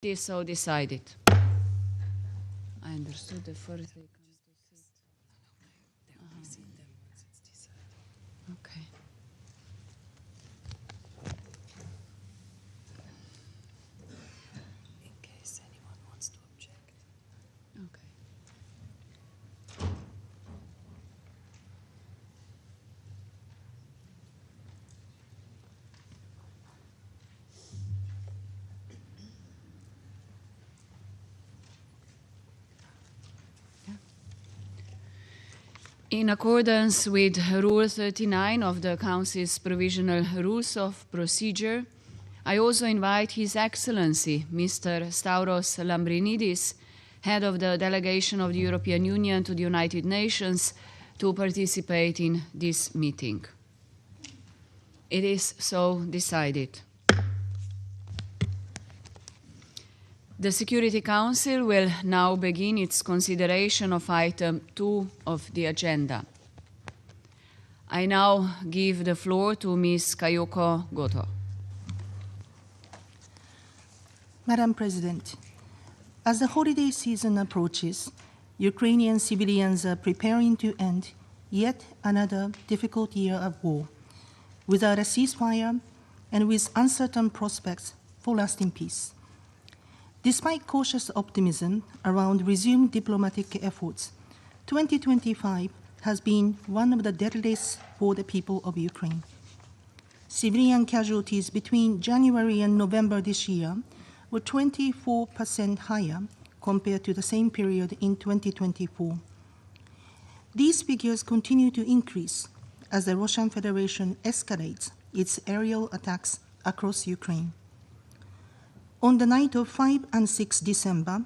It is so decided. I understood the first. Okay. In case anyone wants to object. Okay. In accordance with Rule 39 of the Council's Provisional Rules of Procedure, I also invite His Excellency, Mr. Stavros Lambrinidis, Head of the Delegation of the European Union to the United Nations, to participate in this meeting. It is so decided. The Security Council will now begin its consideration of item 2 of the agenda. I now give the floor to Ms. Kayoko Goto. Madam President, as the holiday season approaches, Ukrainian civilians are preparing to end yet another difficult year of war, without a ceasefire and with uncertain prospects for lasting peace. Despite cautious optimism around resumed diplomatic efforts, 2025 has been one of the deadliest for the people of Ukraine. Civilian casualties between January and November this year were 24% higher compared to the same period in 2024. These figures continue to increase as the Russian Federation escalates its aerial attacks across Ukraine. On the night of 5 and 6 December,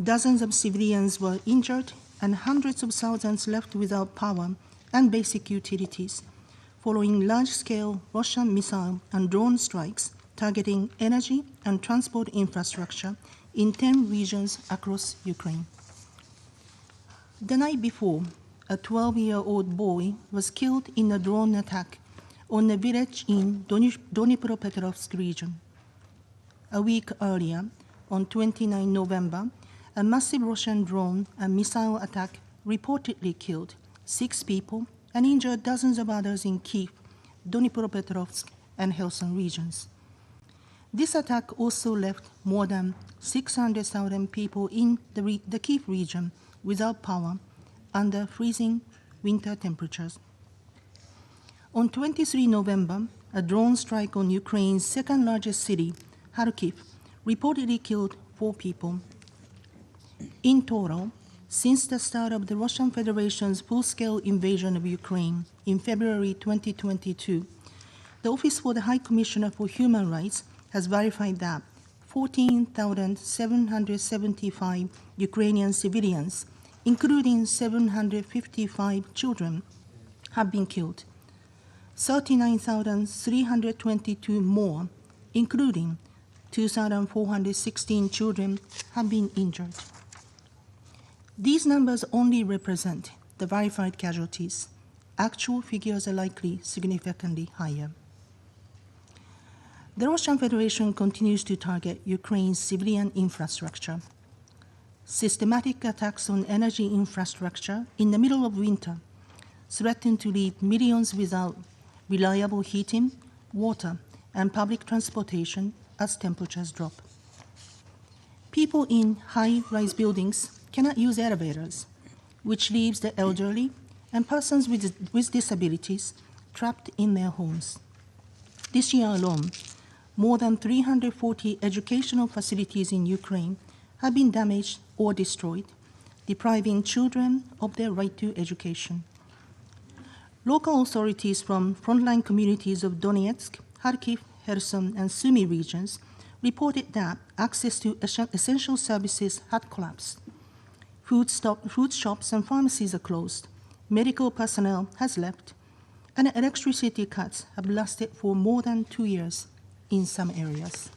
dozens of civilians were injured and hundreds of thousands left without power and basic utilities, following large-scale Russian missile and drone strikes targeting energy and transport infrastructure in 10 regions across Ukraine. The night before, a 12-year-old boy was killed in a drone attack on a village in Dnipropetrovsk region. A week earlier, on 29 November, a massive Russian drone and missile attack reportedly killed 6 people and injured dozens of others in Kyiv, Dnipropetrovsk, and Kherson regions. This attack also left more than 600,000 people in the Kyiv region without power under freezing winter temperatures. On 23 November, a drone strike on Ukraine's second-largest city, Kharkiv, reportedly killed 4 people. In total, since the start of the Russian Federation's full-scale invasion of Ukraine in February 2022, the Office for the High Commissioner for Human Rights has verified that 14,775 Ukrainian civilians, including 755 children, have been killed. 39,322 more, including 2,416 children, have been injured. These numbers only represent the verified casualties. Actual figures are likely significantly higher. The Russian Federation continues to target Ukraine's civilian infrastructure. Systematic attacks on energy infrastructure in the middle of winter threaten to leave millions without reliable heating, water, and public transportation as temperatures drop. People in high-rise buildings cannot use elevators, which leaves the elderly and persons with disabilities trapped in their homes. This year alone, more than 340 educational facilities in Ukraine have been damaged or destroyed, depriving children of their right to education. Local authorities from frontline communities of Donetsk, Kharkiv, Kherson, and Sumy regions reported that access to essential services had collapsed. Food shops and pharmacies are closed, medical personnel has left, and electricity cuts have lasted for more than 2 years in some areas.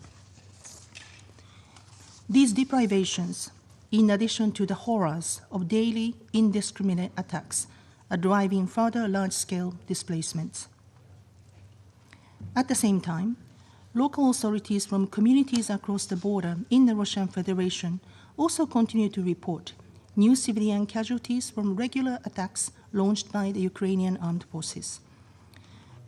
These deprivations, in addition to the horrors of daily indiscriminate attacks, are driving further large-scale displacements. At the same time, Local authorities from communities across the border in the Russian Federation also continue to report new civilian casualties from regular attacks launched by the Ukrainian armed forces.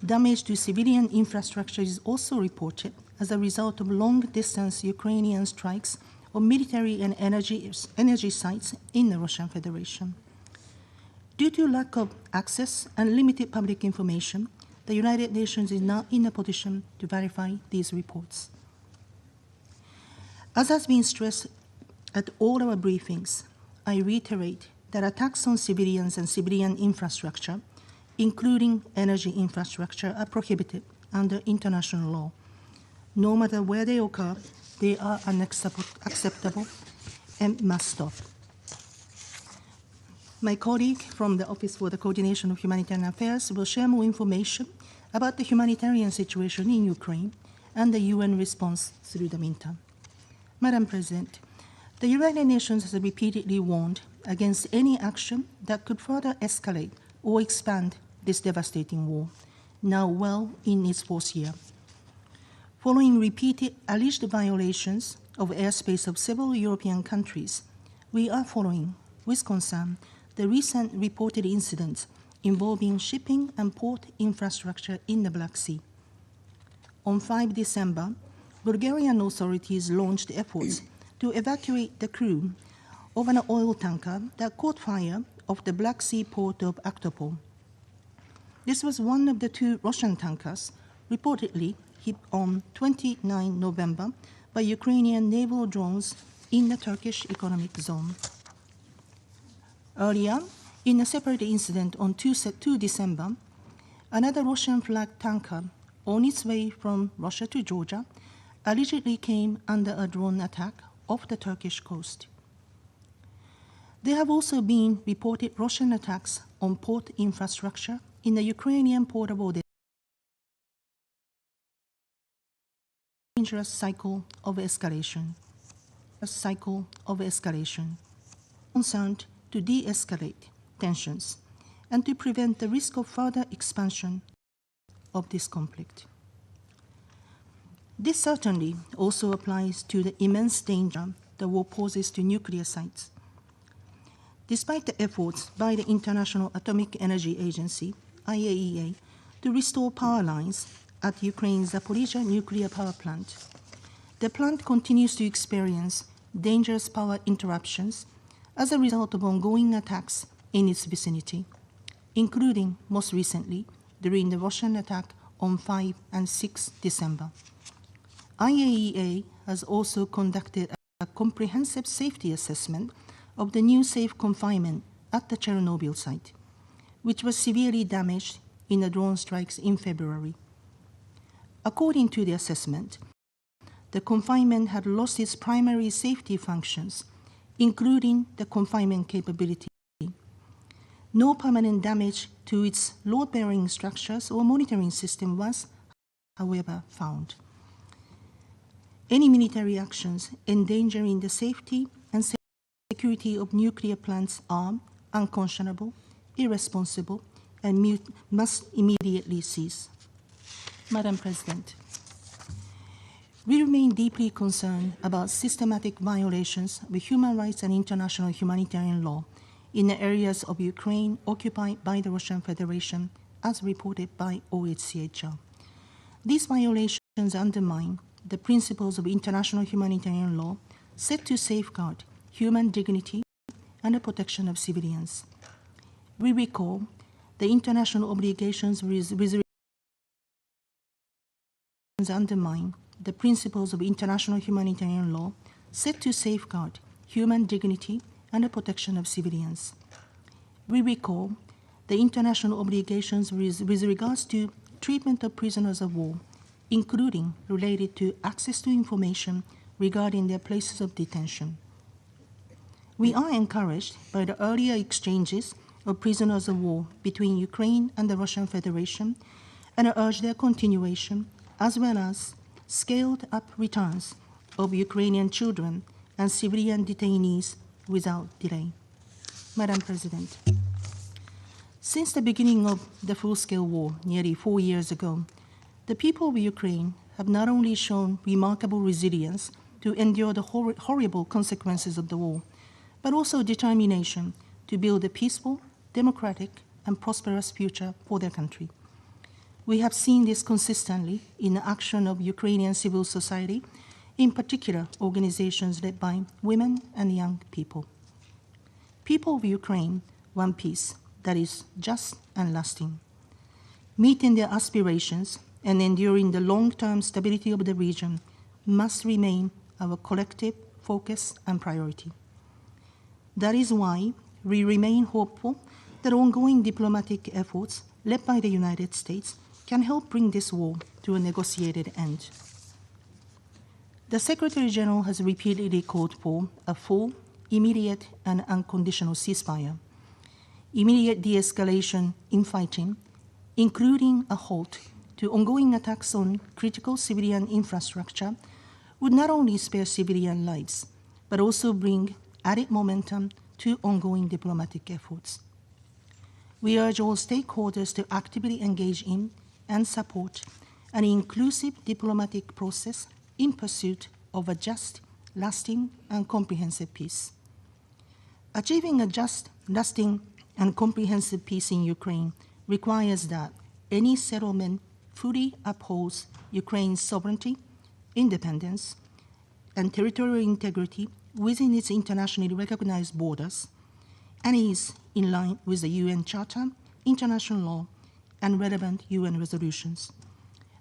Damage to civilian infrastructure is also reported as a result of long-distance Ukrainian strikes on military and energy sites in the Russian Federation. Due to lack of access and limited public information, the United Nations is not in a position to verify these reports. As has been stressed at all our briefings, I reiterate that attacks on civilians and civilian infrastructure, including energy infrastructure, are prohibited under international law. No matter where they occur, they are unacceptable and must stop. My colleague from the Office for the Coordination of Humanitarian Affairs will share more information about the humanitarian situation in Ukraine and the UN response through the meantime. Madam President, the United Nations has repeatedly warned against any action that could further escalate or expand this devastating war, now well in its fourth year. Following repeated alleged violations of airspace of several European countries, we are following with concern the recent reported incidents involving shipping and port infrastructure in the Black Sea. On 5 December, Bulgarian authorities launched efforts to evacuate the crew of an oil tanker that caught fire off the Black Sea port of Aktopol. This was one of the two Russian tankers reportedly hit on 29 November by Ukrainian naval drones in the Turkish economic zone. Earlier, in a separate incident on 2 December, another Russian-flagged tanker on its way from Russia to Georgia allegedly came under a drone attack off the Turkish coast. There have also been reported Russian attacks on port infrastructure in the Ukrainian port of Odessa. Dangerous cycle of escalation. Concerned to de-escalate tensions and to prevent the risk of further expansion of this conflict. This certainly also applies to the immense danger the war poses to nuclear sites. Despite the efforts by the International Atomic Energy Agency, IAEA, to restore power lines at Ukraine's Zaporizhzhia nuclear power plant, the plant continues to experience dangerous power interruptions as a result of ongoing attacks in its vicinity, including, most recently, during the Russian attack on 5 and 6 December. IAEA has also conducted a comprehensive safety assessment of the new safe confinement at the Chernobyl site, which was severely damaged in the drone strikes in February. According to the assessment, the confinement had lost its primary safety functions, including the confinement capability. No permanent damage to its load-bearing structures or monitoring system was, however, found. Any military actions endangering the safety and security of nuclear plants are unconscionable, irresponsible, and must immediately cease. Madam President, we remain deeply concerned about systematic violations of human rights and international humanitarian law in the areas of Ukraine occupied by the Russian Federation, as reported by OSCE. These violations undermine the principles of international humanitarian law set to safeguard human dignity and the protection of civilians. We recall the international obligations undermine the principles of international humanitarian law set to safeguard human dignity and the protection of civilians. We recall the international obligations with regards to treatment of prisoners of war, including related to access to information regarding their places of detention. We are encouraged by the earlier exchanges of prisoners of war between Ukraine and the Russian Federation and urge their continuation, as well as scaled-up returns of Ukrainian children and civilian detainees without delay. Madam President, since the beginning of the full-scale war nearly 4 years ago, the people of Ukraine have not only shown remarkable resilience to endure the horrible consequences of the war, but also determination to build a peaceful, democratic, and prosperous future for their country. We have seen this consistently in the action of Ukrainian civil society, in particular organizations led by women and young people. People of Ukraine want peace that is just and lasting. Meeting their aspirations and enduring the long-term stability of the region must remain our collective focus and priority. That is why we remain hopeful that ongoing diplomatic efforts led by the United States can help bring this war to a negotiated end. The Secretary General has repeatedly called for a full, immediate, and unconditional ceasefire, immediate de-escalation in fighting, including a halt to ongoing attacks on critical civilian infrastructure, would not only spare civilian lives, but also bring added momentum to ongoing diplomatic efforts. We urge all stakeholders to actively engage in and support an inclusive diplomatic process in pursuit of a just, lasting, and comprehensive peace. Achieving a just, lasting, and comprehensive peace in Ukraine requires that any settlement fully upholds Ukraine's sovereignty, independence, and territorial integrity within its internationally recognized borders, and is in line with the UN Charter, international law, and relevant UN resolutions.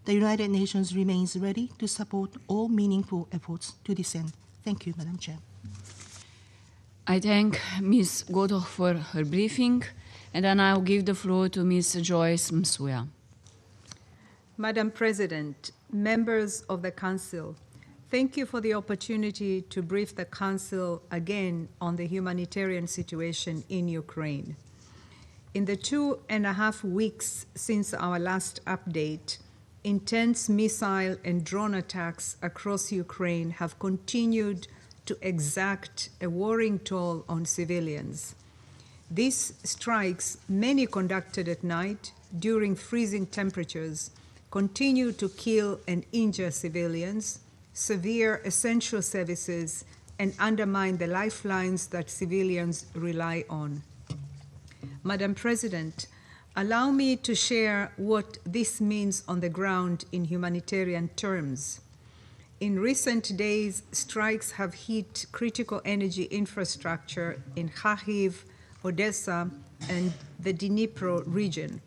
The United Nations remains ready to support all meaningful efforts to this end. Thank you, Madam Chair. I thank Ms. Goto for her briefing, and I now give the floor to Ms. Joyce Msuya. Madam President, members of the Council, thank you for the opportunity to brief the Council again on the humanitarian situation in Ukraine. In the 2.5 weeks since our last update, intense missile and drone attacks across Ukraine have continued to exact a worrying toll on civilians. These strikes, many conducted at night during freezing temperatures, continue to kill and injure civilians, sever essential services, and undermine the lifelines that civilians rely on. Madam President, allow me to share what this means on the ground in humanitarian terms. In recent days, strikes have hit critical energy infrastructure in Kharkiv, Odessa, and the Dnipro region.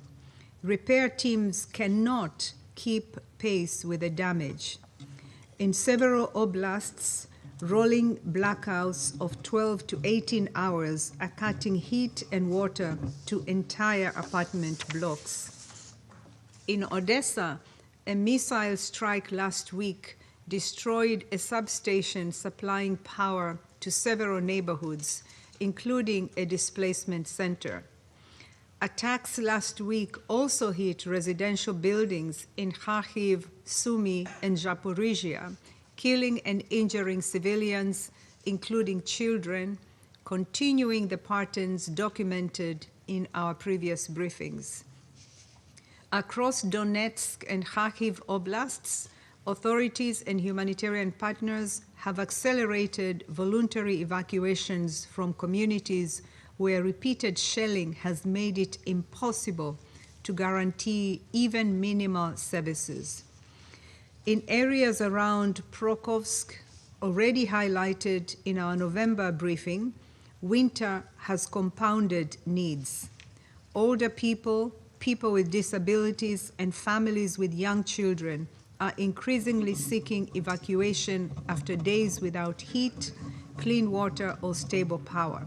Repair teams cannot keep pace with the damage. In several oblasts, rolling blackouts of 12 to 18 hours are cutting heat and water to entire apartment blocks. In Odessa, a missile strike last week destroyed a substation supplying power to several neighborhoods, including a displacement center. Attacks last week also hit residential buildings in Kharkiv, Sumy, and Zaporizhia, killing and injuring civilians, including children, continuing the patterns documented in our previous briefings. Across Donetsk and Kharkiv oblasts, authorities and humanitarian partners have accelerated voluntary evacuations from communities where repeated shelling has made it impossible to guarantee even minimal services. In areas around Prokhovsk, already highlighted in our November briefing, winter has compounded needs. Older people, people with disabilities, and families with young children are increasingly seeking evacuation after days without heat, clean water, or stable power.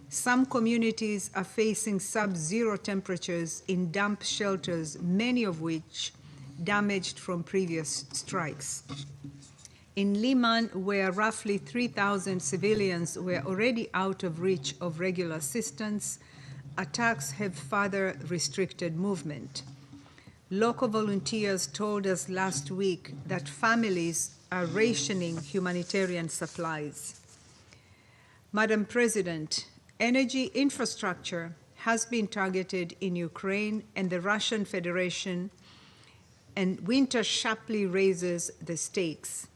Some communities are facing sub-zero temperatures in damp shelters, many of which damaged from previous strikes. In Liman, where roughly 3,000 civilians were already out of reach of regular assistance, attacks have further restricted movement. Local volunteers told us last week that families are rationing humanitarian supplies. Madam President, energy infrastructure has been targeted in Ukraine, and the Russian Federation and winter sharply raises the stakes.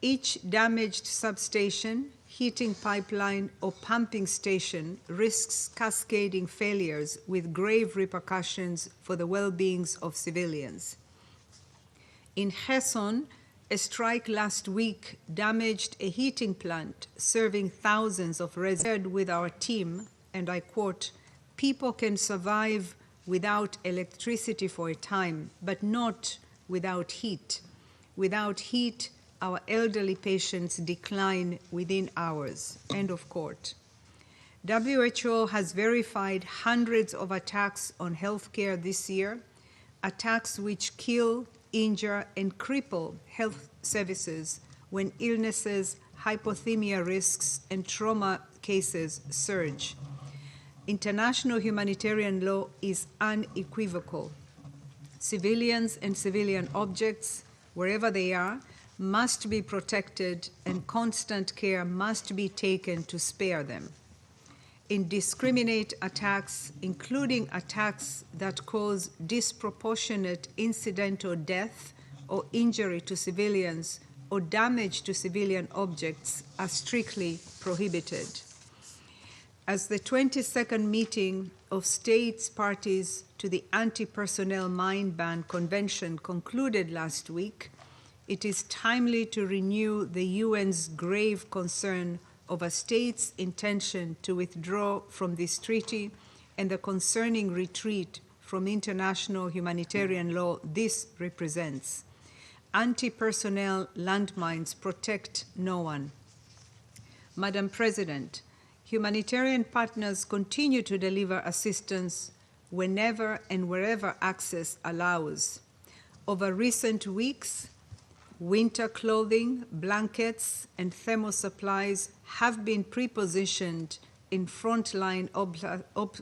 Each damaged substation, heating pipeline, or pumping station risks cascading failures with grave repercussions for the well-beings of civilians. In Kherson, a strike last week damaged a heating plant serving thousands of residents. With our team, and I quote, "People can survive without electricity for a time, but not without heat. Without heat, our elderly patients decline within hours," end of quote. WHO has verified hundreds of attacks on healthcare this year, attacks which kill, injure, and cripple health services when illnesses, hypothermia risks, and trauma cases surge. International humanitarian law is unequivocal. Civilians and civilian objects, wherever they are, must be protected, and constant care must be taken to spare them. Indiscriminate attacks, including attacks that cause disproportionate incidental death or injury to civilians or damage to civilian objects, are strictly prohibited. As the 22nd meeting of states parties to the Anti-Personnel Mine Ban Convention concluded last week, it is timely to renew the UN's grave concern over states' intention to withdraw from this treaty and the concerning retreat from international humanitarian law this represents. Anti-personnel landmines protect no one. Madam President, humanitarian partners continue to deliver assistance whenever and wherever access allows. Over recent weeks, winter clothing, blankets, and thermal supplies have been pre-positioned in frontline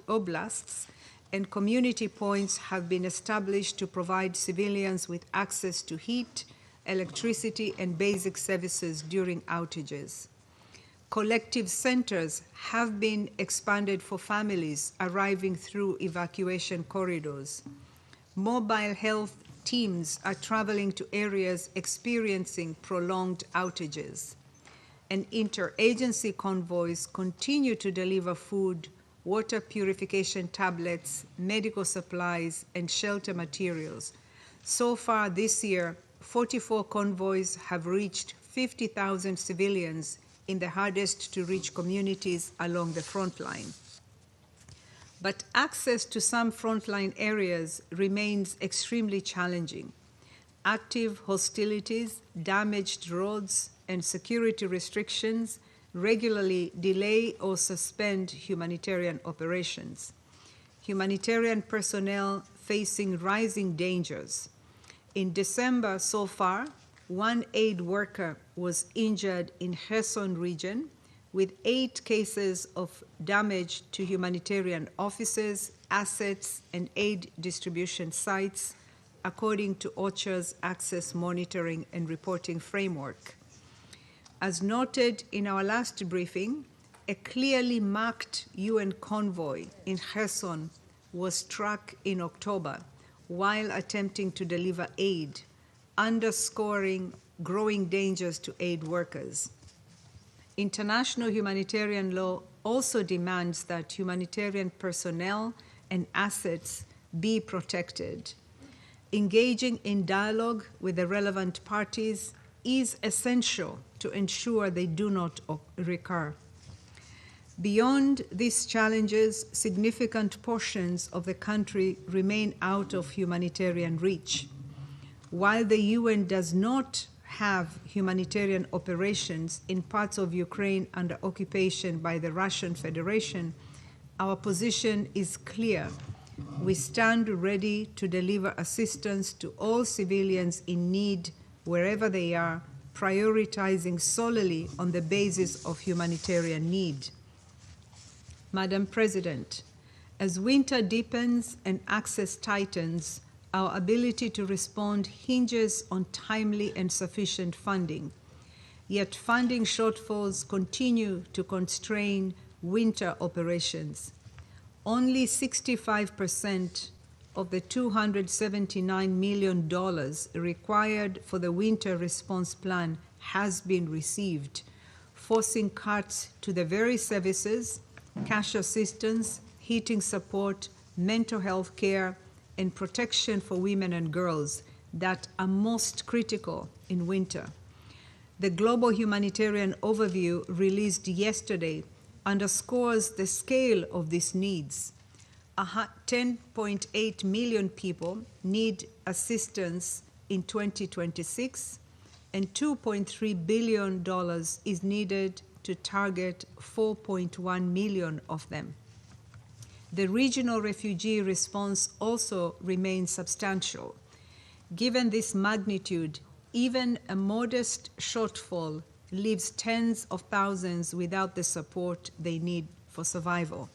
oblasts, and community points have been established to provide civilians with access to heat, electricity, and basic services during outages. Collective centers have been expanded for families arriving through evacuation corridors. Mobile health teams are traveling to areas experiencing prolonged outages. And interagency convoys continue to deliver food, water purification tablets, medical supplies, and shelter materials. So far this year, 44 convoys have reached 50,000 civilians in the hardest to reach communities along the front line. But access to some frontline areas remains extremely challenging. Active hostilities, damaged roads, and security restrictions regularly delay or suspend humanitarian operations. Humanitarian personnel facing rising dangers. In December so far, one aid worker was injured in Kherson region, with 8 cases of damage to humanitarian offices, assets, and aid distribution sites, according to OCHA's Access Monitoring and Reporting Framework. As noted in our last briefing, a clearly marked UN convoy in Kherson was struck in October while attempting to deliver aid, underscoring growing dangers to aid workers. International humanitarian law also demands that humanitarian personnel and assets be protected. Engaging in dialogue with the relevant parties is essential to ensure they do not recur. Beyond these challenges, significant portions of the country remain out of humanitarian reach. While the UN does not have humanitarian operations in parts of Ukraine under occupation by the Russian Federation, our position is clear. We stand ready to deliver assistance to all civilians in need wherever they are, prioritizing solely on the basis of humanitarian need. Madam President, as winter deepens and access tightens, our ability to respond hinges on timely and sufficient funding. Yet funding shortfalls continue to constrain winter operations. Only 65% of the $279 million required for the winter response plan has been received, forcing cuts to the very services, cash assistance, heating support, mental health care, and protection for women and girls that are most critical in winter. The Global Humanitarian Overview released yesterday underscores the scale of these needs. 10.8 million people need assistance in 2026, and $2.3 billion is needed to target 4.1 million of them. The regional refugee response also remains substantial. Given this magnitude, even a modest shortfall leaves tens of thousands without the support they need for survival.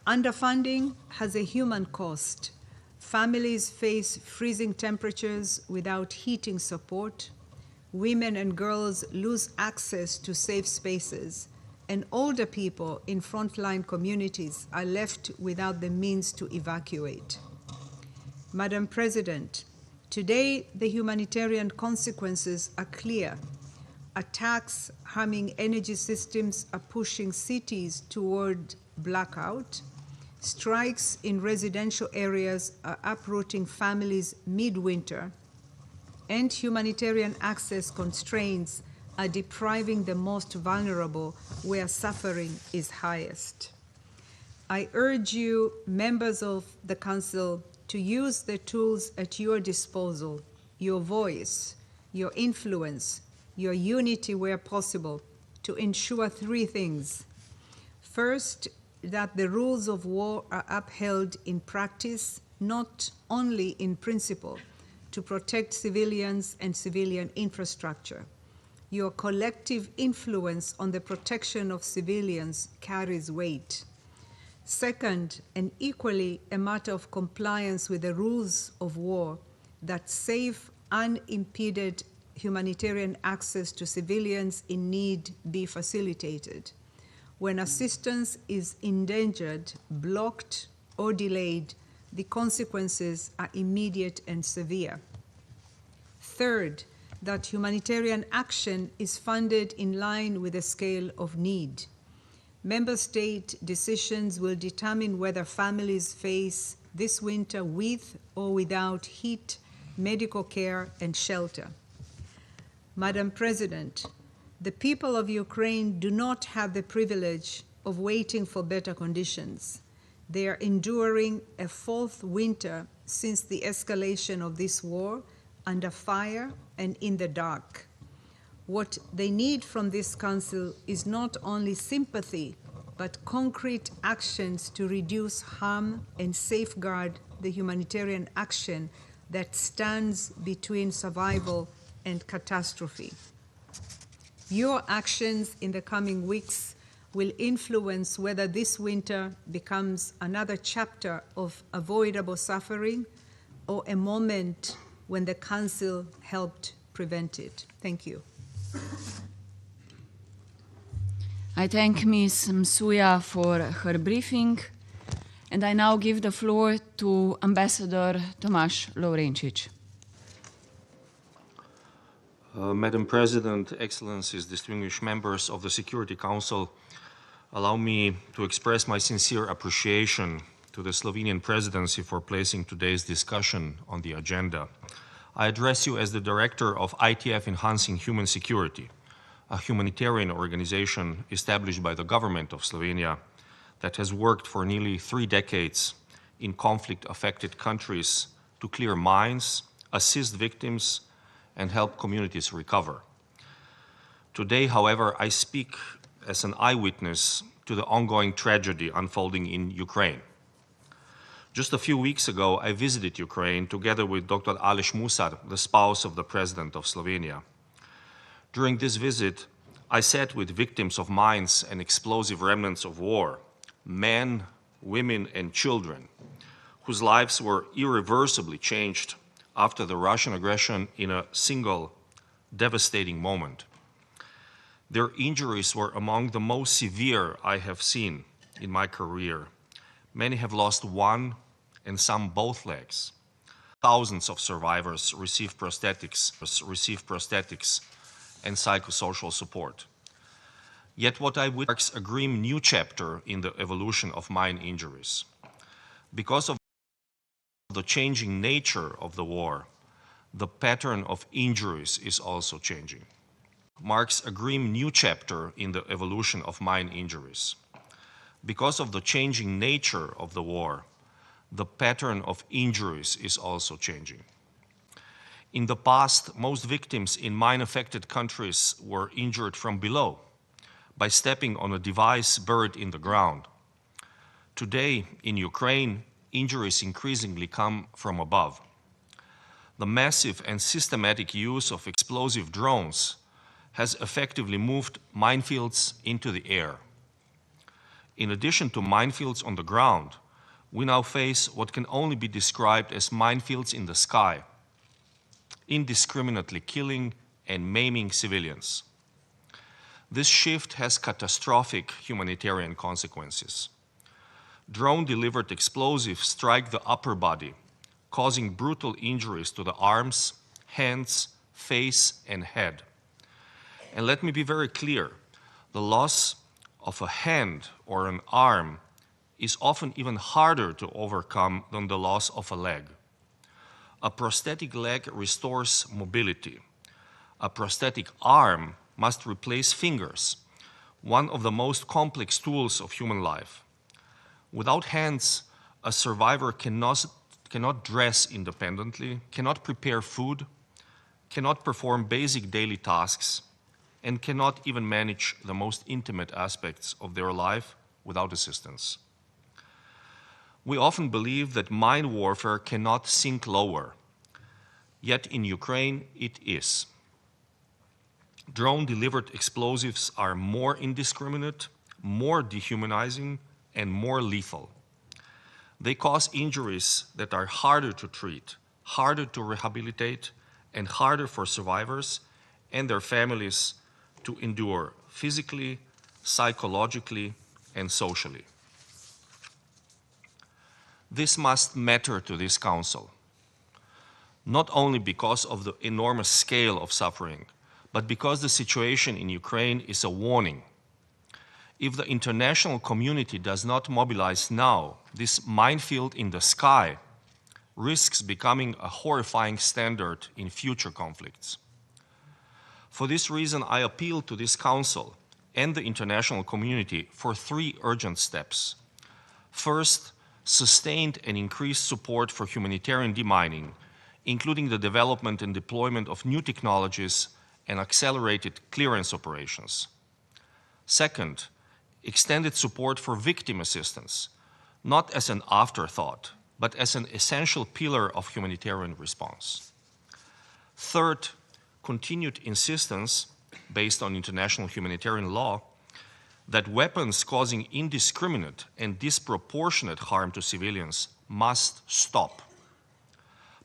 Underfunding has a human cost. Families face freezing temperatures without heating support. Women and girls lose access to safe spaces, and older people in frontline communities are left without the means to evacuate. Madam President, today the humanitarian consequences are clear. Attacks harming energy systems are pushing cities toward blackout. Strikes in residential areas are uprooting families midwinter, and humanitarian access constraints are depriving the most vulnerable where suffering is highest. I urge you, members of the Council, to use the tools at your disposal, your voice, your influence, your unity where possible, to ensure three things. First, that the rules of war are upheld in practice, not only in principle, to protect civilians and civilian infrastructure. Your collective influence on the protection of civilians carries weight. Second, and equally a matter of compliance with the rules of war, that safe, unimpeded humanitarian access to civilians in need be facilitated. When assistance is endangered, blocked, or delayed, the consequences are immediate and severe. Third, that humanitarian action is funded in line with the scale of need. Member state decisions will determine whether families face this winter with or without heat, medical care, and shelter. Madam President, the people of Ukraine do not have the privilege of waiting for better conditions. They are enduring a fourth winter since the escalation of this war, under fire and in the dark. What they need from this Council is not only sympathy, but concrete actions to reduce harm and safeguard the humanitarian action that stands between survival and catastrophe. Your actions in the coming weeks will influence whether this winter becomes another chapter of avoidable suffering or a moment when the Council helped prevent it. Thank you. I thank Ms. Msuya for her briefing, and I now give the floor to Ambassador Tomasz Lovrencic. Madam President, Excellencies, distinguished members of the Security Council, allow me to express my sincere appreciation to the Slovenian Presidency for placing today's discussion on the agenda. I address you as the Director of ITF Enhancing Human Security, a humanitarian organization established by the government of Slovenia that has worked for nearly 3 decades in conflict-affected countries to clear mines, assist victims, and help communities recover. Today, however, I speak as an eyewitness to the ongoing tragedy unfolding in Ukraine. Just a few weeks ago, I visited Ukraine together with Dr. Aleš Musar, the spouse of the President of Slovenia. During this visit, I sat with victims of mines and explosive remnants of war, men, women, and children, whose lives were irreversibly changed after the Russian aggression in a single devastating moment. Their injuries were among the most severe I have seen in my career. Many have lost one and some both legs. Thousands of survivors receive prosthetics and psychosocial support. Yet what I witness marks a grim new chapter in the evolution of mine injuries. Because of the changing nature of the war, the pattern of injuries is also changing. Marks a grim new chapter in the evolution of mine injuries. Because of the changing nature of the war, the pattern of injuries is also changing. In the past, most victims in mine-affected countries were injured from below, by stepping on a device buried in the ground. Today, in Ukraine, injuries increasingly come from above. The massive and systematic use of explosive drones has effectively moved minefields into the air. In addition to minefields on the ground, we now face what can only be described as minefields in the sky, indiscriminately killing and maiming civilians. This shift has catastrophic humanitarian consequences. Drone-delivered explosives strike the upper body, causing brutal injuries to the arms, hands, face, and head. And let me be very clear, the loss of a hand or an arm is often even harder to overcome than the loss of a leg. A prosthetic leg restores mobility. A prosthetic arm must replace fingers, one of the most complex tools of human life. Without hands, a survivor cannot dress independently, cannot prepare food, cannot perform basic daily tasks, and cannot even manage the most intimate aspects of their life without assistance. We often believe that mine warfare cannot sink lower, yet in Ukraine it is. Drone-delivered explosives are more indiscriminate, more dehumanizing, and more lethal. They cause injuries that are harder to treat, harder to rehabilitate, and harder for survivors and their families to endure physically, psychologically, and socially. This must matter to this Council, not only because of the enormous scale of suffering, but because the situation in Ukraine is a warning. If the international community does not mobilize now, this minefield in the sky risks becoming a horrifying standard in future conflicts. For this reason, I appeal to this Council and the international community for 3 urgent steps. First, sustained and increased support for humanitarian demining, including the development and deployment of new technologies and accelerated clearance operations. Second, extended support for victim assistance, not as an afterthought, but as an essential pillar of humanitarian response. Third, continued insistence, based on international humanitarian law, that weapons causing indiscriminate and disproportionate harm to civilians must stop.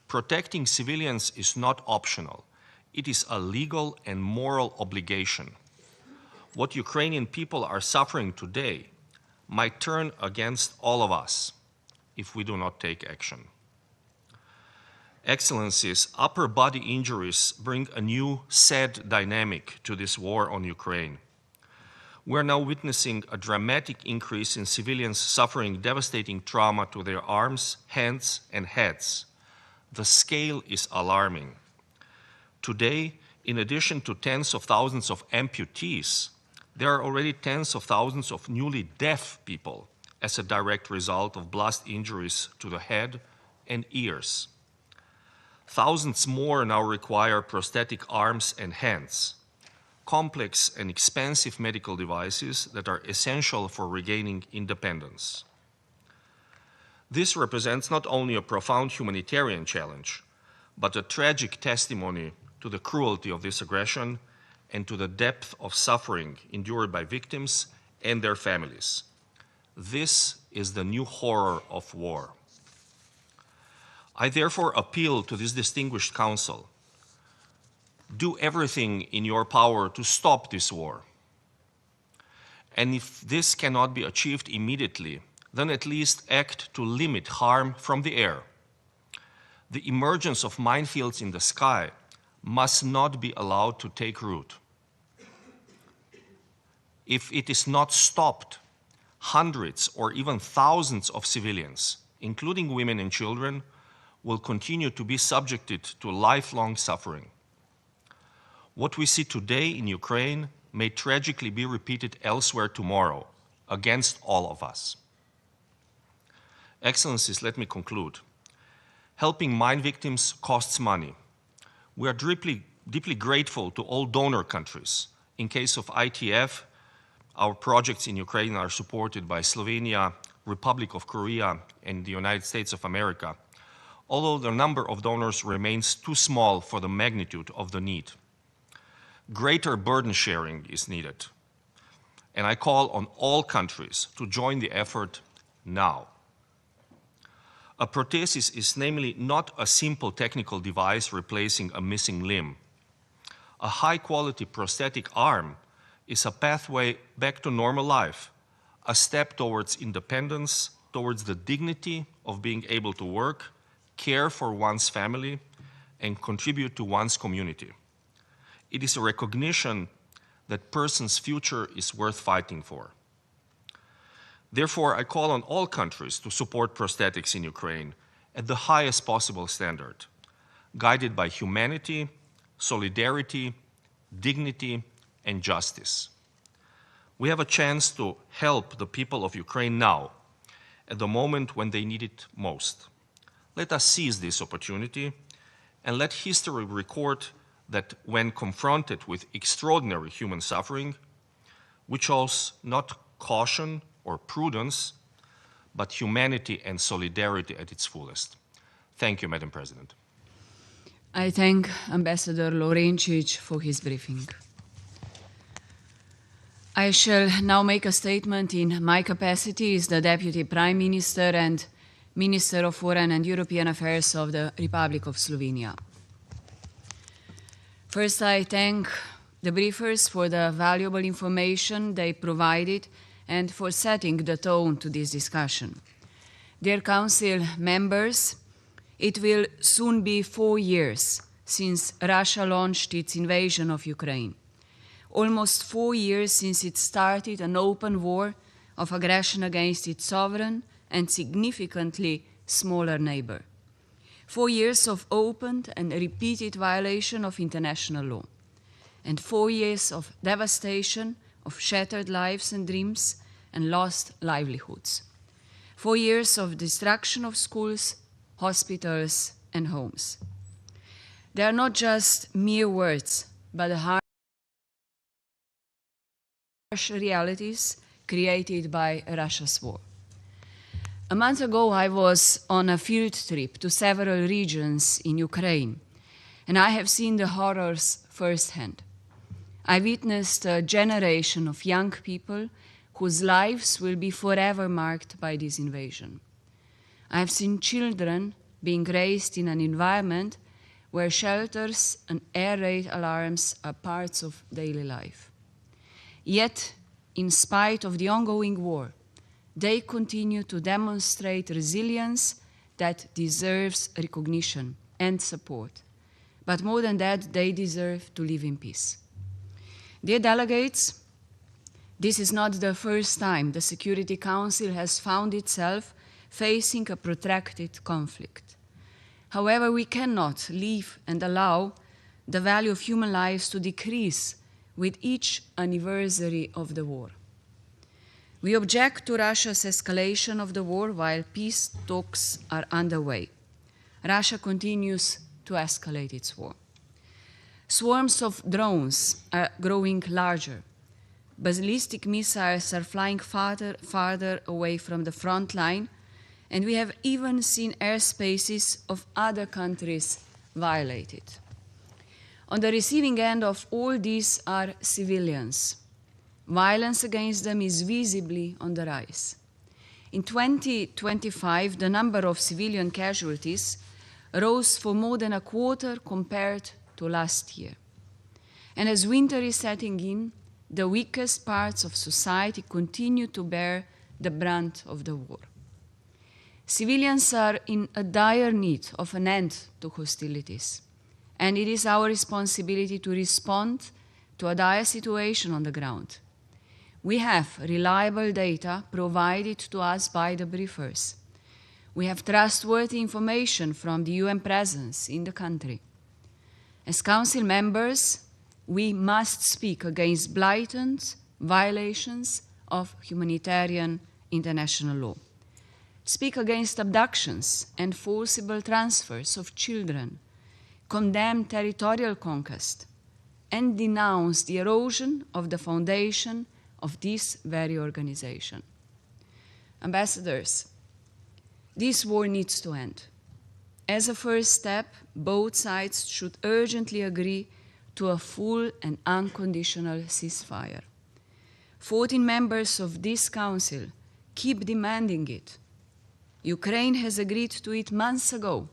Protecting civilians is not optional. It is a legal and moral obligation. What Ukrainian people are suffering today might turn against all of us if we do not take action. Excellencies, upper body injuries bring a new, sad dynamic to this war on Ukraine. We are now witnessing a dramatic increase in civilians suffering devastating trauma to their arms, hands, and heads. The scale is alarming. Today, in addition to tens of thousands of amputees, there are already tens of thousands of newly deaf people as a direct result of blast injuries to the head and ears. Thousands more now require prosthetic arms and hands, complex and expensive medical devices that are essential for regaining independence. This represents not only a profound humanitarian challenge, but a tragic testimony to the cruelty of this aggression and to the depth of suffering endured by victims and their families. This is the new horror of war. I therefore appeal to this distinguished Council. Do everything in your power to stop this war. And if this cannot be achieved immediately, then at least act to limit harm from the air. The emergence of minefields in the sky must not be allowed to take root. If it is not stopped, hundreds or even thousands of civilians, including women and children, will continue to be subjected to lifelong suffering. What we see today in Ukraine may tragically be repeated elsewhere tomorrow, against all of us. Excellencies, let me conclude. Helping mine victims costs money. We are deeply grateful to all donor countries. In case of ITF, our projects in Ukraine are supported by Slovenia, Republic of Korea, and the United States of America, although the number of donors remains too small for the magnitude of the need. Greater burden sharing is needed, and I call on all countries to join the effort now. A prothesis is namely not a simple technical device replacing a missing limb. A high-quality prosthetic arm is a pathway back to normal life, a step towards independence, towards the dignity of being able to work, care for one's family, and contribute to one's community. It is a recognition that person's future is worth fighting for. Therefore, I call on all countries to support prosthetics in Ukraine at the highest possible standard, guided by humanity, solidarity, dignity, and justice. We have a chance to help the people of Ukraine now, at the moment when they need it most. Let us seize this opportunity and let history record that when confronted with extraordinary human suffering, we chose not caution or prudence, but humanity and solidarity at its fullest. Thank you, Madam President. I thank Ambassador Lovrencic for his briefing. I shall now make a statement in my capacity as the Deputy Prime Minister and Minister of Foreign and European Affairs of the Republic of Slovenia. First, I thank the briefers for the valuable information they provided and for setting the tone to this discussion. Dear Council members, it will soon be 4 years since Russia launched its invasion of Ukraine. Almost 4 years since it started an open war of aggression against its sovereign and significantly smaller neighbor. 4 years of open and repeated violation of international law. And 4 years of devastation, of shattered lives and dreams, and lost livelihoods. 4 years of destruction of schools, hospitals, and homes. They are not just mere words, but the harsh realities created by Russia's war. A month ago, I was on a field trip to several regions in Ukraine, and I have seen the horrors firsthand. I witnessed a generation of young people whose lives will be forever marked by this invasion. I have seen children being raised in an environment where shelters and air raid alarms are parts of daily life. Yet, in spite of the ongoing war, they continue to demonstrate resilience that deserves recognition and support. But more than that, they deserve to live in peace. Dear delegates, this is not the first time the Security Council has found itself facing a protracted conflict. However, we cannot leave and allow the value of human lives to decrease with each anniversary of the war. We object to Russia's escalation of the war while peace talks are underway. Russia continues to escalate its war. Swarms of drones are growing larger. Ballistic missiles are flying farther away from the front line, and we have even seen airspaces of other countries violated. On the receiving end of all these are civilians. Violence against them is visibly on the rise. In 2025, the number of civilian casualties rose for more than a quarter compared to last year. And as winter is setting in, the weakest parts of society continue to bear the brunt of the war. Civilians are in a dire need of an end to hostilities, and it is our responsibility to respond to a dire situation on the ground. We have reliable data provided to us by the briefers. We have trustworthy information from the UN presence in the country. As Council members, we must speak against blatant violations of humanitarian international law, speak against abductions and forcible transfers of children, condemn territorial conquest, and denounce the erosion of the foundation of this very organization. Ambassadors, this war needs to end. As a first step, both sides should urgently agree to a full and unconditional ceasefire. 14 members of this Council keep demanding it. Ukraine has agreed to it months ago.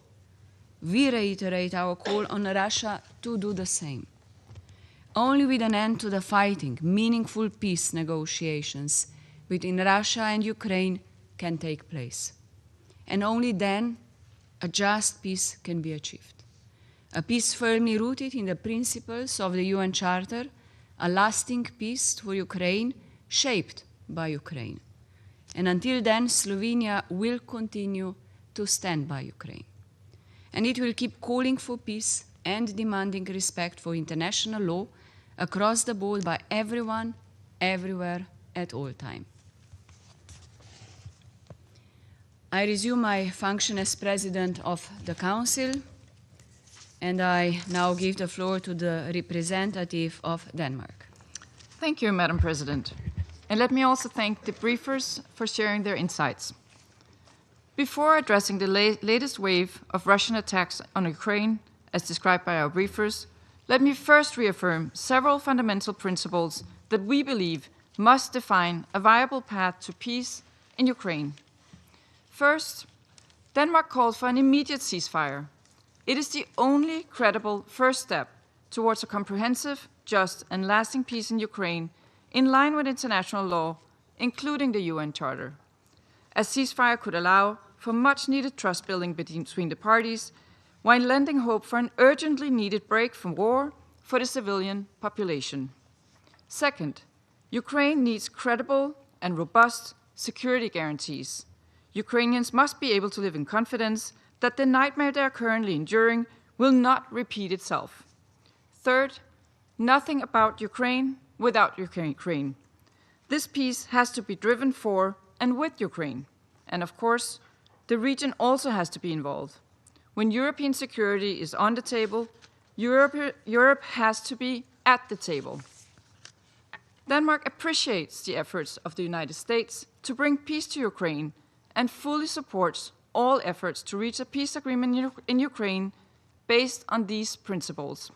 We reiterate our call on Russia to do the same. Only with an end to the fighting, meaningful peace negotiations between Russia and Ukraine can take place. And only then a just peace can be achieved. A peace firmly rooted in the principles of the UN Charter, a lasting peace for Ukraine, shaped by Ukraine. And until then, Slovenia will continue to stand by Ukraine. And it will keep calling for peace and demanding respect for international law across the board by everyone, everywhere, at all times. I resume my function as President of the Council, and I now give the floor to the representative of Denmark. Thank you, Madam President. And let me also thank the briefers for sharing their insights. Before addressing the latest wave of Russian attacks on Ukraine, as described by our briefers, let me first reaffirm several fundamental principles that we believe must define a viable path to peace in Ukraine. First, Denmark called for an immediate ceasefire. It is the only credible first step towards a comprehensive, just, and lasting peace in Ukraine in line with international law, including the UN Charter. A ceasefire could allow for much-needed trust building between the parties, while lending hope for an urgently needed break from war for the civilian population. Second, Ukraine needs credible and robust security guarantees. Ukrainians must be able to live in confidence that the nightmare they are currently enduring will not repeat itself. Third, nothing about Ukraine without Ukraine. This peace has to be driven for and with Ukraine. And of course, the region also has to be involved. When European security is on the table, Europe has to be at the table. Denmark appreciates the efforts of the United States to bring peace to Ukraine and fully supports all efforts to reach a peace agreement in Ukraine based on these principles.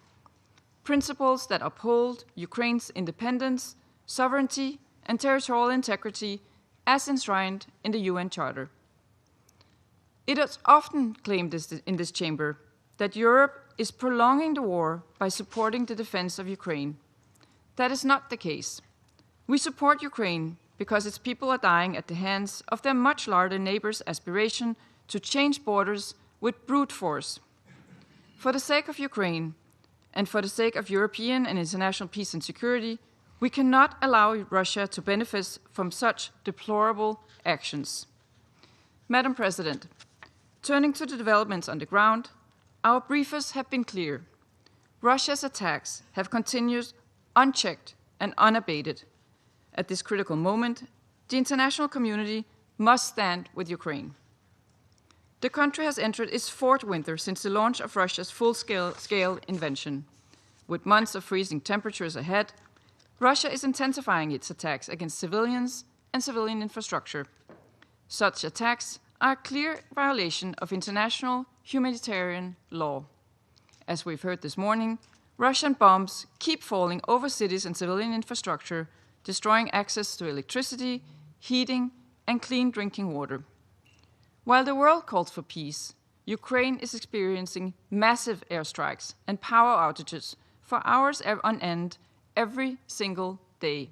Principles that uphold Ukraine's independence, sovereignty, and territorial integrity as enshrined in the UN Charter. It is often claimed in this chamber that Europe is prolonging the war by supporting the defense of Ukraine. That is not the case. We support Ukraine because its people are dying at the hands of their much larger neighbors' aspiration to change borders with brute force. For the sake of Ukraine, and for the sake of European and international peace and security, we cannot allow Russia to benefit from such deplorable actions. Madam President, turning to the developments on the ground, our briefers have been clear. Russia's attacks have continued unchecked and unabated. At this critical moment, the international community must stand with Ukraine. The country has entered its fourth winter since the launch of Russia's full-scale invasion. With months of freezing temperatures ahead, Russia is intensifying its attacks against civilians and civilian infrastructure. Such attacks are a clear violation of international humanitarian law. As we've heard this morning, Russian bombs keep falling over cities and civilian infrastructure, destroying access to electricity, heating, and clean drinking water. While the world calls for peace, Ukraine is experiencing massive airstrikes and power outages for hours on end every single day.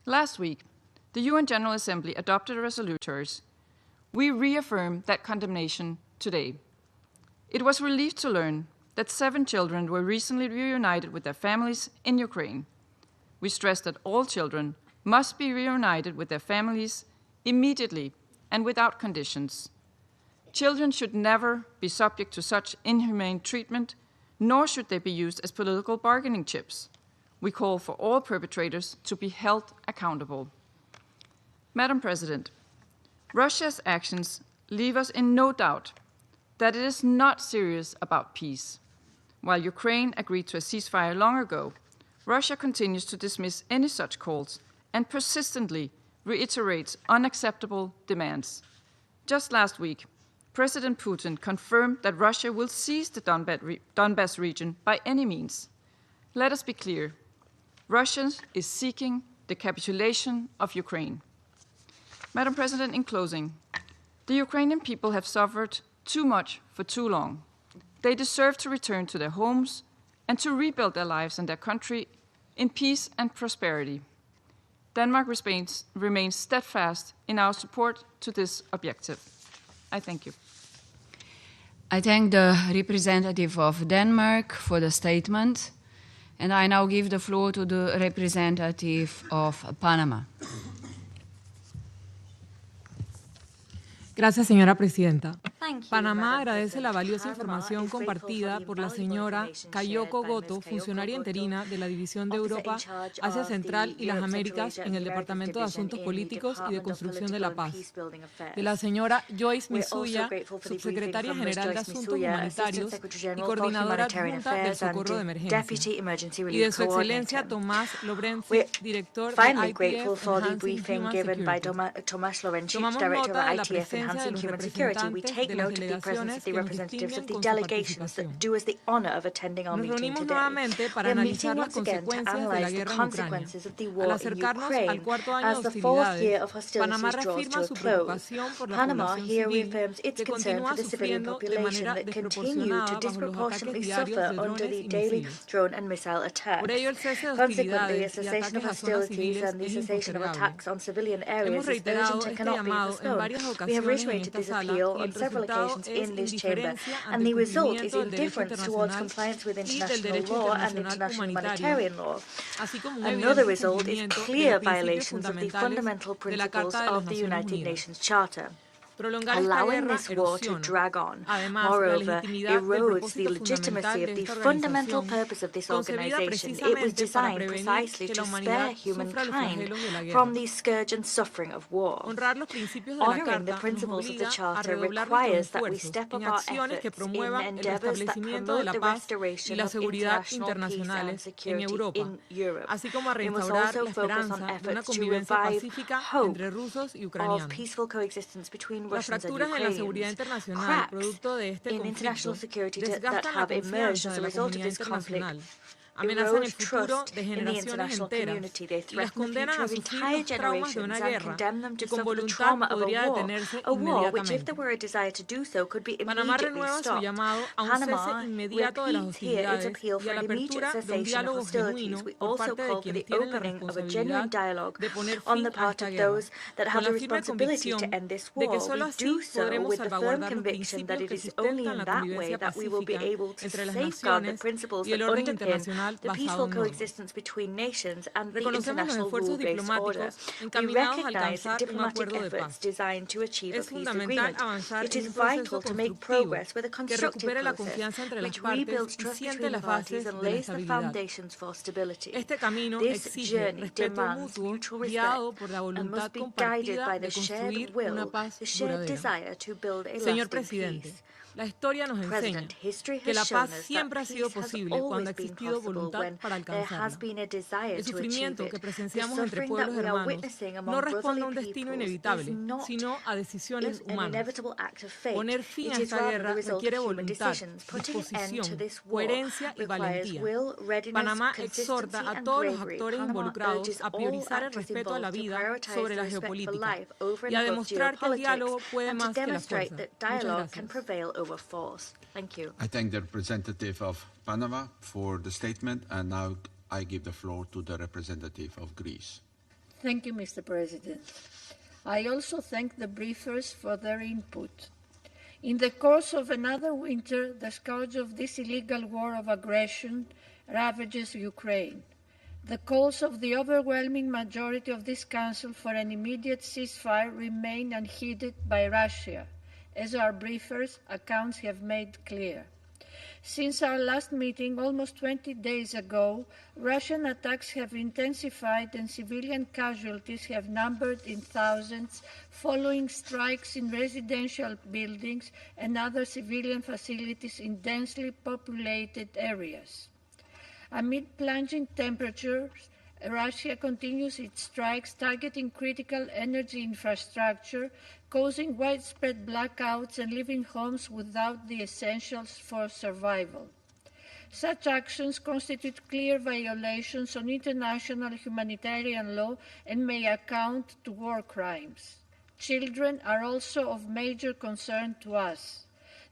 Last week, the UN General Assembly adopted a resolution we reaffirm that condemnation today. It was relief to learn that 7 children were recently reunited with their families in Ukraine. We stress that all children must be reunited with their families immediately and without conditions. Children should never be subject to such inhumane treatment, nor should they be used as political bargaining chips. We call for all perpetrators to be held accountable. Madam President, Russia's actions leave us in no doubt that it is not serious about peace. While Ukraine agreed to a ceasefire long ago, Russia continues to dismiss any such calls and persistently reiterates unacceptable demands. Just last week, President Putin confirmed that Russia will seize the Donbas region by any means. Let us be clear. Russia is seeking the capitulation of Ukraine. Madam President, in closing, the Ukrainian people have suffered too much for too long. They deserve to return to their homes and to rebuild their lives and their country in peace and prosperity. Denmark remains steadfast in our support to this objective. I thank you. I thank the representative of Denmark for the statement, and I now give the floor to the representative of Panama. Gracias, señora presidenta. Panamá agradece la valiosa información compartida por la señora Kayoko Goto, funcionaria interina de la División de Europa, Asia Central y las Américas en el Departamento de Asuntos Políticos y de Construcción de la Paz, de la señora Joyce Misuya, subsecretaria general de Asuntos Humanitarios y coordinadora adjunta del Socorro de Emergencia, y de su excelencia Tomás Lobrenzi, director de ITF Enhancing Human Security. Tomamos nota de la presencia de los representantes de las delegaciones que nos distinguen con su participación. Nos reunimos nuevamente para analizar las consecuencias de la guerra en Ucrania. Al acercarnos al 4º año de hostilidades, Panamá reafirma su preocupación por la población civil que continúa sufriendo de manera desproporcionada bajo los ataques diarios de drones y misiles. Por ello, el cese de hostilidades y ataques a zonas civiles es impostergable. Hemos reiterado este llamado en varias ocasiones en esta sala y el resultado es indiferencia ante el cumplimiento del derecho internacional y del derecho internacional humanitario, así como un evidente incumplimiento de los principios fundamentales de la Carta de las Naciones Unidas. Prolongar esta guerra erosiona, además, la legitimidad del propósito fundamental de esta organización, concebida precisamente para prevenir que la humanidad sufra los flagelos de la guerra. Honrar los principios de la Carta nos obliga a redoblar nuestros esfuerzos en acciones que promuevan el restablecimiento de la paz y la seguridad internacionales en Europa, así como a restaurar la esperanza de una convivencia pacífica entre rusos y ucranianos. Las fracturas en la seguridad internacional, producto de este conflicto, desgastan la confianza de la comunidad internacional, amenazan el futuro de generaciones enteras y las condenan a sufrir los traumas de una guerra que con voluntad podría detenerse inmediatamente. Panamá renueva su llamado a un cese inmediato de las hostilidades y a la apertura de un diálogo genuino por parte de quienes tienen la responsabilidad de poner fin a esta guerra, con la firme convicción de que solo así podremos salvaguardar los principios que sustentan la convivencia pacífica entre las naciones y el orden internacional. Reconocemos los esfuerzos diplomáticos encaminados a alcanzar un acuerdo de paz. Es fundamental avanzar en un proceso constructivo que recupere la confianza entre las partes y siente las bases de la estabilidad. Este camino exige respeto mutuo guiado por la voluntad compartida de construir una paz duradera. Señor presidente, la historia nos enseña que la paz siempre ha sido posible cuando ha existido voluntad para alcanzarla. El sufrimiento que presenciamos entre pueblos hermanos no responde a un destino inevitable, sino a decisiones humanas. Poner fin a esta guerra requiere voluntad, disposición, coherencia y valentía. Panamá exhorta a todos los actores involucrados a priorizar el respeto a la vida sobre la geopolítica y a demostrar que el diálogo puede más que la fuerza. Muchas gracias. Thank you. I thank the representative of Panama for the statement, and now I give the floor to the representative of Greece. Thank you, Mr. President. I also thank the briefers for their input. In the course of another winter, the scourge of this illegal war of aggression ravages Ukraine. The calls of the overwhelming majority of this Council for an immediate ceasefire remain unheeded by Russia, as our briefers' accounts have made clear. Since our last meeting almost 20 days ago, Russian attacks have intensified and civilian casualties have numbered in thousands following strikes in residential buildings and other civilian facilities in densely populated areas. Amid plunging temperatures, Russia continues its strikes targeting critical energy infrastructure, causing widespread blackouts and leaving homes without the essentials for survival. Such actions constitute clear violations on international humanitarian law and may account to war crimes. Children are also of major concern to us.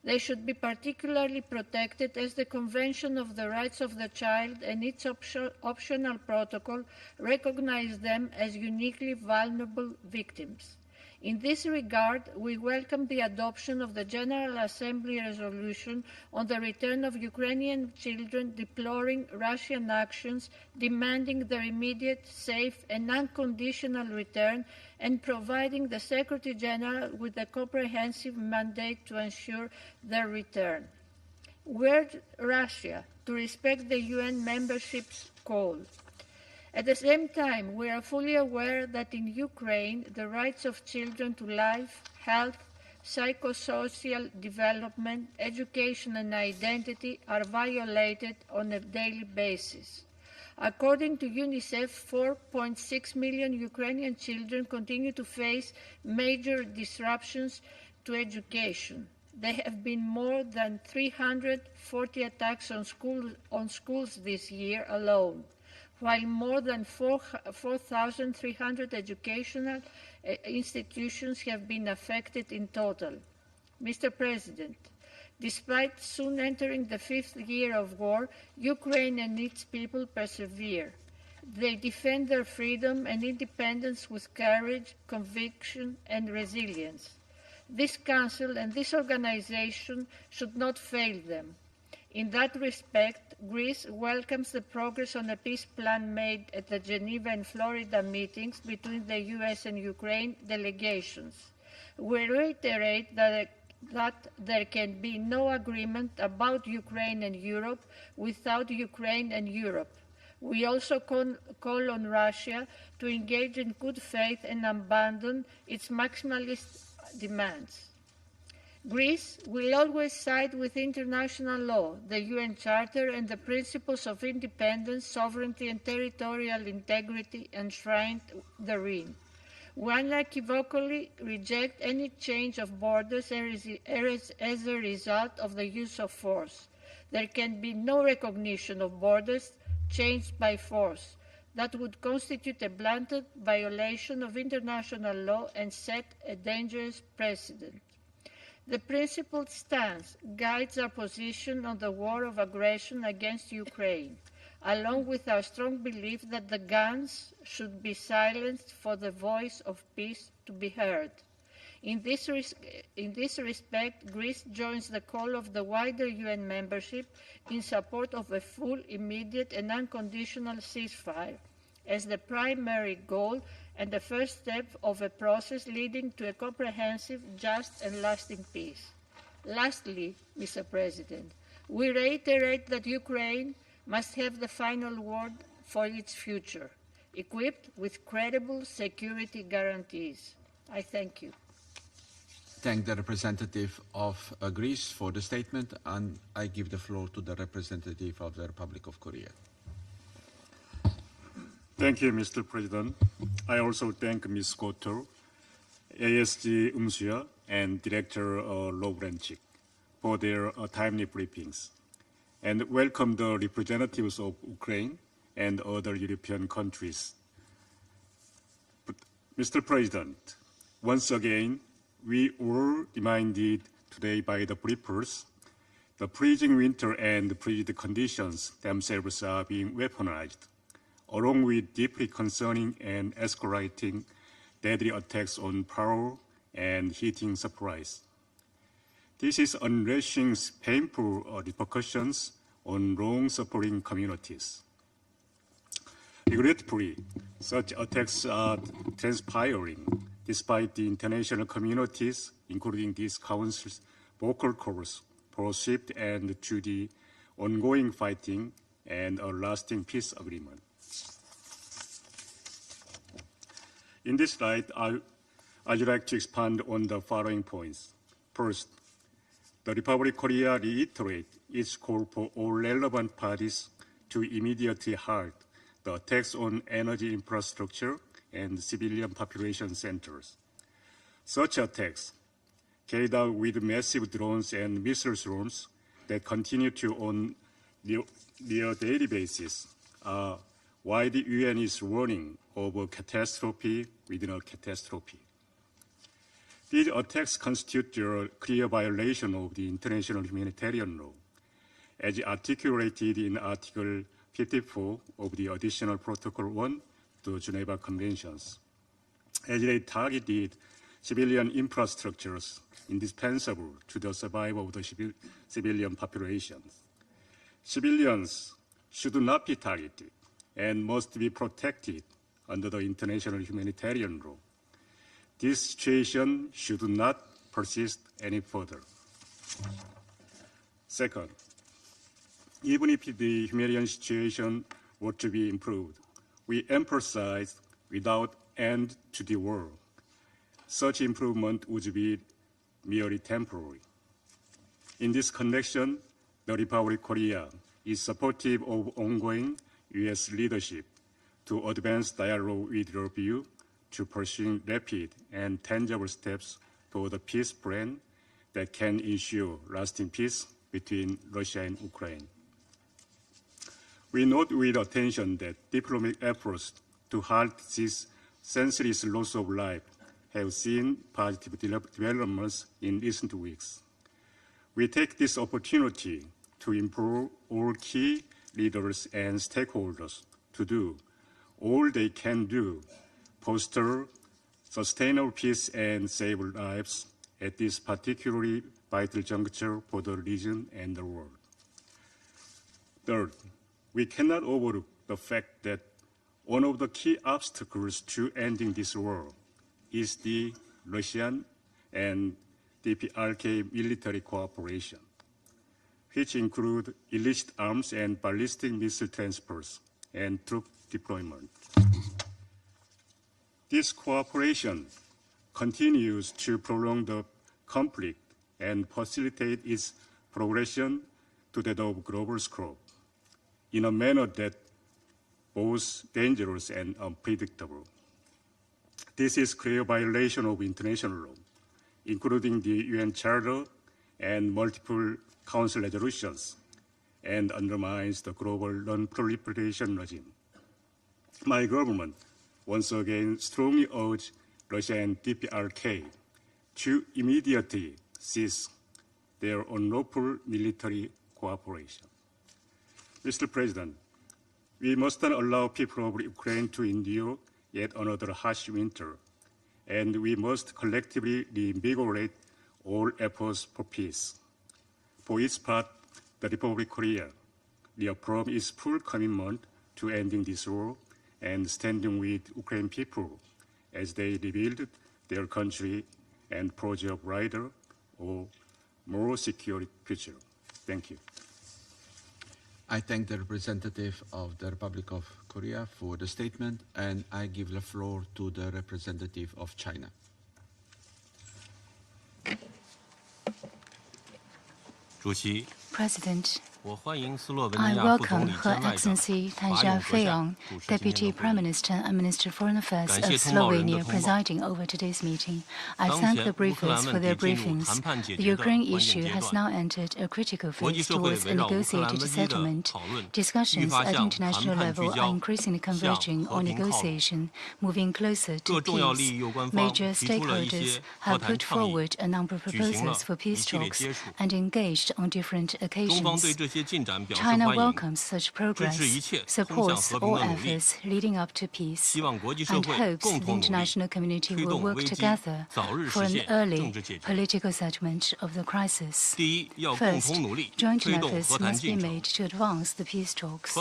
They should be particularly protected as the Convention of the Rights of the Child and its optional protocol recognize them as uniquely vulnerable victims. In this regard, we welcome the adoption of the General Assembly resolution on the return of Ukrainian children deploring Russian actions, demanding their immediate, safe, and unconditional return, and providing the Secretary General with a comprehensive mandate to ensure their return. We urge Russia to respect the UN membership's call. At the same time, we are fully aware that in Ukraine, the rights of children to life, health, psychosocial development, education, and identity are violated on a daily basis. According to UNICEF, 4.6 million Ukrainian children continue to face major disruptions to education. There have been more than 340 attacks on schools this year alone, while more than 4,300 educational institutions have been affected in total. Mr. President, despite soon entering the 5th year of war, Ukraine and its people persevere. They defend their freedom and independence with courage, conviction, and resilience. This Council and this organization should not fail them. In that respect, Greece welcomes the progress on a peace plan made at the Geneva and Florida meetings between the US and Ukraine delegations. We reiterate that there can be no agreement about Ukraine and Europe without Ukraine and Europe. We also call on Russia to engage in good faith and abandon its maximalist demands. Greece will always side with international law, the UN Charter, and the principles of independence, sovereignty, and territorial integrity enshrined therein. We unequivocally reject any change of borders as a result of the use of force. There can be no recognition of borders changed by force. That would constitute a blatant violation of international law and set a dangerous precedent. The principled stance guides our position on the war of aggression against Ukraine, along with our strong belief that the guns should be silenced for the voice of peace to be heard. In this respect, Greece joins the call of the wider UN membership in support of a full, immediate, and unconditional ceasefire as the primary goal and the first step of a process leading to a comprehensive, just, and lasting peace. Lastly, Mr. President, we reiterate that Ukraine must have the final word for its future, equipped with credible security guarantees. I thank you. Thank the representative of Greece for the statement, and I give the floor to the representative of the Republic of Korea. Thank you, Mr. President. I also thank Ms. Gotor, ASG Umsuya, and Director Lovrenchik for their timely briefings, and welcome the representatives of Ukraine and other European countries. Mr. President, once again, we were reminded today by the briefers the freezing winter and frigid conditions themselves are being weaponized, along with deeply concerning and escalating deadly attacks on power and heating supplies. This is unleashing painful repercussions on long-suffering communities. Regretfully, such attacks are transpiring despite the international communities, including this Council's vocal calls for a swift end to the ongoing fighting and a lasting peace agreement. In this light, I'd like to expand on the following points. First, the Republic of Korea reiterates its call for all relevant parties to immediately halt the attacks on energy infrastructure and civilian population centers. Such attacks, carried out with massive drones and missile swarms that continue to on their daily basis, are why the UN is warning of a catastrophe within a catastrophe. These attacks constitute a clear violation of the international humanitarian law, as articulated in Article 54 of the Additional Protocol 1 to the Geneva Conventions, as they targeted civilian infrastructures indispensable to the survival of the civilian populations. Civilians should not be targeted and must be protected under the international humanitarian law. This situation should not persist any further. Second, even if the humanitarian situation were to be improved, we emphasize without end to the war. Such improvement would be merely temporary. In this connection, the Republic of Korea is supportive of ongoing U.S. leadership to advance dialogue with your view to pursue rapid and tangible steps toward a peace plan that can ensure lasting peace between Russia and Ukraine. We note with attention that diplomatic efforts to halt this senseless loss of life have seen positive developments in recent weeks. We take this opportunity to implore all key leaders and stakeholders to do all they can do, foster sustainable peace and save lives at this particularly vital juncture for the region and the world. Third, we cannot overlook the fact that one of the key obstacles to ending this war is the Russian and DPRK military cooperation, which include illicit arms and ballistic missile transfers and troop deployment. This cooperation continues to prolong the conflict and facilitate its progression to that of global scope in a manner that both dangerous and unpredictable. This is clear violation of international law, including the UN Charter and multiple Council resolutions, and undermines the global non-proliferation regime. My government once again strongly urges Russia and DPRK to immediately cease their unlawful military cooperation. Mr. President, we must not allow people of Ukraine to endure yet another harsh winter, and we must collectively reinvigorate all efforts for peace. For its part, the Republic of Korea reaffirms its full commitment to ending this war and standing with Ukrainian people as they rebuild their country and forge a brighter or more secure future. Thank you. I thank the representative of the Republic of Korea for the statement, and I give the floor to the representative of China. President, I welcome Her Excellency Tan Jia-Feong, Deputy Prime Minister and Minister of Foreign Affairs of Slovenia, presiding over today's meeting. I thank the briefers for their briefings. The Ukraine issue has now entered a critical phase towards a negotiated settlement. Discussions at international level are increasingly converging on negotiation, moving closer to peace. Major stakeholders have put forward a number of proposals for peace talks and engaged on different occasions. China welcomes such progress, supports all efforts leading up to peace, and hopes the international community will work together for an early political settlement of the crisis. First, joint efforts must be made to advance the peace talks.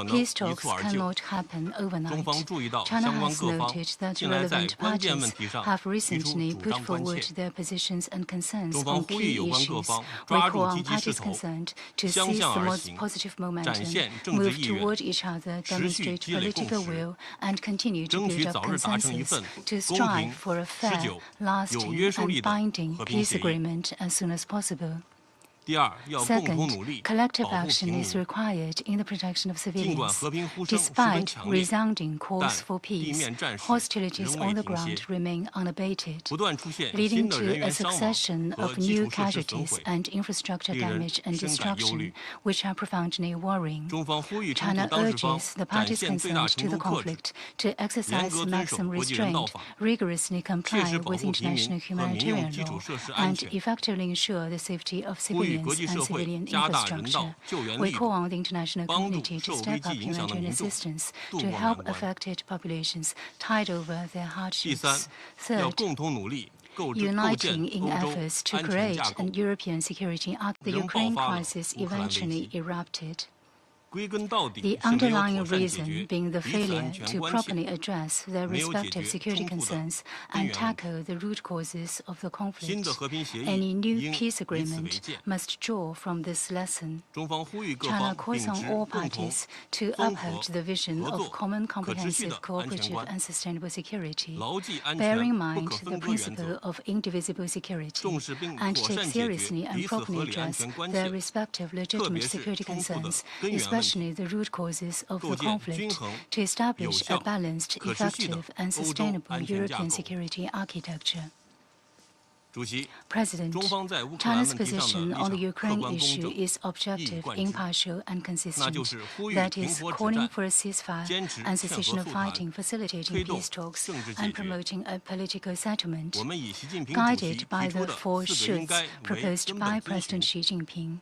Peace talks cannot happen overnight. China has noted that relevant parties have recently put forward their positions and concerns on key issues. We call on parties concerned to seize the most positive momentum, move toward each other, demonstrate political will, and continue to build up consensus to strive for a fair, lasting, and binding peace agreement as soon as possible. Second, collective action is required in the protection of civilians. Despite resounding calls for peace, hostilities on the ground remain unabated, leading to a succession of new casualties and infrastructure damage and destruction, which are profoundly worrying. China urges the parties concerned to the conflict to exercise maximum restraint, rigorously comply with international humanitarian law, and effectively ensure the safety of civilians and civilian infrastructure. We call on the international community to step up humanitarian assistance to help affected populations tide over their hardships. Third, uniting in efforts to create a European security architecture. The Ukraine crisis eventually erupted. The underlying reason being the failure to properly address their respective security concerns and tackle the root causes of the conflict. Any new peace agreement must draw from this lesson. China calls on all parties to uphold the vision of common, comprehensive, cooperative, and sustainable security, bearing in mind the principle of indivisible security, and take seriously and properly address their respective legitimate security concerns, especially the root causes of the conflict, to establish a balanced, effective, and sustainable European security architecture. President, China's position on the Ukraine issue is objective, impartial, and consistent. That is, calling for a ceasefire and cessation of fighting, facilitating peace talks, and promoting a political settlement. Guided by the four shoulds proposed by President Xi Jinping,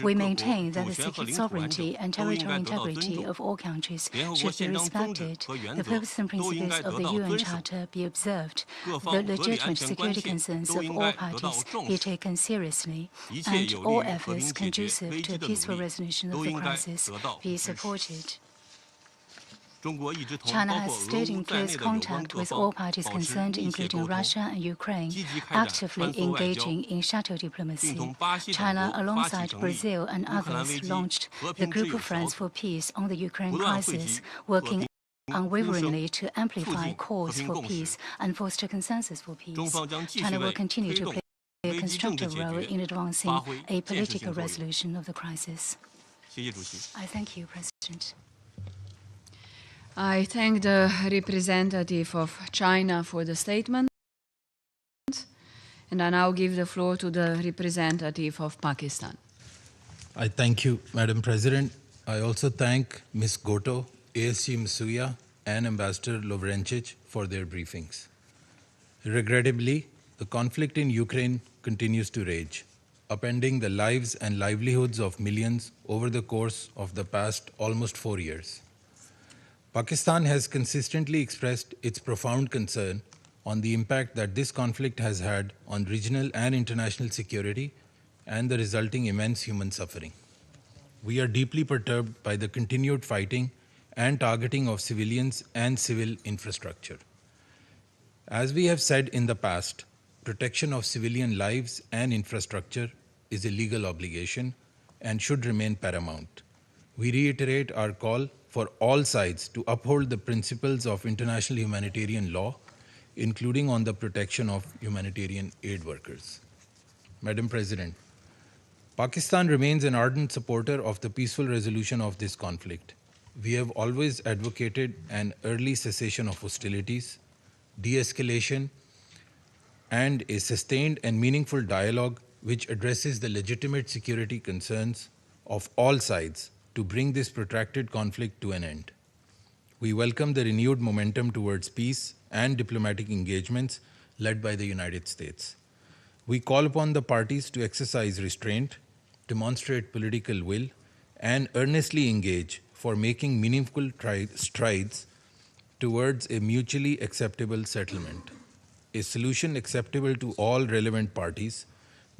we maintain that the sovereignty and territorial integrity of all countries should be respected, the purposes and principles of the UN Charter be observed, the legitimate security concerns of all parties be taken seriously, and all efforts conducive to a peaceful resolution of the crisis be supported. China has stayed in close contact with all parties concerned, including Russia and Ukraine, actively engaging in shuttle diplomacy. China, alongside Brazil and others, launched the Group of Friends for Peace on the Ukraine crisis, working unwaveringly to amplify calls for peace and foster consensus for peace. China will continue to play a constructive role in advancing a political resolution of the crisis. I thank you, President. I thank the representative of China for the statement, and I now give the floor to the representative of Pakistan. I thank you, Madam President. I also thank Ms. Goto, ASG Msuya, and Ambassador Lovrencic for their briefings. Regrettably, the conflict in Ukraine continues to rage, upending the lives and livelihoods of millions over the course of the past almost 4 years. Pakistan has consistently expressed its profound concern on the impact that this conflict has had on regional and international security and the resulting immense human suffering. We are deeply perturbed by the continued fighting and targeting of civilians and civil infrastructure. As we have said in the past, protection of civilian lives and infrastructure is a legal obligation and should remain paramount. We reiterate our call for all sides to uphold the principles of international humanitarian law, including on the protection of humanitarian aid workers. Madam President, Pakistan remains an ardent supporter of the peaceful resolution of this conflict. We have always advocated an early cessation of hostilities, de-escalation, and a sustained and meaningful dialogue which addresses the legitimate security concerns of all sides to bring this protracted conflict to an end. We welcome the renewed momentum towards peace and diplomatic engagements led by the United States. We call upon the parties to exercise restraint, demonstrate political will, and earnestly engage for making meaningful strides towards a mutually acceptable settlement, a solution acceptable to all relevant parties,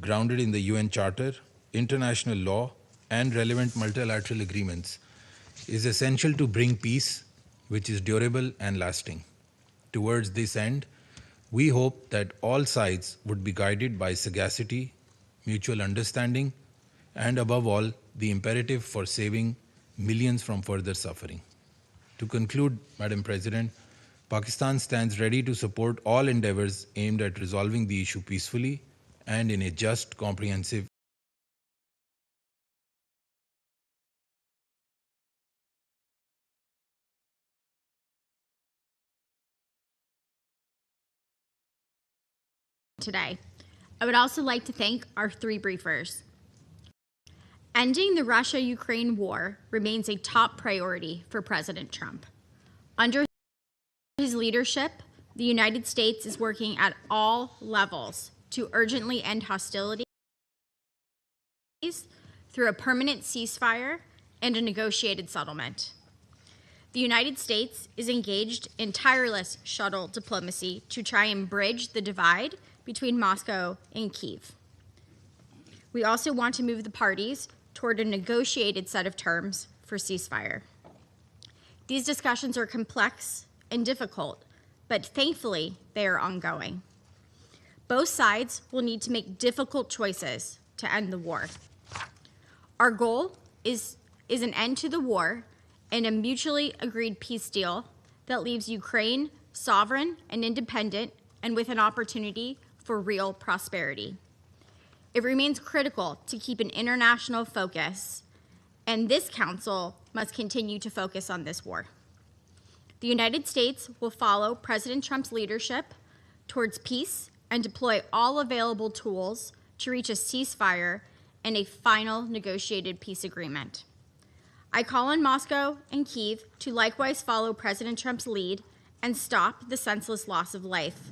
grounded in the UN Charter, international law, and relevant multilateral agreements, is essential to bring peace which is durable and lasting. Towards this end, we hope that all sides would be guided by sagacity, mutual understanding, and above all, the imperative for saving millions from further suffering. To conclude, Madam President, Pakistan stands ready to support all endeavors aimed at resolving the issue peacefully and in a just, comprehensive today. I would also like to thank our three briefers. Ending the Russia-Ukraine war remains a top priority for President Trump. Under his leadership, the United States is working at all levels to urgently end hostilities through a permanent ceasefire and a negotiated settlement. The United States is engaged in tireless shuttle diplomacy to try and bridge the divide between Moscow and Kyiv. We also want to move the parties toward a negotiated set of terms for ceasefire. These discussions are complex and difficult, but thankfully they are ongoing. Both sides will need to make difficult choices to end the war. Our goal is an end to the war and a mutually agreed peace deal that leaves Ukraine sovereign and independent and with an opportunity for real prosperity. It remains critical to keep an international focus, and this Council must continue to focus on this war. The United States will follow President Trump's leadership towards peace and deploy all available tools to reach a ceasefire and a final negotiated peace agreement. I call on Moscow and Kyiv to likewise follow President Trump's lead and stop the senseless loss of life.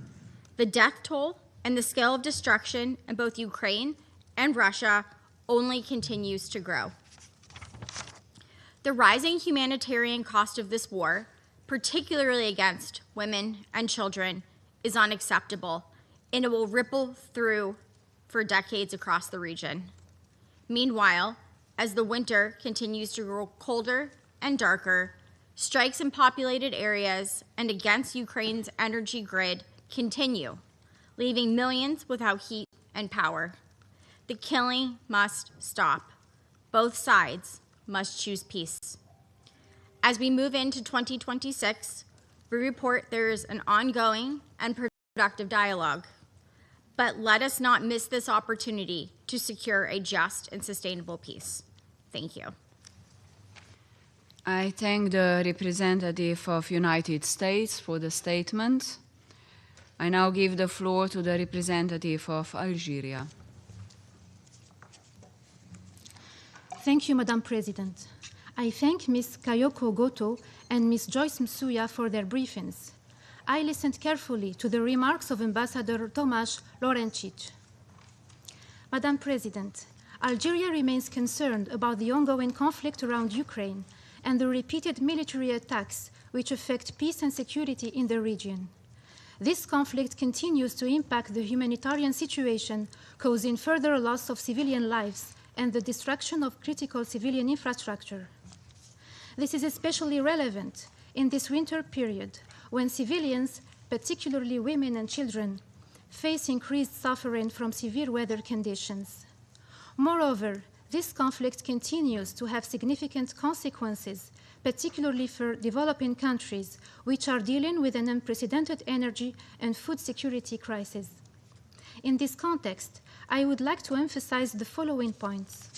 The death toll and the scale of destruction in both Ukraine and Russia only continues to grow. The rising humanitarian cost of this war, particularly against women and children, is unacceptable, and it will ripple through for decades across the region. Meanwhile, as the winter continues to grow colder and darker, strikes in populated areas and against Ukraine's energy grid continue, leaving millions without heat and power. The killing must stop. Both sides must choose peace. As we move into 2026, we report there is an ongoing and productive dialogue. But let us not miss this opportunity to secure a just and sustainable peace. Thank you. I thank the representative of United States for the statement. I now give the floor to the representative of Algeria. Thank you, Madam President. I thank Ms. Kayoko Goto and Ms. Joyce Msuya for their briefings. I listened carefully to the remarks of Ambassador Tomasz Lorencic. Madam President, Algeria remains concerned about the ongoing conflict around Ukraine and the repeated military attacks which affect peace and security in the region. This conflict continues to impact the humanitarian situation, causing further loss of civilian lives and the destruction of critical civilian infrastructure. This is especially relevant in this winter period when civilians, particularly women and children, face increased suffering from severe weather conditions. Moreover, this conflict continues to have significant consequences, particularly for developing countries, which are dealing with an unprecedented energy and food security crisis. In this context, I would like to emphasize the following points.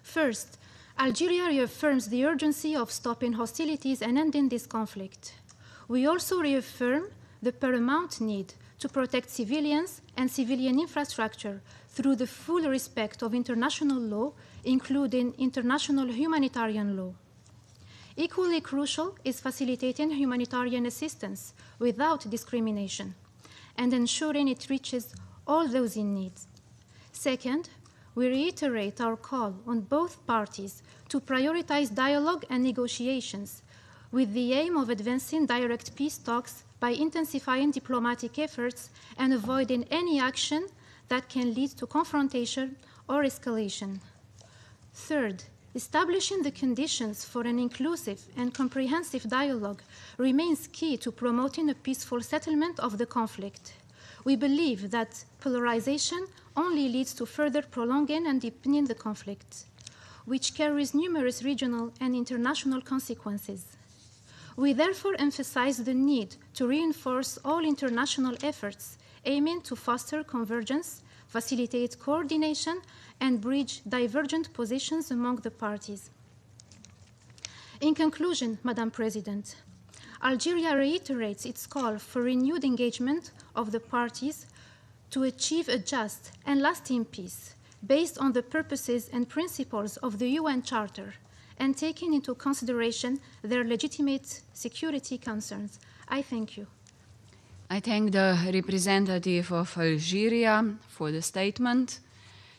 First, Algeria reaffirms the urgency of stopping hostilities and ending this conflict. We also reaffirm the paramount need to protect civilians and civilian infrastructure through the full respect of international law, including international humanitarian law. Equally crucial is facilitating humanitarian assistance without discrimination and ensuring it reaches all those in need. Second, we reiterate our call on both parties to prioritize dialogue and negotiations with the aim of advancing direct peace talks by intensifying diplomatic efforts and avoiding any action that can lead to confrontation or escalation. Third, establishing the conditions for an inclusive and comprehensive dialogue remains key to promoting a peaceful settlement of the conflict. We believe that polarization only leads to further prolonging and deepening the conflict, which carries numerous regional and international consequences. We therefore emphasize the need to reinforce all international efforts aiming to foster convergence, facilitate coordination, and bridge divergent positions among the parties. In conclusion, Madam President, Algeria reiterates its call for renewed engagement of the parties to achieve a just and lasting peace based on the purposes and principles of the UN Charter and taking into consideration their legitimate security concerns. I thank you. I thank the representative of Algeria for the statement,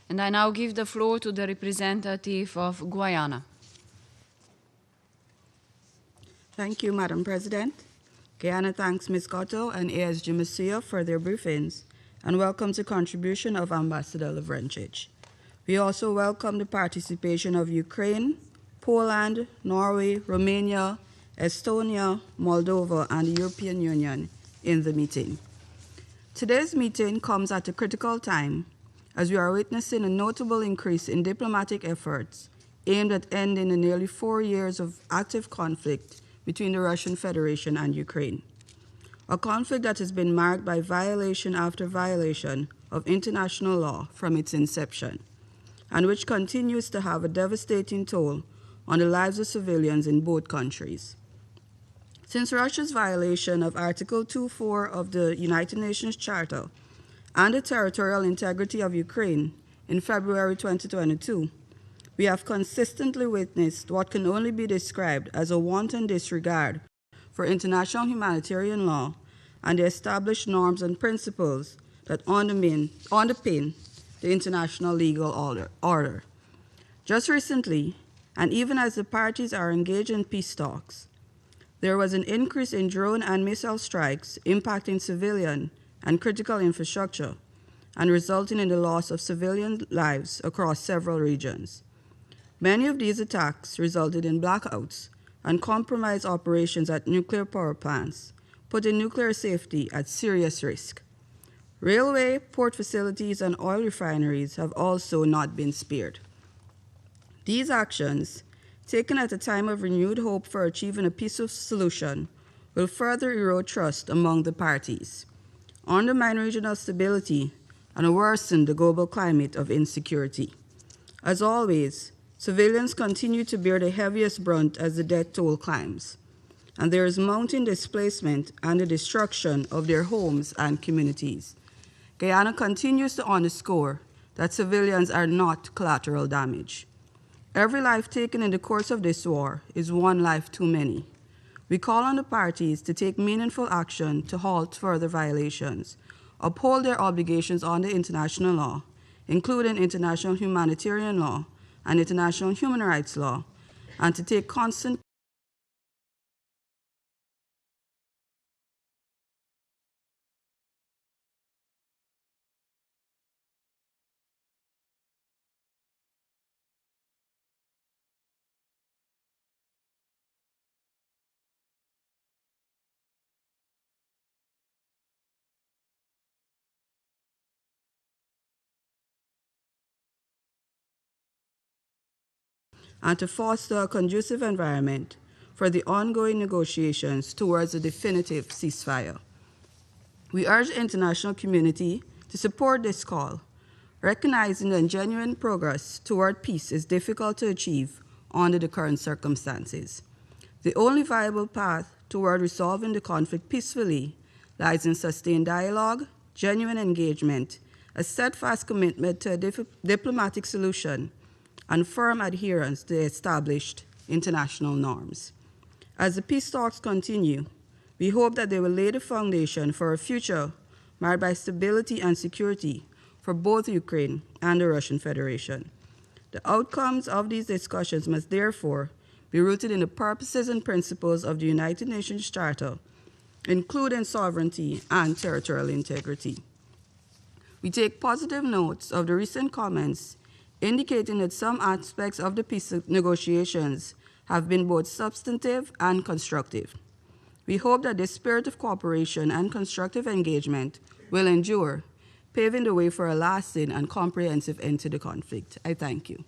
and I now give the floor to the representative of Guyana. Thank you, Madam President. Guyana thanks Ms. Cotto and ASG Masuya for their briefings and welcomes the contribution of Ambassador Lovrencic. We also welcome the participation of Ukraine, Poland, Norway, Romania, Estonia, Moldova, and the European Union in the meeting. Today's meeting comes at a critical time as we are witnessing a notable increase in diplomatic efforts aimed at ending the nearly 4 years of active conflict between the Russian Federation and Ukraine. A conflict that has been marked by violation after violation of international law from its inception, and which continues to have a devastating toll on the lives of civilians in both countries. Since Russia's violation of Article 2.4 of the United Nations Charter and the territorial integrity of Ukraine in February 2022, we have consistently witnessed what can only be described as a wanton disregard for international humanitarian law and the established norms and principles that underpin the international legal order. Just recently, and even as the parties are engaged in peace talks, there was an increase in drone and missile strikes impacting civilian and critical infrastructure and resulting in the loss of civilian lives across several regions. Many of these attacks resulted in blackouts and compromised operations at nuclear power plants, putting nuclear safety at serious risk. Railway, port facilities, and oil refineries have also not been spared. These actions, taken at a time of renewed hope for achieving a peaceful solution, will further erode trust among the parties, undermine regional stability, and worsen the global climate of insecurity. As always, civilians continue to bear the heaviest brunt as the death toll climbs, and there is mounting displacement and the destruction of their homes and communities. Guyana continues to underscore that civilians are not collateral damage. Every life taken in the course of this war is one life too many. We call on the parties to take meaningful action to halt further violations, uphold their obligations under international law, including international humanitarian law and international human rights law, and to take constant and to foster a conducive environment for the ongoing negotiations towards a definitive ceasefire. We urge the international community to support this call, recognizing that genuine progress toward peace is difficult to achieve under the current circumstances. The only viable path toward resolving the conflict peacefully lies in sustained dialogue, genuine engagement, a steadfast commitment to a diplomatic solution, and firm adherence to established international norms. As the peace talks continue, we hope that they will lay the foundation for a future marked by stability and security for both Ukraine and the Russian Federation. The outcomes of these discussions must therefore be rooted in the purposes and principles of the United Nations Charter, including sovereignty and territorial integrity. We take positive notes of the recent comments indicating that some aspects of the peace negotiations have been both substantive and constructive. We hope that this spirit of cooperation and constructive engagement will endure, paving the way for a lasting and comprehensive end to the conflict. I thank you.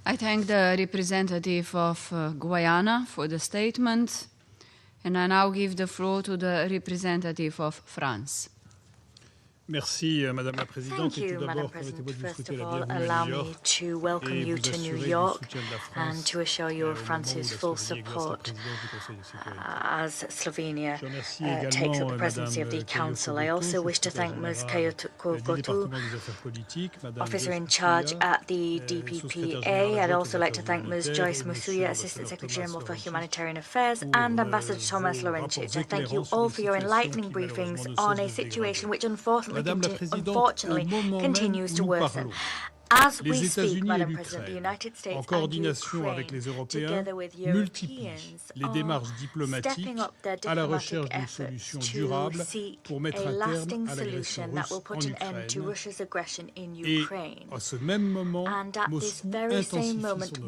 I thank the representative of Guyana for the statement, and I now give the floor to the representative of France. Merci, Madame la Présidente. Thank you, Madam President. First of all, allow me to welcome you to New York and to assure you of France's full support as Slovenia takes up the presidency of the Council. I also wish to thank Ms. Kayoko Goto, officer in charge at the DPPA. I'd also like to thank Ms. Joyce Musuya, Assistant Secretary General for Humanitarian Affairs, and Ambassador Thomas Laurenčič. I thank you all for your enlightening briefings on a situation which unfortunately continues to worsen. As we speak, Madam President, the United States and Ukraine, together with Europeans, are stepping up their diplomatic efforts to seek a lasting solution that will put an end to Russia's aggression in Ukraine. And at this very same moment,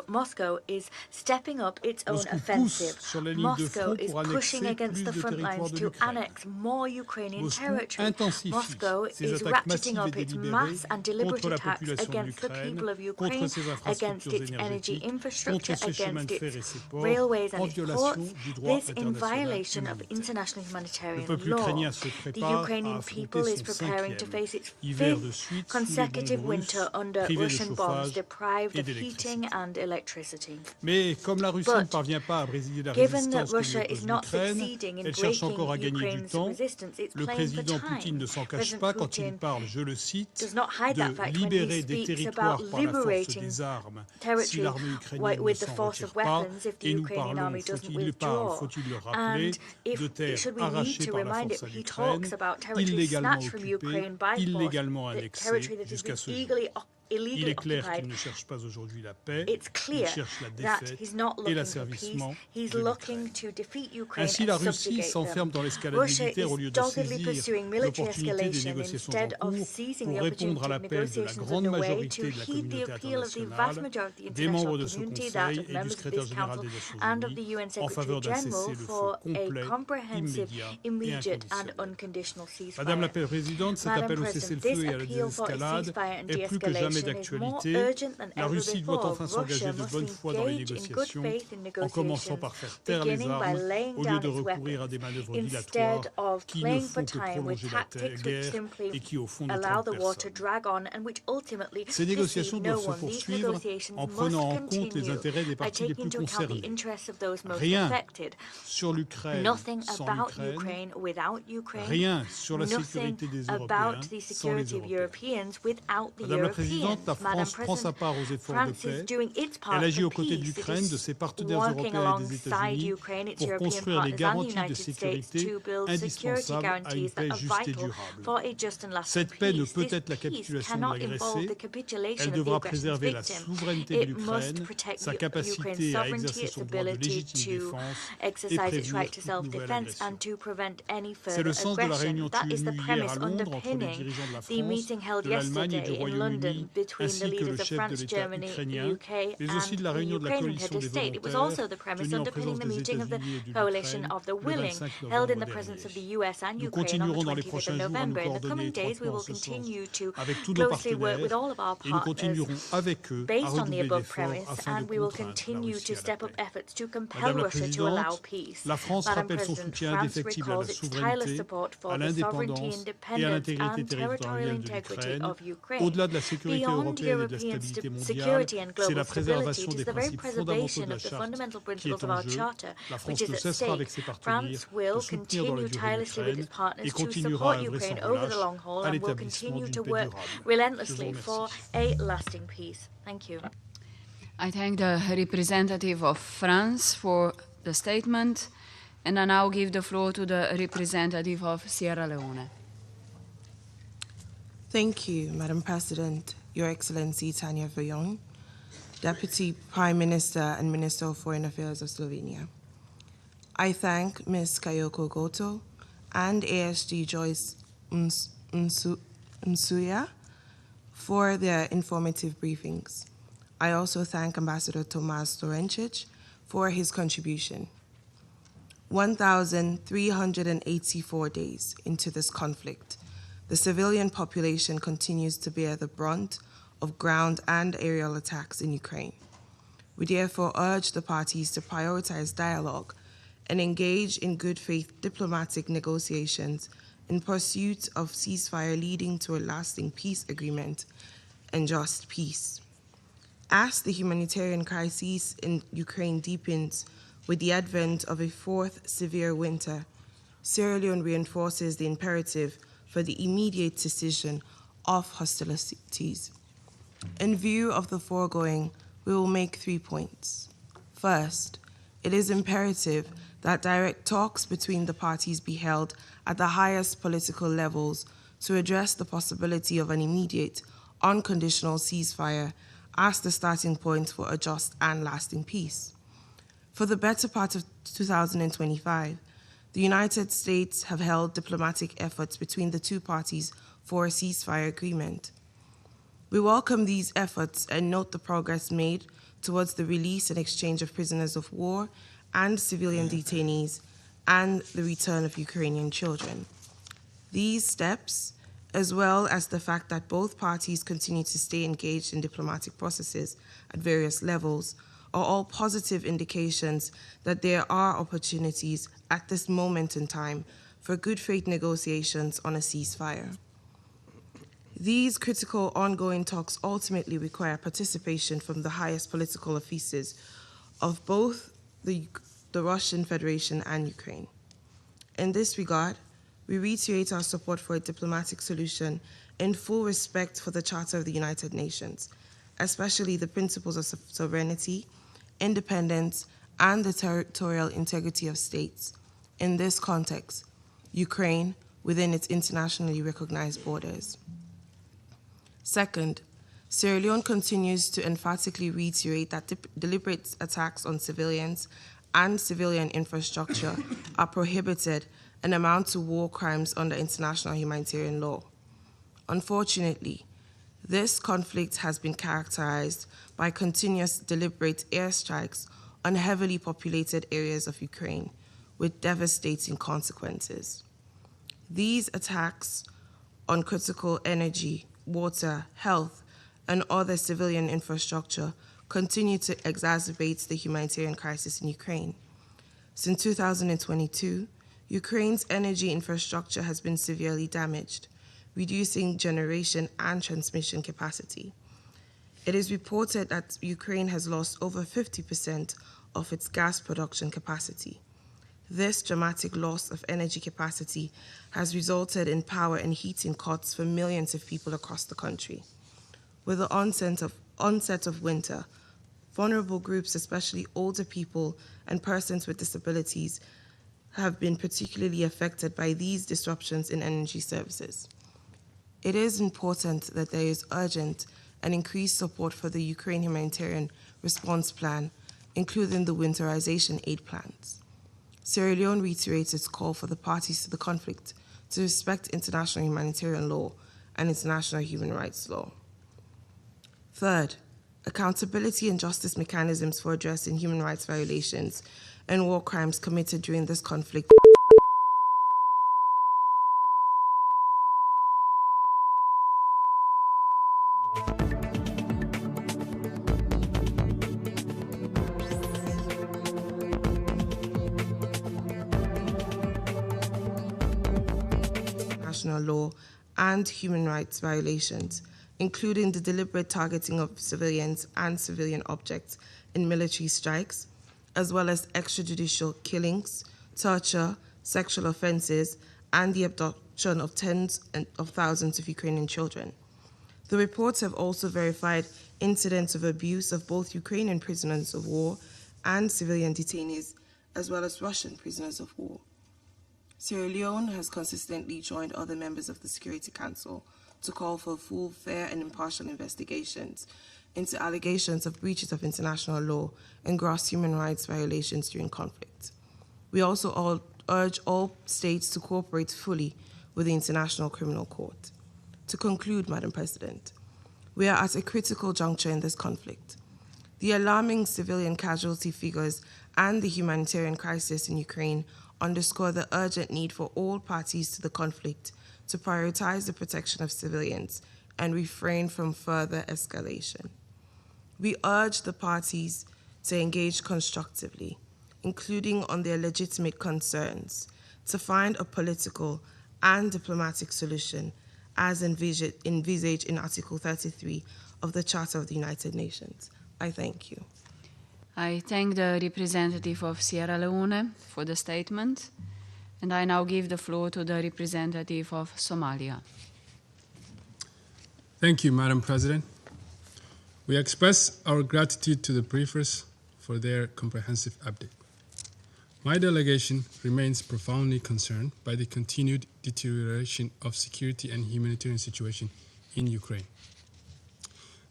Moscow is stepping up its own offensive. Moscow is pushing against the front lines to annex more Ukrainian territory. Moscow is ratcheting up its mass and deliberate attacks against the people of Ukraine, against its energy infrastructure, against its railways and its ports. This in violation of international humanitarian law. The Ukrainian people is preparing to face its fifth consecutive winter under Russian bombs, deprived of heating and electricity. But given that Russia is not succeeding in breaking Ukraine's resistance, it's playing for time. President Putin does not hide that fact when he speaks about liberating territory with the force of weapons if the Ukrainian army doesn't withdraw. And should we need to remind it, he talks about territory snatched from Ukraine by force, the territory that has been illegally occupied. It's clear that he's not looking for peace, he's looking to defeat Ukraine and subjugate them. Russia is doggedly pursuing military escalation instead of seizing the opportunity of negotiations underway to heed the appeal of the vast majority of the international community, that of members of this Council and of the UN Secretary General, for a comprehensive, immediate and unconditional ceasefire. Madam President, this appeal for a ceasefire and de-escalation d'actualité. La Russie doit enfin s'engager de bonne foi dans les négociations, en commençant par faire taire les armes, au lieu de recourir à des manœuvres dilatoires qui ne font que prolonger la guerre et qui, au fond, ne trompent personne. Ces négociations doivent se poursuivre en prenant en compte les intérêts des parties les plus concernés. Rien sur l'Ukraine sans l'Ukraine, rien sur la sécurité des Européens sans les Européens. Madame la Présidente, la France prend sa part aux efforts de paix. Elle agit aux côtés de l'Ukraine, de ses partenaires européens et des États-Unis pour construire les garanties de sécurité indispensables à une paix juste et durable. Cette paix ne peut être la capitulation de l'agressé. Elle devra préserver la souveraineté de l'Ukraine, sa capacité à exercer son droit de légitime défense et prévenir toute nouvelle agression. C'est le sens de la réunion tenue hier à Londres entre les dirigeants de la France, de l'Allemagne et du Royaume-Uni, ainsi que le chef de l'État ukrainien, mais aussi de la réunion de la coalition des volontaires, tenue en présence des États-Unis et de l'Ukraine le 25 novembre dernier. Nous continuerons dans les prochains jours à nous coordonner étroitement en ce sens avec tous nos partenaires et nous continuerons avec eux à redoubler d'efforts afin de contraindre la Russie à la paix. Madame la Présidente, la France rappelle son soutien indéfectible à la souveraineté, à l'indépendance et à l'intégrité territoriale de l'Ukraine. Au-delà de la sécurité européenne et de la stabilité mondiale, c'est la préservation des principes fondamentaux de la Charte qui est en jeu. La France ne cessera avec ses partenaires de soutenir dans la durée l'Ukraine et continuera à œuvrer sans relâche à l'établissement d'une paix durable. Je vous remercie. I thank the representative of France for the statement, and I now give the floor to the representative of Sierra Leone. Thank you, Madam President, Your Excellency Tanja Fajon, Deputy Prime Minister and Minister of Foreign Affairs of Slovenia. I thank Ms. Kayoko Goto and ASG Joyce Msuya for their informative briefings. I also thank Ambassador Tomas Lorencic for his contribution. 1,384 days into this conflict, the civilian population continues to bear the brunt of ground and aerial attacks in Ukraine. We therefore urge the parties to prioritize dialogue and engage in good faith diplomatic negotiations in pursuit of ceasefire leading to a lasting peace agreement and just peace. As the humanitarian crisis in Ukraine deepens with the advent of a fourth severe winter, Sierra Leone reinforces the imperative for the immediate cessation of hostilities. In view of the foregoing, we will make 3 points. First, it is imperative that direct talks between the parties be held at the highest political levels to address the possibility of an immediate, unconditional ceasefire as the starting point for a just and lasting peace. For the better part of 2025, the United States have held diplomatic efforts between the two parties for a ceasefire agreement. We welcome these efforts and note the progress made towards the release and exchange of prisoners of war and civilian detainees and the return of Ukrainian children. These steps, as well as the fact that both parties continue to stay engaged in diplomatic processes at various levels, are all positive indications that there are opportunities at this moment in time for good faith negotiations on a ceasefire. These critical ongoing talks ultimately require participation from the highest political offices of both the Russian Federation and Ukraine. In this regard, we reiterate our support for a diplomatic solution in full respect for the Charter of the United Nations, especially the principles of sovereignty, independence, and the territorial integrity of states. In this context, Ukraine within its internationally recognized borders. Second, Sierra Leone continues to emphatically reiterate that deliberate attacks on civilians and civilian infrastructure are prohibited and amount to war crimes under international humanitarian law. Unfortunately, this conflict has been characterized by continuous deliberate airstrikes on heavily populated areas of Ukraine, with devastating consequences. These attacks on critical energy, water, health, and other civilian infrastructure continue to exacerbate the humanitarian crisis in Ukraine. Since 2022, Ukraine's energy infrastructure has been severely damaged, reducing generation and transmission capacity. It is reported that Ukraine has lost over 50% of its gas production capacity. This dramatic loss of energy capacity has resulted in power and heating cuts for millions of people across the country. With the onset of winter, vulnerable groups, especially older people and persons with disabilities, have been particularly affected by these disruptions in energy services. It is important that there is urgent and increased support for the Ukraine humanitarian response plan, including the winterization aid plans. Sierra Leone reiterates its call for the parties to the conflict to respect international humanitarian law and international human rights law. Third, accountability and justice mechanisms for addressing human rights violations and war crimes committed during this conflict international law and human rights violations, including the deliberate targeting of civilians and civilian objects in military strikes, as well as extrajudicial killings, torture, sexual offenses, and the abduction of tens of thousands of Ukrainian children. The reports have also verified incidents of abuse of both Ukrainian prisoners of war and civilian detainees, as well as Russian prisoners of war. Sierra Leone has consistently joined other members of the Security Council to call for full, fair and impartial investigations into allegations of breaches of international law and gross human rights violations during conflict. We also urge all states to cooperate fully with the International Criminal Court. To conclude, Madam President, we are at a critical juncture in this conflict. The alarming civilian casualty figures and the humanitarian crisis in Ukraine underscore the urgent need for all parties to the conflict to prioritize the protection of civilians and refrain from further escalation. We urge the parties to engage constructively, including on their legitimate concerns, to find a political and diplomatic solution as envisaged in Article 33 of the Charter of the United Nations. I thank you. I thank the representative of Sierra Leone for the statement, and I now give the floor to the representative of Somalia. Thank you, Madam President. We express our gratitude to the briefers for their comprehensive update. My delegation remains profoundly concerned by the continued deterioration of security and humanitarian situation in Ukraine.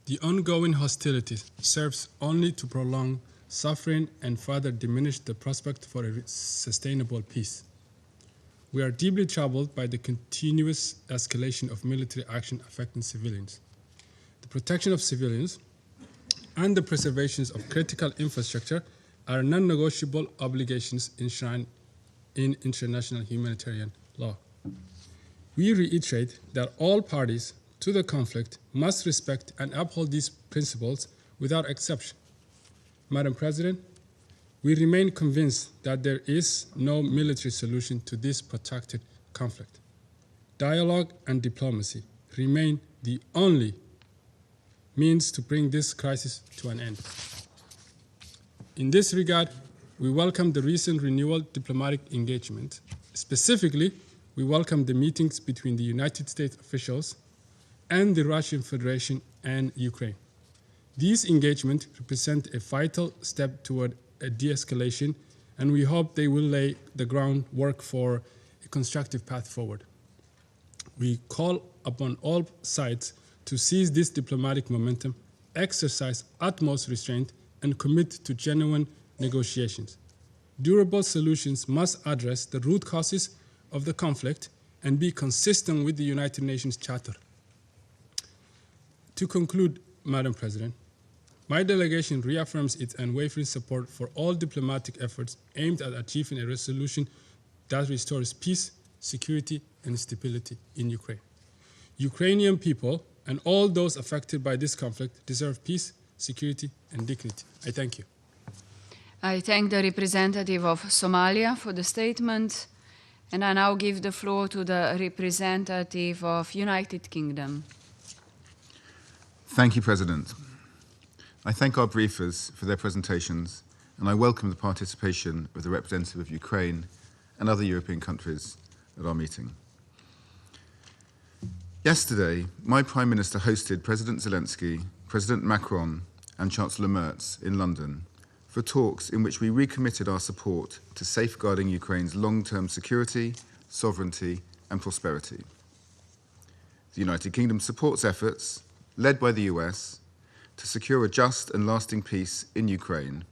The ongoing hostilities serves only to prolong suffering and further diminish the prospect for a sustainable peace. We are deeply troubled by the continuous escalation of military action affecting civilians. The protection of civilians and the preservation of critical infrastructure are non-negotiable obligations enshrined in international humanitarian law. We reiterate that all parties to the conflict must respect and uphold these principles without exception. Madam President, we remain convinced that there is no military solution to this protracted conflict. Dialogue and diplomacy remain the only means to bring this crisis to an end. In this regard, we welcome the recent renewal diplomatic engagement. Specifically, we welcome the meetings between the United States officials and the Russian Federation and Ukraine. These engagements represent a vital step toward a de-escalation, and we hope they will lay the groundwork for a constructive path forward. We call upon all sides to seize this diplomatic momentum, exercise utmost restraint, and commit to genuine negotiations. Durable solutions must address the root causes of the conflict and be consistent with the United Nations Charter. To conclude, Madam President, my delegation reaffirms its unwavering support for all diplomatic efforts aimed at achieving a resolution that restores peace, security, and stability in Ukraine. Ukrainian people and all those affected by this conflict deserve peace, security, and dignity. I thank you. I thank the representative of Somalia for the statement, and I now give the floor to the representative of United Kingdom. Thank you, President. I thank our briefers for their presentations, and I welcome the participation of the representative of Ukraine and other European countries at our meeting. Yesterday, my Prime Minister hosted President Zelensky, President Macron, and Chancellor Merz in London for talks in which we recommitted our support to safeguarding Ukraine's long-term security, sovereignty, and prosperity. The United Kingdom supports efforts, led by the US, to secure a just and lasting peace in Ukraine,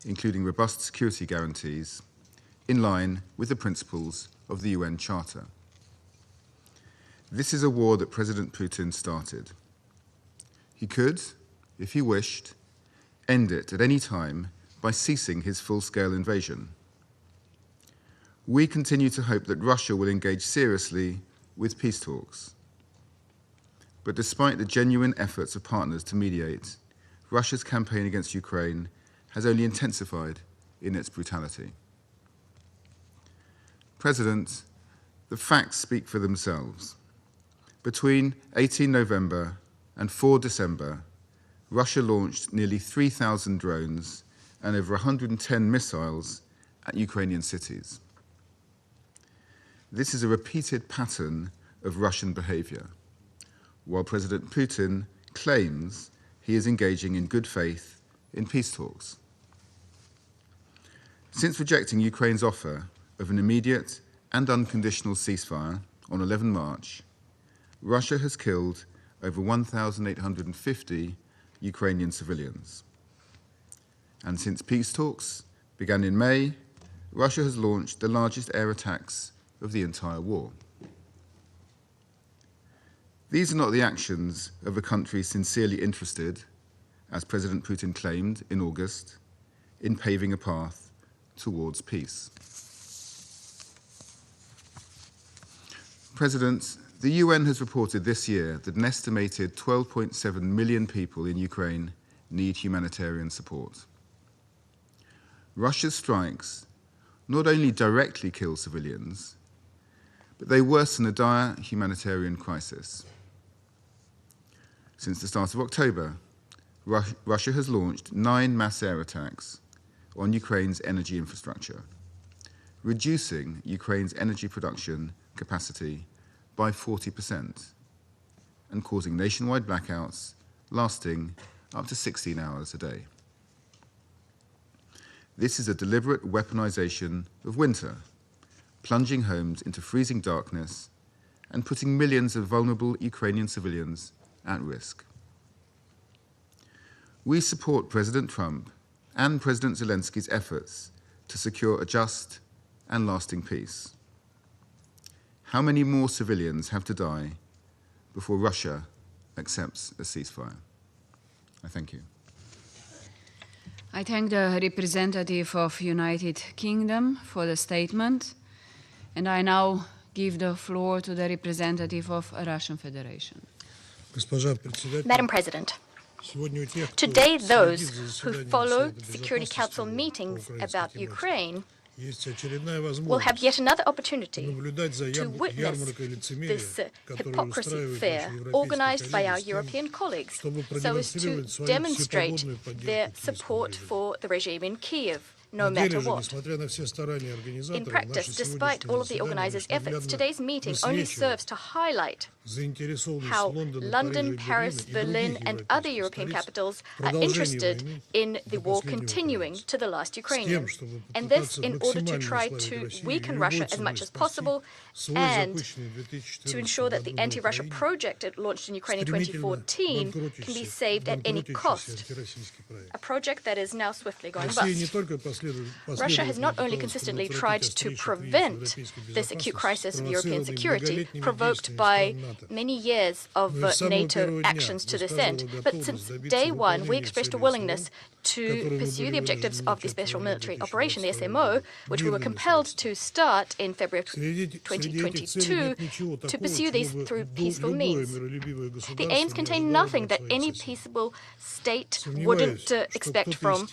including robust security guarantees, in line with the principles of the UN Charter. This is a war that President Putin started. He could, if he wished, end it at any time by ceasing his full-scale invasion. We continue to hope that Russia will engage seriously with peace talks. But despite the genuine efforts of partners to mediate, Russia's campaign against Ukraine has only intensified in its brutality. President, the facts speak for themselves. Between 18 November and 4 December, Russia launched nearly 3,000 drones and over 110 missiles at Ukrainian cities. This is a repeated pattern of Russian behavior, while President Putin claims he is engaging in good faith in peace talks. Since rejecting Ukraine's offer of an immediate and unconditional ceasefire on 11 March, Russia has killed over 1,850 Ukrainian civilians. And since peace talks began in May, Russia has launched the largest air attacks of the entire war. These are not the actions of a country sincerely interested, as President Putin claimed in August, in paving a path towards peace. President, the UN has reported this year that an estimated 12.7 million people in Ukraine need humanitarian support. Russia's strikes not only directly kill civilians, but they worsen a dire humanitarian crisis. Since the start of October, Russia has launched 9 mass air attacks on Ukraine's energy infrastructure, reducing Ukraine's energy production capacity by 40% and causing nationwide blackouts lasting up to 16 hours a day. This is a deliberate weaponization of winter, plunging homes into freezing darkness and putting millions of vulnerable Ukrainian civilians at risk. We support President Trump and President Zelensky's efforts to secure a just and lasting peace. How many more civilians have to die before Russia accepts a ceasefire? I thank you. I thank the representative of United Kingdom for the statement, and I now give the floor to the representative of Russian Federation. Madam President, today those who follow Security Council meetings about Ukraine will have yet another opportunity to witness this hypocrisy fair organized by our European colleagues so as to demonstrate their support for the regime in Kyiv, no matter what. In practice, despite all of the organizers' efforts, today's meeting only serves to highlight how London, Paris, Berlin, and other European capitals are interested in the war continuing to the last Ukrainian. And this in order to try to weaken Russia as much as possible and to ensure that the anti-Russia project it launched in Ukraine in 2014 can be saved at any cost, a project that is now swiftly going bust. Russia has not only consistently tried to prevent this acute crisis of European security, provoked by many years of NATO actions to this end, but since day one, we expressed a willingness to pursue the objectives of the Special Military Operation, the SMO, which we were compelled to start in February 2022, to pursue these through peaceful means. The aims contain nothing that any peaceable state wouldn't expect from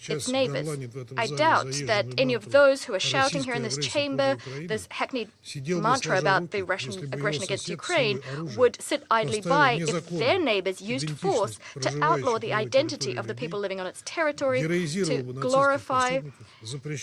its neighbors. I doubt that any of those who are shouting here in this chamber this hackneyed mantra about the Russian aggression against Ukraine would sit idly by if their neighbors used force to outlaw the identity of the people living on its territory, to glorify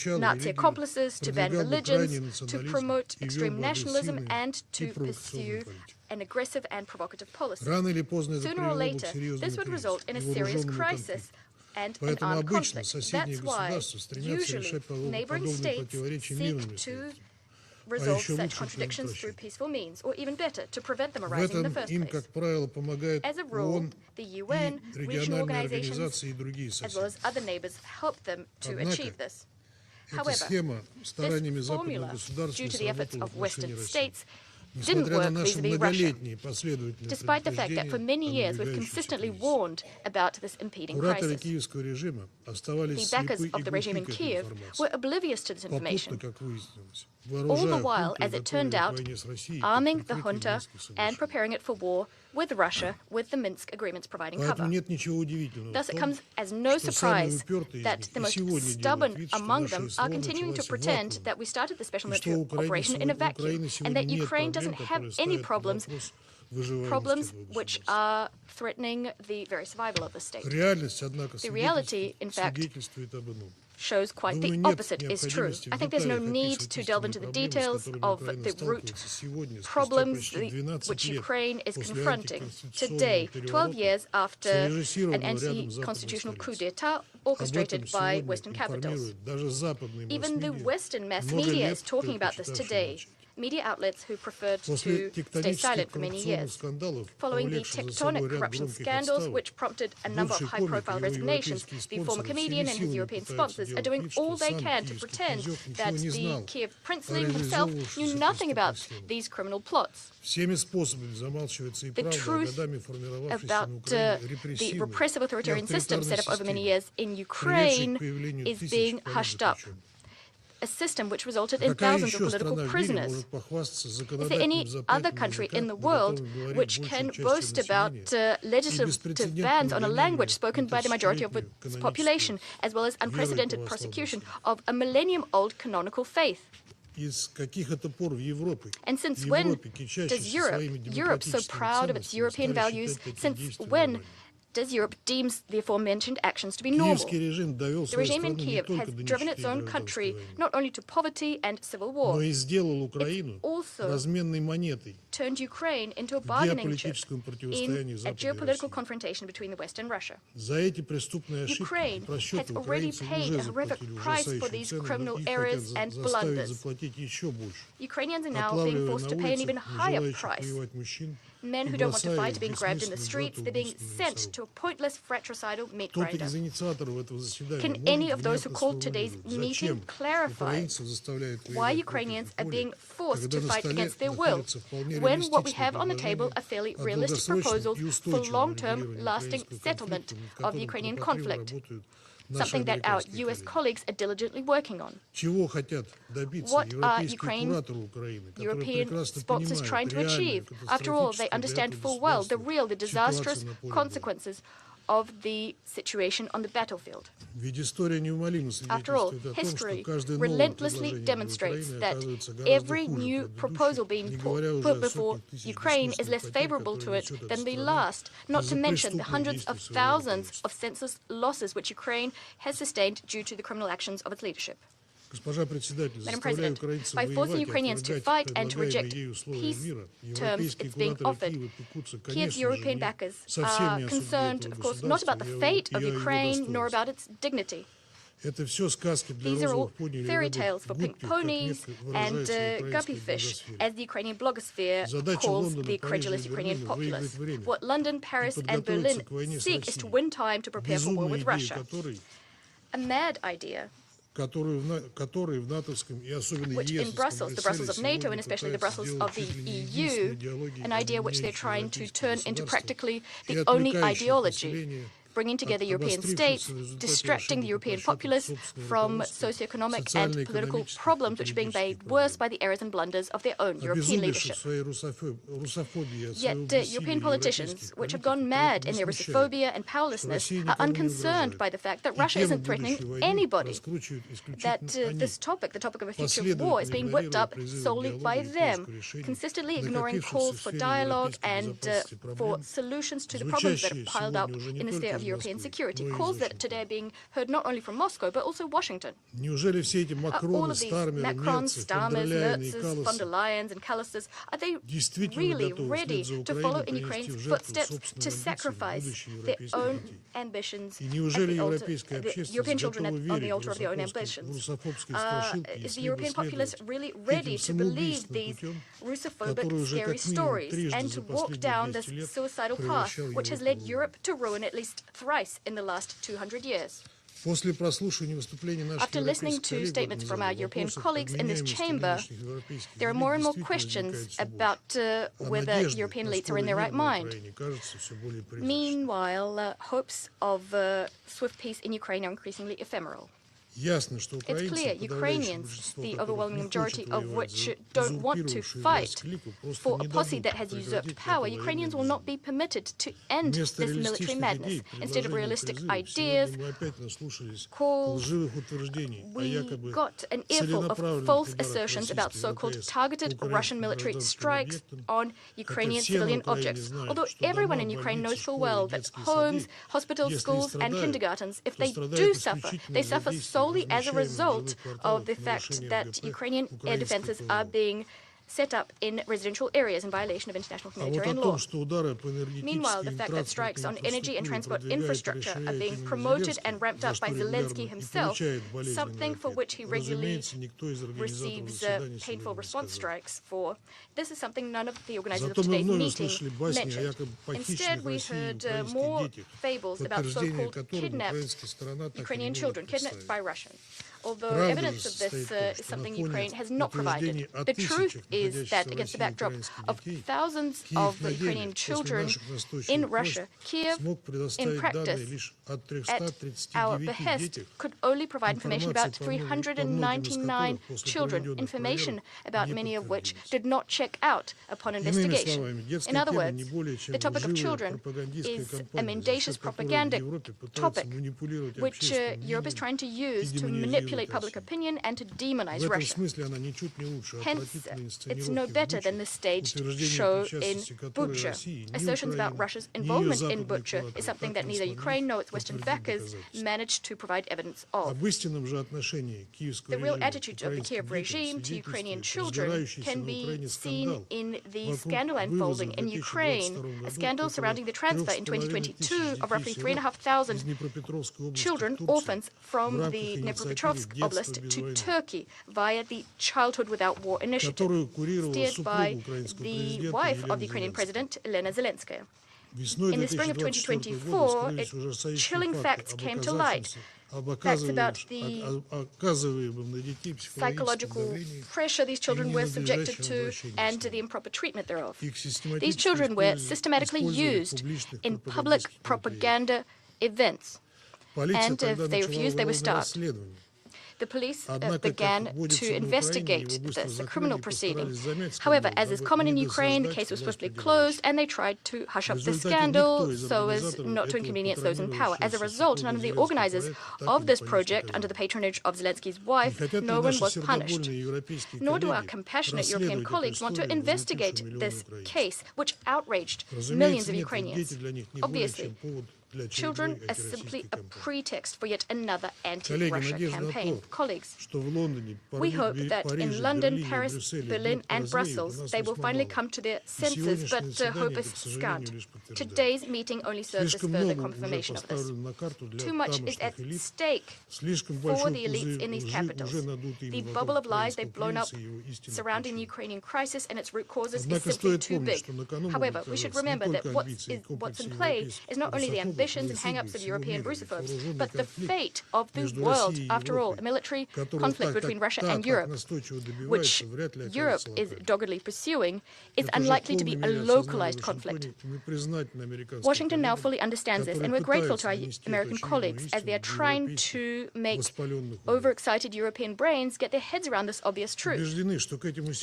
Nazi accomplices, to ban religions, to promote extreme nationalism, and to pursue an aggressive and provocative policy. Sooner or later, this would result in a serious crisis and an armed conflict. That's why usually neighboring states seek to resolve such contradictions through peaceful means, or even better, to prevent them arising in the first place. As a rule, the UN, regional organizations, as well as other neighbors, help them to achieve this. However, this formula, due to the efforts of Western states, didn't work vis-à-vis Russia, despite the fact that for many years we've consistently warned about this impeding crisis. The backers of the regime in Kyiv were oblivious to this information, all the while, as it turned out, arming the junta and preparing it for war with Russia, with the Minsk agreements providing cover. Thus, it comes as no surprise that the most stubborn among them are continuing to pretend that we started the special military operation in a vacuum, and that Ukraine doesn't have any problems which are threatening the very survival of the state. The reality, in fact, shows quite the opposite is true. I think there's no need to delve into the details of the root problems which Ukraine is confronting today, 12 years after an anti-constitutional coup d'etat orchestrated by Western capitals. Even the Western mass media is talking about this today. Media outlets who preferred to stay silent for many years. Following the tectonic corruption scandals, which prompted a number of high-profile resignations, the former comedian and his European sponsors are doing all they can to pretend that the Kiev princeling himself knew nothing about these criminal plots. The truth about the repressive authoritarian system set up over many years in Ukraine is being hushed up. A system which resulted in thousands of political prisoners. Is there any other country in the world which can boast about legislative bans on a language spoken by the majority of its population, as well as unprecedented prosecution of a millennium-old canonical faith? And since when does Europe so proud of its European values, since when does Europe deems the aforementioned actions to be normal? The regime in Kiev has driven its own country not only to poverty and civil war, it's also turned Ukraine into a bargaining chip in a geopolitical confrontation between the West and Russia. Ukraine has already paid a horrific price for these criminal errors and blunders. Ukrainians are now being forced to pay an even higher price. Men who don't want to fight are being grabbed in the streets. They're being sent to a pointless fratricidal meat grinder. Can any of those who called today's meeting clarify why Ukrainians are being forced to fight against their will, when what we have on the table are fairly realistic proposals for long-term, lasting settlement of the Ukrainian conflict? Something that our U.S. colleagues are diligently working on. What are European sponsors trying to achieve? After all, they understand full well the disastrous consequences of the situation on the battlefield. After all, history relentlessly demonstrates that every new proposal being put before Ukraine is less favorable to it than the last, not to mention the hundreds of thousands of senseless losses which Ukraine has sustained due to the criminal actions of its leadership. Madam President, by forcing Ukrainians to fight and to reject peace terms it's being offered, Kiev's European backers are concerned, of course, not about the fate of Ukraine nor about its dignity. These are all fairy tales for pink ponies and guppy fish, as the Ukrainian blogosphere calls the credulous Ukrainian populace. What London, Paris and Berlin seek is to win time to prepare for war with Russia. A mad idea which in Brussels, the Brussels of NATO and especially the Brussels of the EU, an idea which they're trying to turn into practically the only ideology, bringing together European states, distracting the European populace from socioeconomic and political problems which are being made worse by the errors and blunders of their own European leadership. Yet European politicians, which have gone mad in their Russophobia and powerlessness, are unconcerned by the fact that Russia isn't threatening anybody, that this topic, the topic of a future war, is being whipped up solely by them, consistently ignoring calls for dialogue and for solutions to the problems that have piled up in the sphere of European security, calls that today are being heard not only from Moscow, but also Washington. All of these Macrons, Starmers, Merzes, von der Leyens and Callisters, are they really ready to follow in Ukraine's footsteps, to sacrifice their own ambitions, the European children on the altar of their own ambitions? Is the European populace really ready to believe these Russophobic, scary stories and to walk down this suicidal path, which has led Europe to ruin at least thrice in the last 200 years? After listening to statements from our European colleagues in this chamber, there are more and more questions about whether European elites are in their right mind. Meanwhile, hopes of swift peace in Ukraine are increasingly ephemeral. It's clear Ukrainians, the overwhelming majority of which don't want to fight for a posse that has usurped power. Ukrainians will not be permitted to end this military madness. Instead of realistic ideas, calls, we got an earful of false assertions about so-called targeted Russian military strikes on Ukrainian civilian objects. Although everyone in Ukraine knows full well that homes, hospitals, schools and kindergartens, if they do suffer, they suffer solely solely as a result of the fact that Ukrainian air defenses are being set up in residential areas in violation of international humanitarian law. Meanwhile, the fact that strikes on energy and transport infrastructure are being promoted and ramped up by Zelensky himself, something for which he regularly receives painful response strikes for, this is something none of the organizers of today's meeting mentioned. Instead, we heard more fables about so-called kidnapped Ukrainian children, kidnapped by Russia. Although evidence of this is something Ukraine has not provided. The truth is that against the backdrop of thousands of Ukrainian children in Russia, Kiev, in practice, at our behest, could only provide information about 399 children, information about many of which did not check out upon investigation. In other words, the topic of children is a mendacious propaganda topic which Europe is trying to use to manipulate public opinion and to demonize Russia. Hence, it's no better than the staged show in Bucha. Assertions about Russia's involvement in Bucha is something that neither Ukraine nor its Western backers managed to provide evidence of. The real attitude of the Kiev regime to Ukrainian children can be seen in the scandal unfolding in Ukraine, a scandal surrounding the transfer in 2022 of roughly 3,500 children, orphans, from the Dnipropetrovsk Oblast to Turkey via the Childhood Without War initiative, steered by the wife of the Ukrainian president, Elena Zelenskaya. In the spring of 2024, chilling facts came to light. Facts about the psychological pressure these children were subjected to and the improper treatment thereof. These children were systematically used in public propaganda events, and if they refused, they were starved. The police began to investigate this, a criminal proceeding. However, as is common in Ukraine, the case was swiftly closed, and they tried to hush up the scandal so as not to inconvenience those in power. As a result, none of the organizers of this project, under the patronage of Zelensky's wife, no one was punished. Nor do our compassionate European colleagues want to investigate this case, which outraged millions of Ukrainians. Obviously, children are simply a pretext for yet another anti-Russia campaign. Colleagues, we hope that in London, Paris, Berlin and Brussels, they will finally come to their senses, but hope is scant. Today's meeting only serves as further confirmation of this. Too much is at stake for the elites in these capitals. The bubble of lies they've blown up surrounding the Ukrainian crisis and its root causes is simply too big. However, we should remember that what's in play is not only the ambitions and hang-ups of European Russophobes, but the fate of the world. After all, a military conflict between Russia and Europe, which Europe is doggedly pursuing, is unlikely to be a localized conflict. Washington now fully understands this, and we're grateful to our American colleagues as they are trying to make overexcited European brains get their heads around this obvious truth.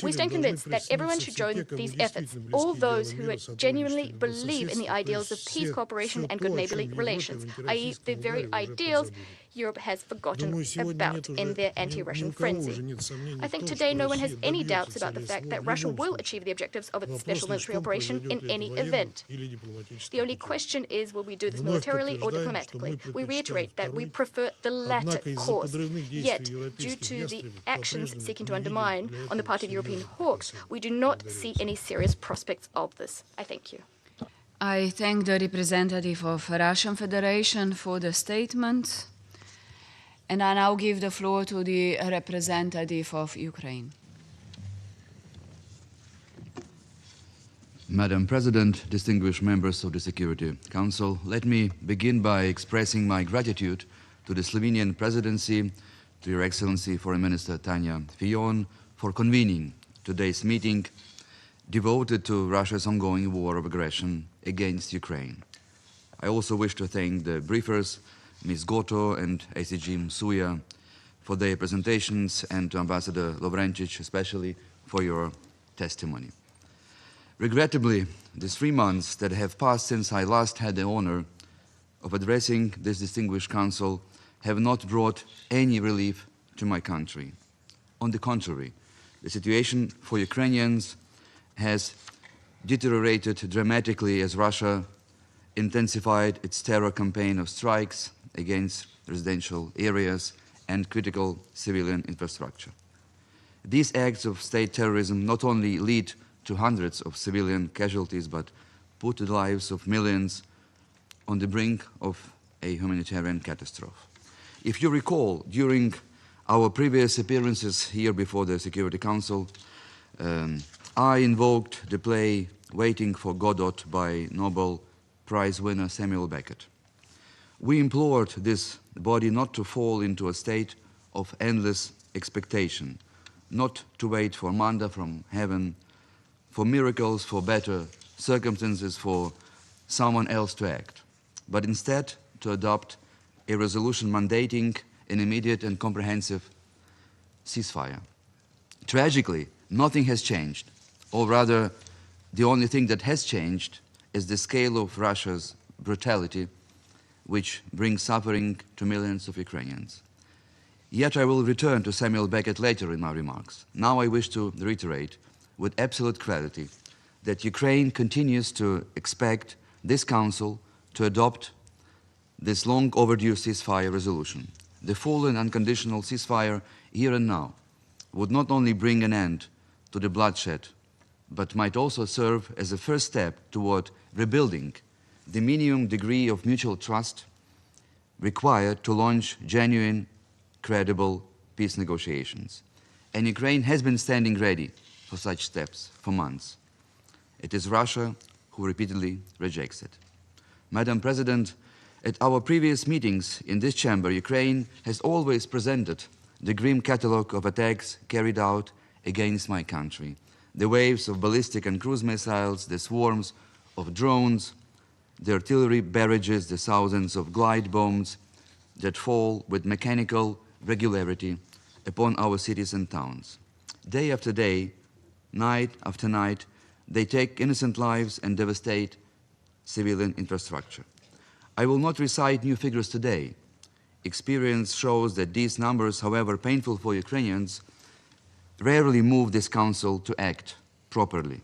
We stand convinced that everyone should join these efforts, all those who genuinely believe in the ideals of peace, cooperation and good neighborly relations, i.e. the very ideals Europe has forgotten about in their anti-Russian frenzy. I think today no one has any doubts about the fact that Russia will achieve the objectives of its special military operation in any event. The only question is, will we do this militarily or diplomatically? We reiterate that we prefer the latter course. Yet, due to the actions seeking to undermine on the part of European hawks, we do not see any serious prospects of this. I thank you. I thank the representative of Russian Federation for the statement. And I now give the floor to the representative of Ukraine. Madam President, distinguished members of the Security Council, let me begin by expressing my gratitude to the Slovenian presidency, to Your Excellency Foreign Minister Tanja Fajon, for convening today's meeting devoted to Russia's ongoing war of aggression against Ukraine. I also wish to thank the briefers, Ms. Goto and ACG Msuya, for their presentations, and to Ambassador Lovrencic especially for your testimony. Regrettably, the 3 months that have passed since I last had the honor of addressing this distinguished council have not brought any relief to my country. On the contrary, the situation for Ukrainians has deteriorated dramatically as Russia intensified its terror campaign of strikes against residential areas and critical civilian infrastructure. These acts of state terrorism not only lead to hundreds of civilian casualties, but put the lives of millions on the brink of a humanitarian catastrophe. If you recall, during our previous appearances here before the Security Council, I invoked the play Waiting for Godot by Nobel Prize winner Samuel Beckett. We implored this body not to fall into a state of endless expectation, not to wait for manna from heaven, for miracles, for better circumstances, for someone else to act, but instead to adopt a resolution mandating an immediate and comprehensive ceasefire. Tragically, nothing has changed, or rather, the only thing that has changed is the scale of Russia's brutality, which brings suffering to millions of Ukrainians. Yet I will return to Samuel Beckett later in my remarks. Now I wish to reiterate with absolute clarity that Ukraine continues to expect this Council to adopt this long overdue ceasefire resolution. The full and unconditional ceasefire here and now would not only bring an end to the bloodshed, but might also serve as a first step toward rebuilding the minimum degree of mutual trust required to launch genuine, credible peace negotiations. And Ukraine has been standing ready for such steps for months. It is Russia who repeatedly rejects it. Madam President, at our previous meetings in this chamber, Ukraine has always presented the grim catalogue of attacks carried out against my country. The waves of ballistic and cruise missiles, the swarms of drones, the artillery barrages, the thousands of glide bombs that fall with mechanical regularity upon our cities and towns. Day after day, night after night, they take innocent lives and devastate civilian infrastructure. I will not recite new figures today. Experience shows that these numbers, however painful for Ukrainians, rarely move this Council to act properly.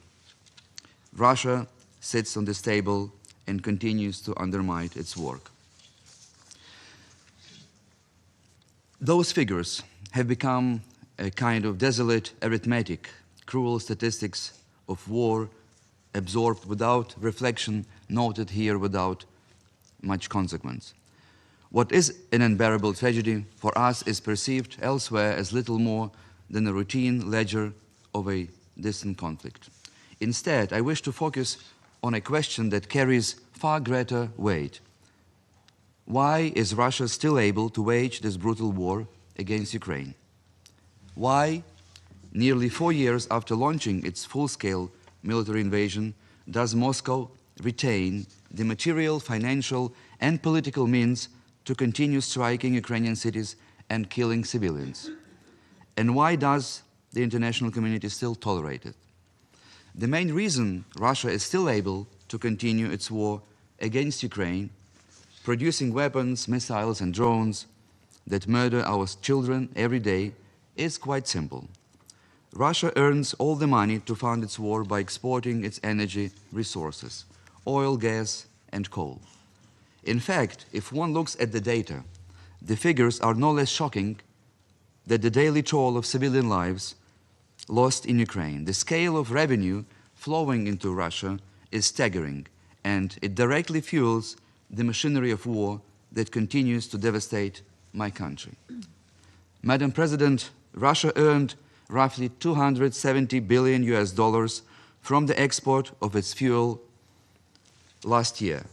Russia sits on this table and continues to undermine its work. Those figures have become a kind of desolate arithmetic, cruel statistics of war absorbed without reflection, noted here without much consequence. What is an unbearable tragedy for us is perceived elsewhere as little more than a routine ledger of a distant conflict. Instead, I wish to focus on a question that carries far greater weight. Why is Russia still able to wage this brutal war against Ukraine? Why, nearly 4 years after launching its full-scale military invasion, does Moscow retain the material, financial, and political means to continue striking Ukrainian cities and killing civilians? And why does the international community still tolerate it? The main reason Russia is still able to continue its war against Ukraine, producing weapons, missiles, and drones that murder our children every day, is quite simple. Russia earns all the money to fund its war by exporting its energy resources, oil, gas, and coal. In fact, if one looks at the data, the figures are no less shocking than the daily toll of civilian lives lost in Ukraine. The scale of revenue flowing into Russia is staggering, and it directly fuels the machinery of war that continues to devastate my country. Madam President, Russia earned roughly $270 billion from the export of its fuel last year.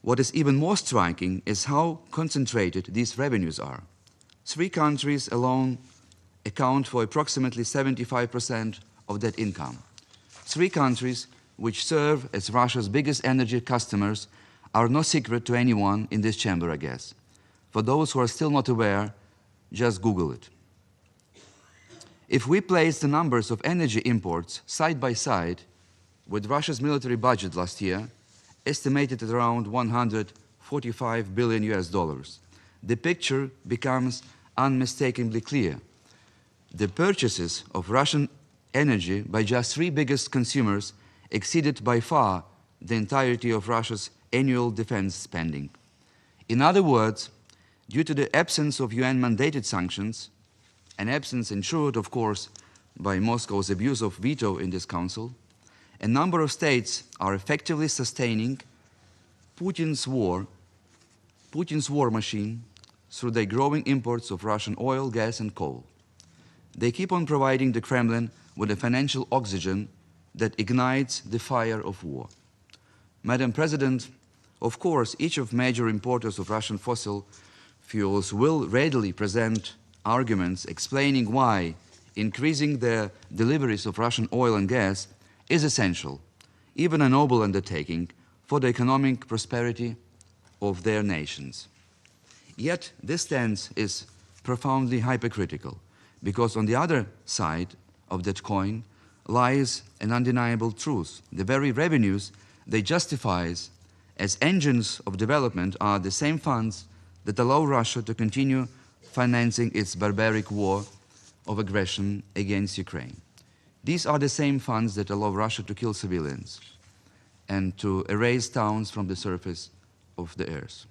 What is even more striking is how concentrated these revenues are. 3 countries alone account for approximately 75% of that income. 3 countries, which serve as Russia's biggest energy customers, are no secret to anyone in this chamber, I guess. For those who are still not aware, just Google it. If we place the numbers of energy imports side by side with Russia's military budget last year, estimated at around $145 billion, the picture becomes unmistakably clear. The purchases of Russian energy by just 3 biggest consumers exceeded by far the entirety of Russia's annual defense spending. In other words, Due to the absence of UN-mandated sanctions, an absence ensured, of course, by Moscow's abuse of veto in this Council, a number of states are effectively sustaining Putin's war machine through their growing imports of Russian oil, gas, and coal. They keep on providing the Kremlin with the financial oxygen that ignites the fire of war. Madam President, of course, each of major importers of Russian fossil fuels will readily present arguments explaining why increasing their deliveries of Russian oil and gas is essential, even a noble undertaking, for the economic prosperity of their nations. Yet this stance is profoundly hypocritical, because on the other side of that coin lies an undeniable truth. The very revenues they justify as engines of development are the same funds that allow Russia to continue financing its barbaric war of aggression against Ukraine. These are the same funds that allow Russia to kill civilians and to erase towns from the surface of the earth.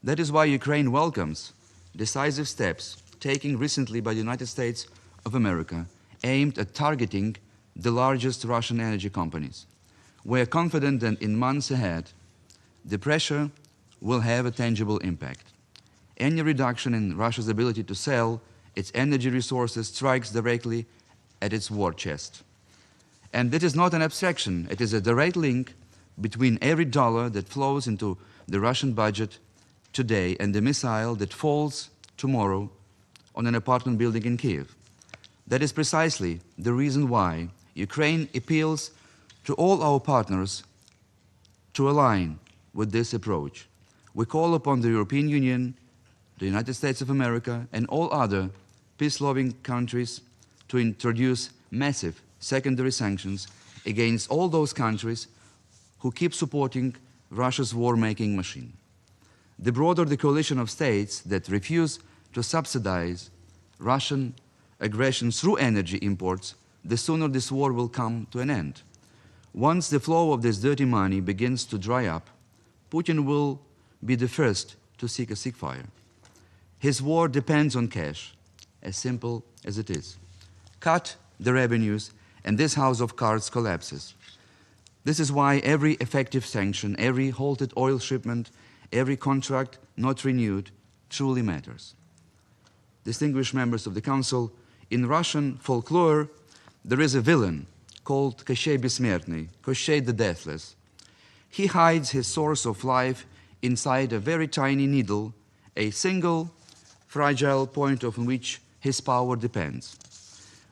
That is why Ukraine welcomes decisive steps taken recently by the United States of America aimed at targeting the largest Russian energy companies. We are confident that in months ahead, the pressure will have a tangible impact. Any reduction in Russia's ability to sell its energy resources strikes directly at its war chest. And it is not an abstraction, it is a direct link between every dollar that flows into the Russian budget today and the missile that falls tomorrow on an apartment building in Kiev. That is precisely the reason why Ukraine appeals to all our partners to align with this approach. We call upon the European Union, the United States of America, and all other peace-loving countries to introduce massive secondary sanctions against all those countries who keep supporting Russia's war-making machine. The broader the coalition of states that refuse to subsidize Russian aggression through energy imports, the sooner this war will come to an end. Once the flow of this dirty money begins to dry up, Putin will be the first to seek a ceasefire. His war depends on cash, as simple as it is. Cut the revenues, and this house of cards collapses. This is why every effective sanction, every halted oil shipment, every contract not renewed truly matters. Distinguished members of the Council, in Russian folklore, there is a villain called Koshchei Besmertny, Koshchei the Deathless. He hides his source of life inside a very tiny needle, a single fragile point on which his power depends.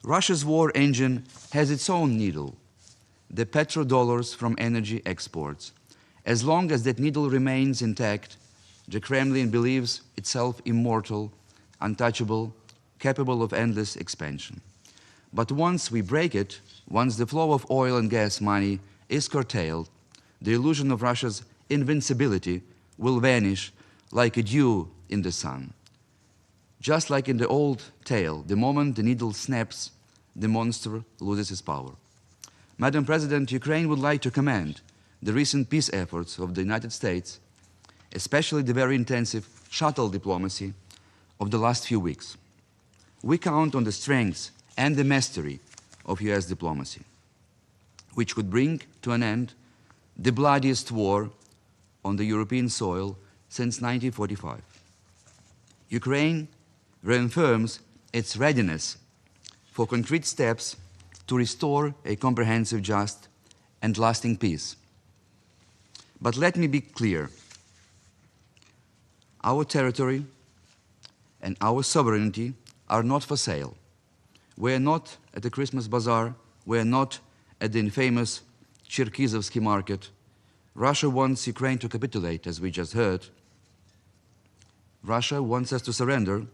Russia's war engine has its own needle, the petrodollars from energy exports. As long as that needle remains intact, the Kremlin believes itself immortal, untouchable, capable of endless expansion. But once we break it, once the flow of oil and gas money is curtailed, the illusion of Russia's invincibility will vanish like a dew in the sun. Just like in the old tale, the moment the needle snaps, the monster loses its power. Madam President, Ukraine would like to commend the recent peace efforts of the United States, especially the very intensive shuttle diplomacy of the last few weeks. We count on the strength and the mastery of US diplomacy, which could bring to an end the bloodiest war on the European soil since 1945. Ukraine reaffirms its readiness for concrete steps to restore a comprehensive, just, and lasting peace. But let me be clear. Our territory and our sovereignty are not for sale. We are not at the Christmas bazaar. We are not at the infamous Cherkizovsky market. Russia wants Ukraine to capitulate, as we just heard. Russia wants us to surrender.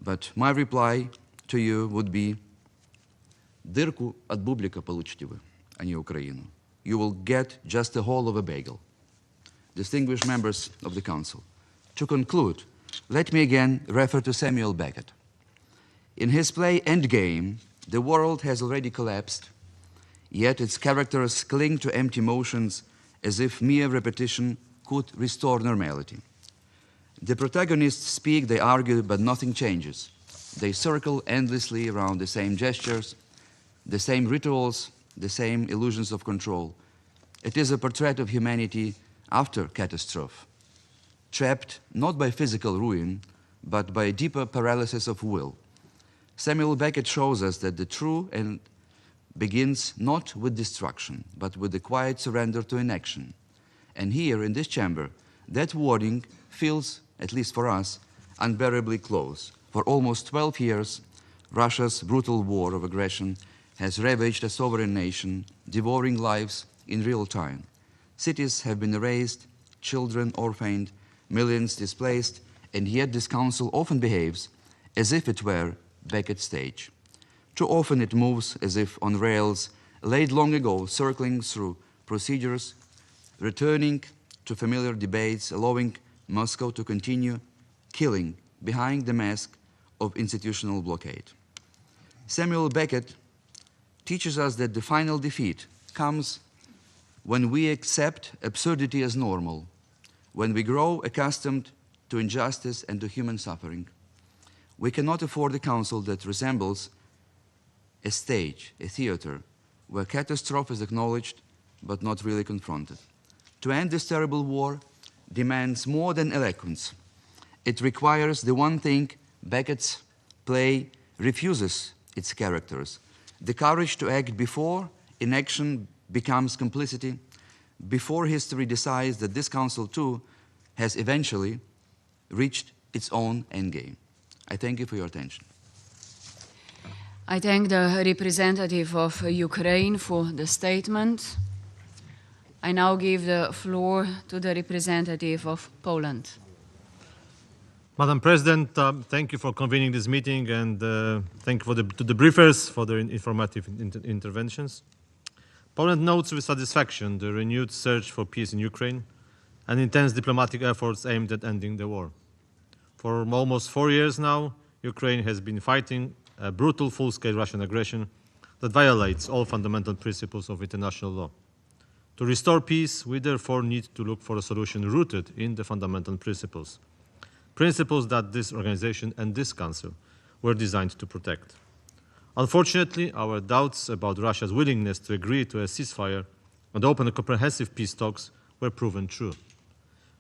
But my reply to you would be, дырку от бублика получите вы, а не Украину. You will get just the whole of a bagel. Distinguished members of the Council, to conclude, let me again refer to Samuel Beckett. In his play Endgame, the world has already collapsed, yet its characters cling to empty motions as if mere repetition could restore normality. The protagonists speak, they argue, but nothing changes. They circle endlessly around the same gestures, the same rituals, the same illusions of control. It is a portrait of humanity after catastrophe, trapped not by physical ruin, but by a deeper paralysis of will. Samuel Beckett shows us that the true end begins not with destruction, but with the quiet surrender to inaction. And here in this chamber, that warning feels, at least for us, unbearably close. For almost 12 years, Russia's brutal war of aggression has ravaged a sovereign nation, devouring lives in real time. Cities have been erased, children orphaned, millions displaced, and yet this council often behaves as if it were Beckett's stage. Too often it moves as if on rails laid long ago, circling through procedures, returning to familiar debates, allowing Moscow to continue killing behind the mask of institutional blockade. Samuel Beckett teaches us that the final defeat comes when we accept absurdity as normal, when we grow accustomed to injustice and to human suffering. We cannot afford a council that resembles a stage, a theater, where catastrophe is acknowledged but not really confronted. To end this terrible war demands more than eloquence. It requires the one thing Beckett's play refuses its characters: the courage to act before inaction becomes complicity, before history decides that this council too has eventually reached its own endgame. I thank you for your attention. I thank the representative of Ukraine for the statement. I now give the floor to the representative of Poland. Madam President, thank you for convening this meeting, and thank you to the briefers for their informative interventions. Poland notes with satisfaction the renewed search for peace in Ukraine and intense diplomatic efforts aimed at ending the war. For almost 4 years now, Ukraine has been fighting a brutal full-scale Russian aggression that violates all fundamental principles of international law. To restore peace, we therefore need to look for a solution rooted in the fundamental principles that this organization and this council were designed to protect. Unfortunately, our doubts about Russia's willingness to agree to a ceasefire and open comprehensive peace talks were proven true.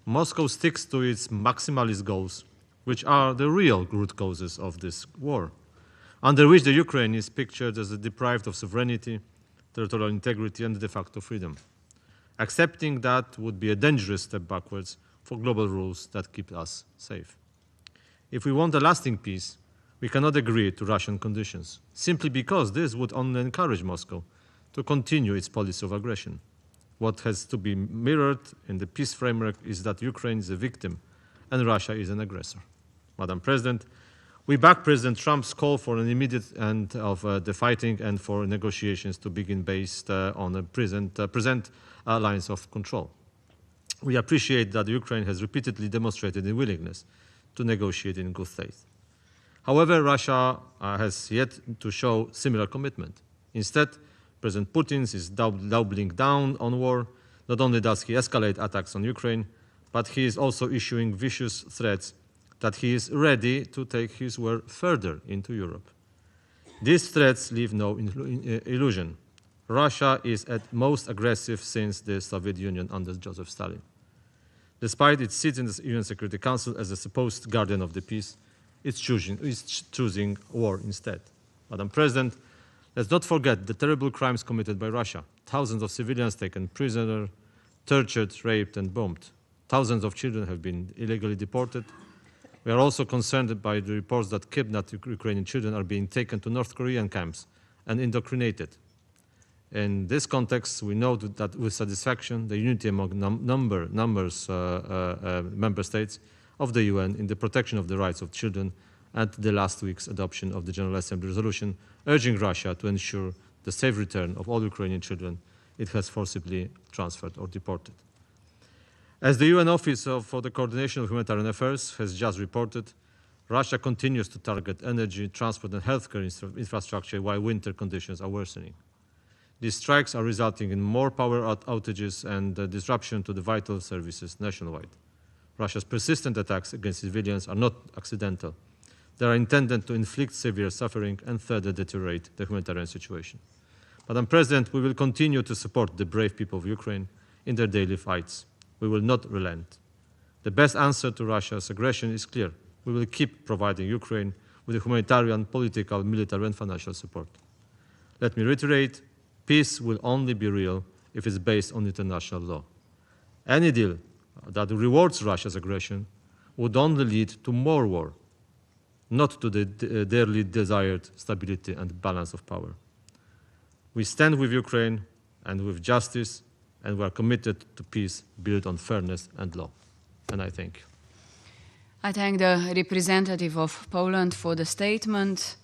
Moscow sticks to its maximalist goals, which are the real root causes of this war, under which the Ukraine is pictured as deprived of sovereignty, territorial integrity, and de facto freedom. Accepting that would be a dangerous step backwards for global rules that keep us safe. If we want a lasting peace, we cannot agree to Russian conditions, simply because this would only encourage Moscow to continue its policy of aggression. What has to be mirrored in the peace framework is that Ukraine is a victim and Russia is an aggressor. Madam President, we back President Trump's call for an immediate end of the fighting and for negotiations to begin based on the present lines of control. We appreciate that Ukraine has repeatedly demonstrated a willingness to negotiate in good faith. However, Russia has yet to show similar commitment. Instead, President Putin is doubling down on war. Not only does he escalate attacks on Ukraine, but he is also issuing vicious threats that he is ready to take his war further into Europe. These threats leave no illusion. Russia is at most aggressive since the Soviet Union under Joseph Stalin. Despite its seat in the UN Security Council as a supposed guardian of the peace, it's choosing war instead. Madam President, let's not forget the terrible crimes committed by Russia. Thousands of civilians taken prisoner, tortured, raped, and bombed. Thousands of children have been illegally deported. We are also concerned by the reports that kidnapped Ukrainian children are being taken to North Korean camps and indoctrinated. In this context, we note that with satisfaction, the unity among member states of the UN in the protection of the rights of children and the last week's adoption of the General Assembly resolution urging Russia to ensure the safe return of all Ukrainian children it has forcibly transferred or deported. As the UN Office for the Coordination of Humanitarian Affairs has just reported, Russia continues to target energy, transport, and healthcare infrastructure while winter conditions are worsening. These strikes are resulting in more power outages and disruption to the vital services nationwide. Russia's persistent attacks against civilians are not accidental. They are intended to inflict severe suffering and further deteriorate the humanitarian situation. Madam President, we will continue to support the brave people of Ukraine in their daily fights. We will not relent. The best answer to Russia's aggression is clear. We will keep providing Ukraine with the humanitarian, political, military, and financial support. Let me reiterate, peace will only be real if it's based on international law. Any deal that rewards Russia's aggression would only lead to more war, not to the dearly desired stability and balance of power. We stand with Ukraine and with justice, and we are committed to peace built on fairness and law. And I thank you. I thank the representative of Poland for the statement,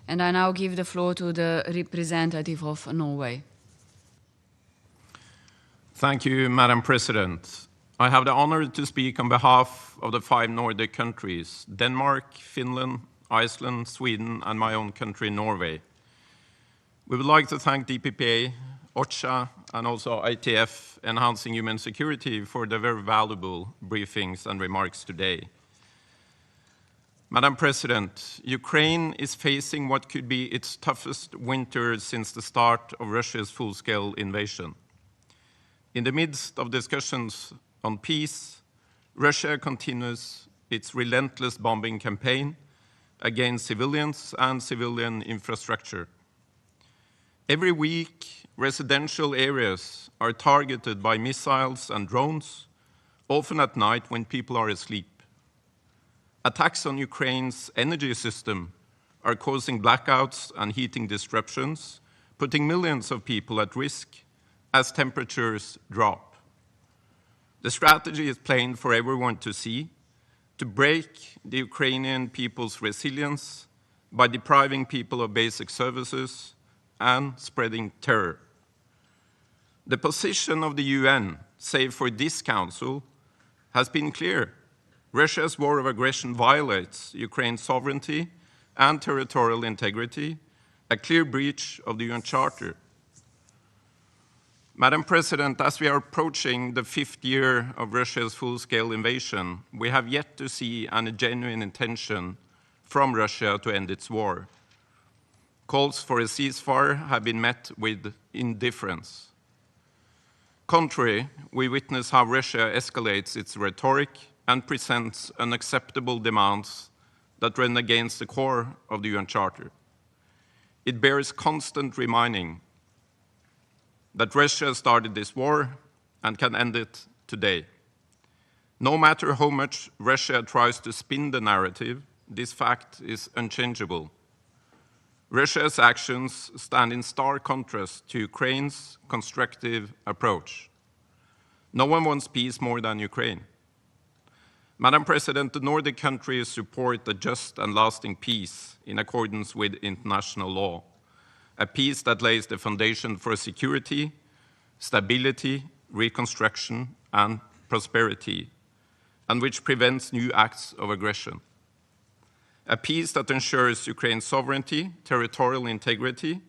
and I now give the floor to the representative of Norway. Thank you, Madam President. I have the honor to speak on behalf of the 5 Nordic countries, Denmark, Finland, Iceland, Sweden, and my own country, Norway. We would like to thank DPPA, OSCE, and also ITF, Enhancing Human Security, for the very valuable briefings and remarks today. Madam President, Ukraine is facing what could be its toughest winter since the start of Russia's full-scale invasion. In the midst of discussions on peace, Russia continues its relentless bombing campaign against civilians and civilian infrastructure. Every week, residential areas are targeted by missiles and drones, often at night when people are asleep. Attacks on Ukraine's energy system are causing blackouts and heating disruptions, putting millions of people at risk as temperatures drop. The strategy is plain for everyone to see: to break the Ukrainian people's resilience by depriving people of basic services and spreading terror. The position of the UN, save for this Council, has been clear. Russia's war of aggression violates Ukraine's sovereignty and territorial integrity, a clear breach of the UN Charter. Madam President, as we are approaching the 5th year of Russia's full-scale invasion, we have yet to see any genuine intention from Russia to end its war. Calls for a ceasefire have been met with indifference. Contrary, we witness how Russia escalates its rhetoric and presents unacceptable demands that run against the core of the UN Charter. It bears constant reminding that Russia started this war and can end it today. No matter how much Russia tries to spin the narrative, this fact is unchangeable. Russia's actions stand in stark contrast to Ukraine's constructive approach. No one wants peace more than Ukraine. Madam President, the Nordic countries support a just and lasting peace in accordance with international law, a peace that lays the foundation for security, stability, reconstruction, and prosperity, and which prevents new acts of aggression. A peace that ensures Ukraine's sovereignty, territorial integrity,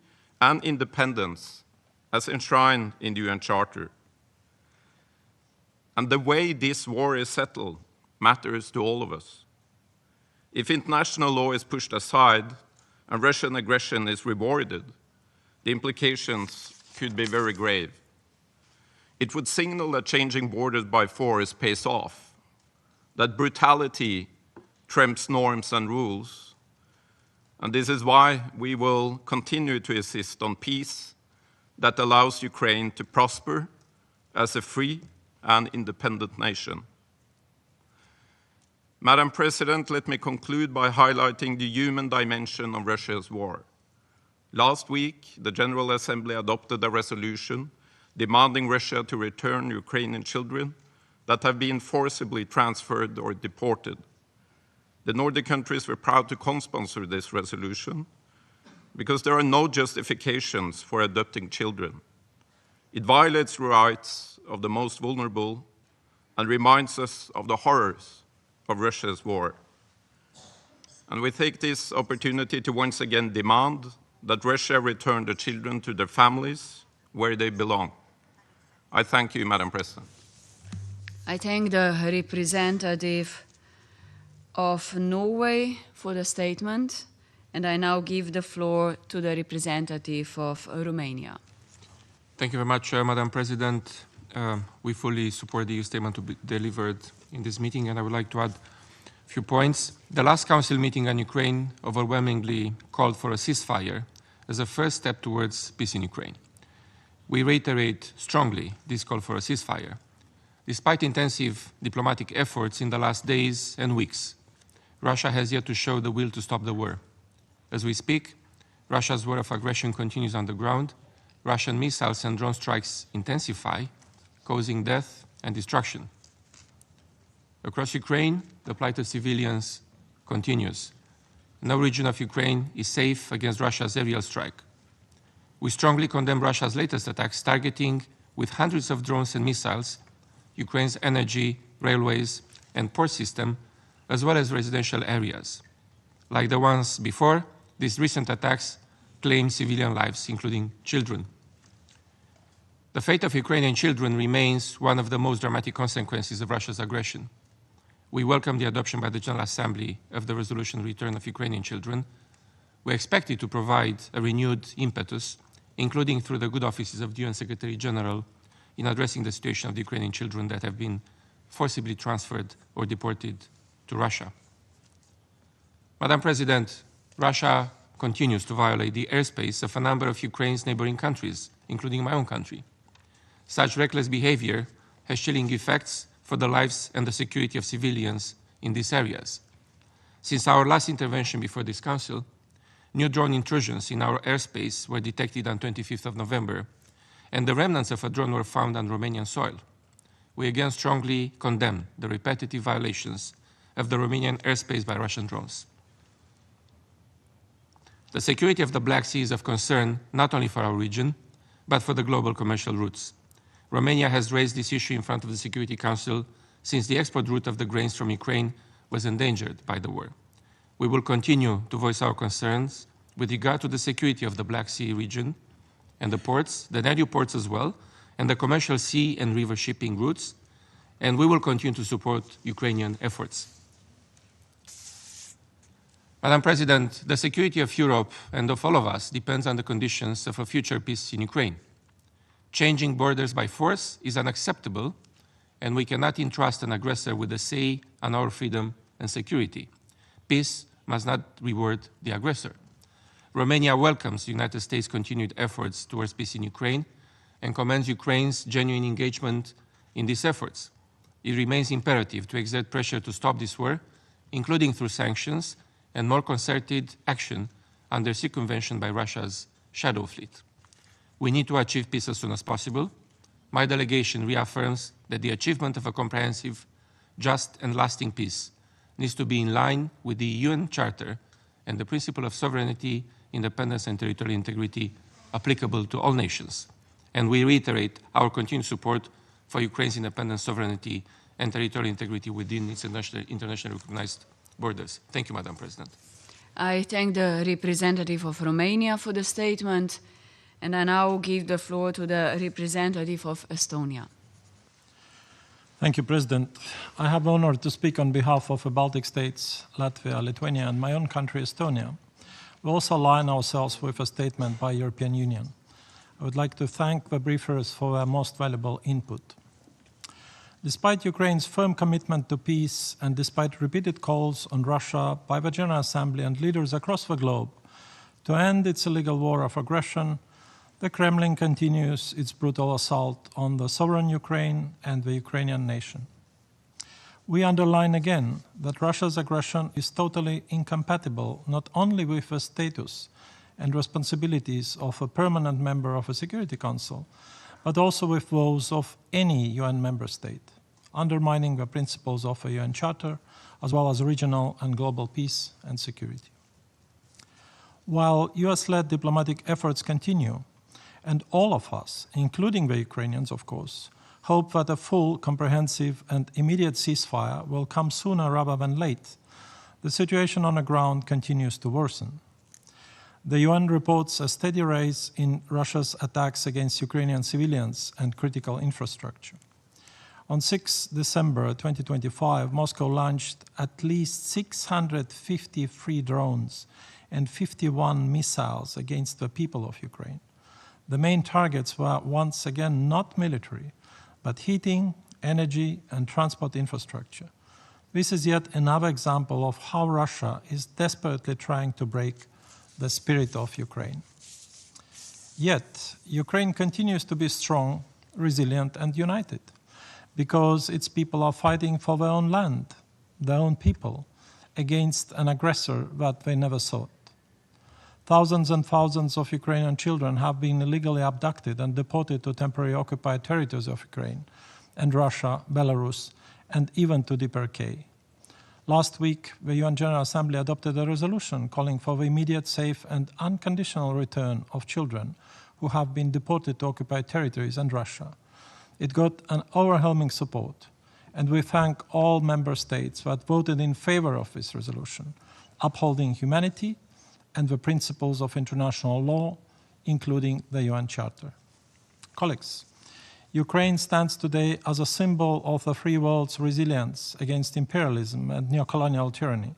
and independence as enshrined in the UN Charter. And the way this war is settled matters to all of us. If international law is pushed aside and Russian aggression is rewarded, the implications could be very grave. It would signal that changing borders by force pays off, that brutality trumps norms and rules, and this is why we will continue to insist on peace that allows Ukraine to prosper as a free and independent nation. Madam President, let me conclude by highlighting the human dimension of Russia's war. Last week, the General Assembly adopted a resolution demanding Russia to return Ukrainian children that have been forcibly transferred or deported. The Nordic countries were proud to co-sponsor this resolution because there are no justifications for adopting children. It violates the rights of the most vulnerable and reminds us of the horrors of Russia's war. And we take this opportunity to once again demand that Russia return the children to their families where they belong. I thank you, Madam President. I thank the representative of Norway for the statement, and I now give the floor to the representative of Romania. Thank you very much, Madam President. We fully support the EU statement to be delivered in this meeting, and I would like to add a few points. The last Council meeting on Ukraine overwhelmingly called for a ceasefire as a first step towards peace in Ukraine. We reiterate strongly this call for a ceasefire. Despite intensive diplomatic efforts in the last days and weeks, Russia has yet to show the will to stop the war. As we speak, Russia's war of aggression continues on the ground. Russian missiles and drone strikes intensify, causing death and destruction. Across Ukraine, the plight of civilians continues. No region of Ukraine is safe against Russia's aerial strike. We strongly condemn Russia's latest attacks, targeting with hundreds of drones and missiles Ukraine's energy, railways, and port system, as well as residential areas. Like the ones before, these recent attacks claim civilian lives, including children. The fate of Ukrainian children remains one of the most dramatic consequences of Russia's aggression. We welcome the adoption by the General Assembly of the resolution return of Ukrainian children. We expect it to provide a renewed impetus, including through the good offices of the UN Secretary General, in addressing the situation of the Ukrainian children that have been forcibly transferred or deported to Russia. Madam President, Russia continues to violate the airspace of a number of Ukraine's neighboring countries, including my own country. Such reckless behavior has chilling effects for the lives and the security of civilians in these areas. Since our last intervention before this Council, new drone intrusions in our airspace were detected on 25th of November, and the remnants of a drone were found on Romanian soil. We again strongly condemn the repetitive violations of the Romanian airspace by Russian drones. The security of the Black Sea is of concern not only for our region, but for the global commercial routes. Romania has raised this issue in front of the Security Council since the export route of the grains from Ukraine was endangered by the war. We will continue to voice our concerns with regard to the security of the Black Sea region and the ports, the Danube ports as well, and the commercial sea and river shipping routes, and we will continue to support Ukrainian efforts. Madam President, the security of Europe and of all of us depends on the conditions of a future peace in Ukraine. Changing borders by force is unacceptable, and we cannot entrust an aggressor with a say on our freedom and security. Peace must not reward the aggressor. Romania welcomes the United States' continued efforts towards peace in Ukraine and commends Ukraine's genuine engagement in these efforts. It remains imperative to exert pressure to stop this war, including through sanctions and more concerted action under circumvention by Russia's shadow fleet. We need to achieve peace as soon as possible. My delegation reaffirms that the achievement of a comprehensive, just and lasting peace needs to be in line with the UN Charter and the principle of sovereignty, independence, and territorial integrity applicable to all nations. And we reiterate our continued support for Ukraine's independence, sovereignty, and territorial integrity within its internationally recognized borders. Thank you, Madam President. I thank the representative of Romania for the statement, and I now give the floor to the representative of Estonia. Thank you, President. I have the honor to speak on behalf of the Baltic states, Latvia, Lithuania, and my own country, Estonia. We also align ourselves with a statement by European Union. I would like to thank the briefers for their most valuable input. Despite Ukraine's firm commitment to peace and despite repeated calls on Russia by the General Assembly and leaders across the globe to end its illegal war of aggression, the Kremlin continues its brutal assault on the sovereign Ukraine and the Ukrainian nation. We underline again that Russia's aggression is totally incompatible not only with the status and responsibilities of a permanent member of the Security Council, but also with those of any UN member state, undermining the principles of the UN Charter, as well as regional and global peace and security. While US-led diplomatic efforts continue, and all of us, including the Ukrainians, of course, hope that a full, comprehensive, and immediate ceasefire will come sooner rather than late, the situation on the ground continues to worsen. The UN reports a steady rise in Russia's attacks against Ukrainian civilians and critical infrastructure. On 6 December 2025, Moscow launched at least 650 free drones and 51 missiles against the people of Ukraine. The main targets were once again not military, but heating, energy, and transport infrastructure. This is yet another example of how Russia is desperately trying to break the spirit of Ukraine. Yet, Ukraine continues to be strong, resilient, and united, because its people are fighting for their own land, their own people, against an aggressor that they never sought. Thousands and thousands of Ukrainian children have been illegally abducted and deported to temporarily occupied territories of Ukraine and Russia, Belarus, and even to DPRK. Last week, the UN General Assembly adopted a resolution calling for the immediate, safe, and unconditional return of children who have been deported to occupied territories and Russia. It got an overwhelming support, and we thank all member states that voted in favor of this resolution, upholding humanity and the principles of international law, including the UN Charter. Colleagues, Ukraine stands today as a symbol of the free world's resilience against imperialism and neocolonial tyranny.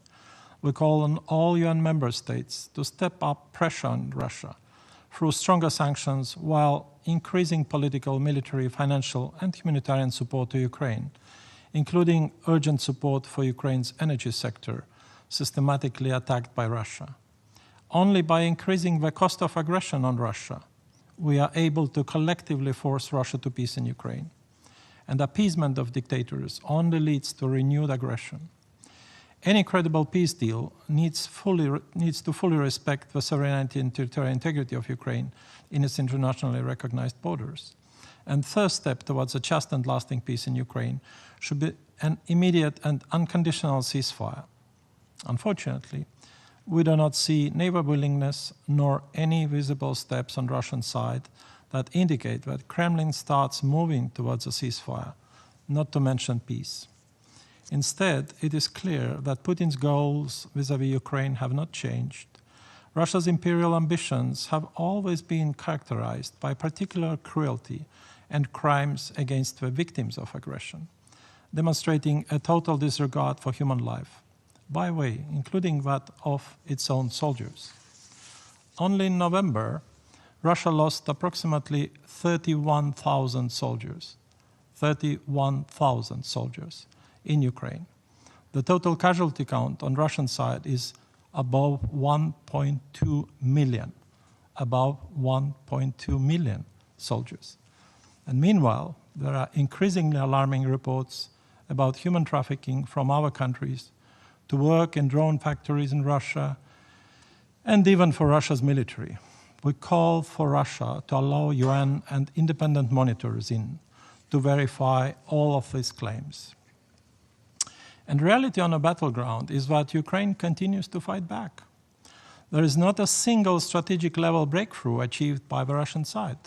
We call on all UN member states to step up pressure on Russia through stronger sanctions while increasing political, military, financial, and humanitarian support to Ukraine, including urgent support for Ukraine's energy sector, systematically attacked by Russia. Only by increasing the cost of aggression on Russia, we are able to collectively force Russia to peace in Ukraine. And appeasement of dictators only leads to renewed aggression. Any credible peace deal needs to fully respect the sovereignty and territorial integrity of Ukraine in its internationally recognized borders. And first step towards a just and lasting peace in Ukraine should be an immediate and unconditional ceasefire. Unfortunately, we do not see neither willingness nor any visible steps on Russian side that indicate that Kremlin starts moving towards a ceasefire, not to mention peace. Instead, it is clear that Putin's goals vis-à-vis Ukraine have not changed. Russia's imperial ambitions have always been characterized by particular cruelty and crimes against the victims of aggression, demonstrating a total disregard for human life, by way, including that of its own soldiers. Only in November, Russia lost approximately 31,000 soldiers. 31,000 soldiers in Ukraine. The total casualty count on Russian side is above 1.2 million. Above 1.2 million soldiers. And meanwhile, there are increasingly alarming reports about human trafficking from our countries to work in drone factories in Russia, and even for Russia's military. We call for Russia to allow UN and independent monitors in to verify all of these claims. And reality on a battleground is that Ukraine continues to fight back. There is not a single strategic level breakthrough achieved by the Russian side.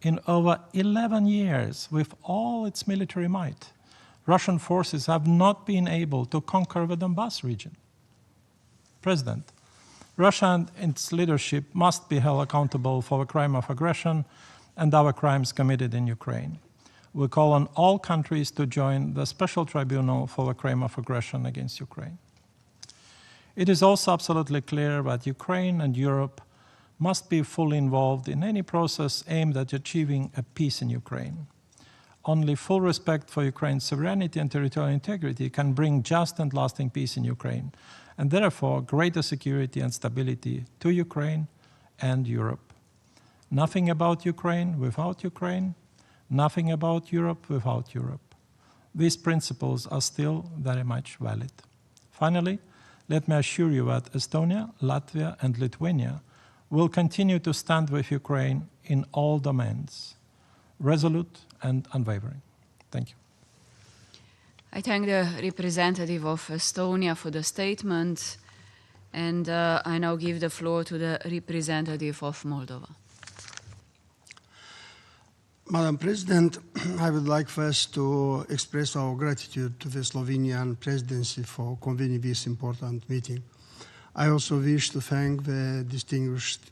In over 11 years, with all its military might, Russian forces have not been able to conquer the Donbass region. President, Russia and its leadership must be held accountable for the crime of aggression and other crimes committed in Ukraine. We call on all countries to join the Special Tribunal for the crime of aggression against Ukraine. It is also absolutely clear that Ukraine and Europe must be fully involved in any process aimed at achieving a peace in Ukraine. Only full respect for Ukraine's sovereignty and territorial integrity can bring just and lasting peace in Ukraine, and therefore greater security and stability to Ukraine and Europe. Nothing about Ukraine without Ukraine, nothing about Europe without Europe. These principles are still very much valid. Finally, let me assure you that Estonia, Latvia, and Lithuania will continue to stand with Ukraine in all domains, resolute and unwavering. Thank you. I thank the representative of Estonia for the statement, and I now give the floor to the representative of Moldova. Madam President, I would like first to express our gratitude to the Slovenian presidency for convening this important meeting. I also wish to thank the distinguished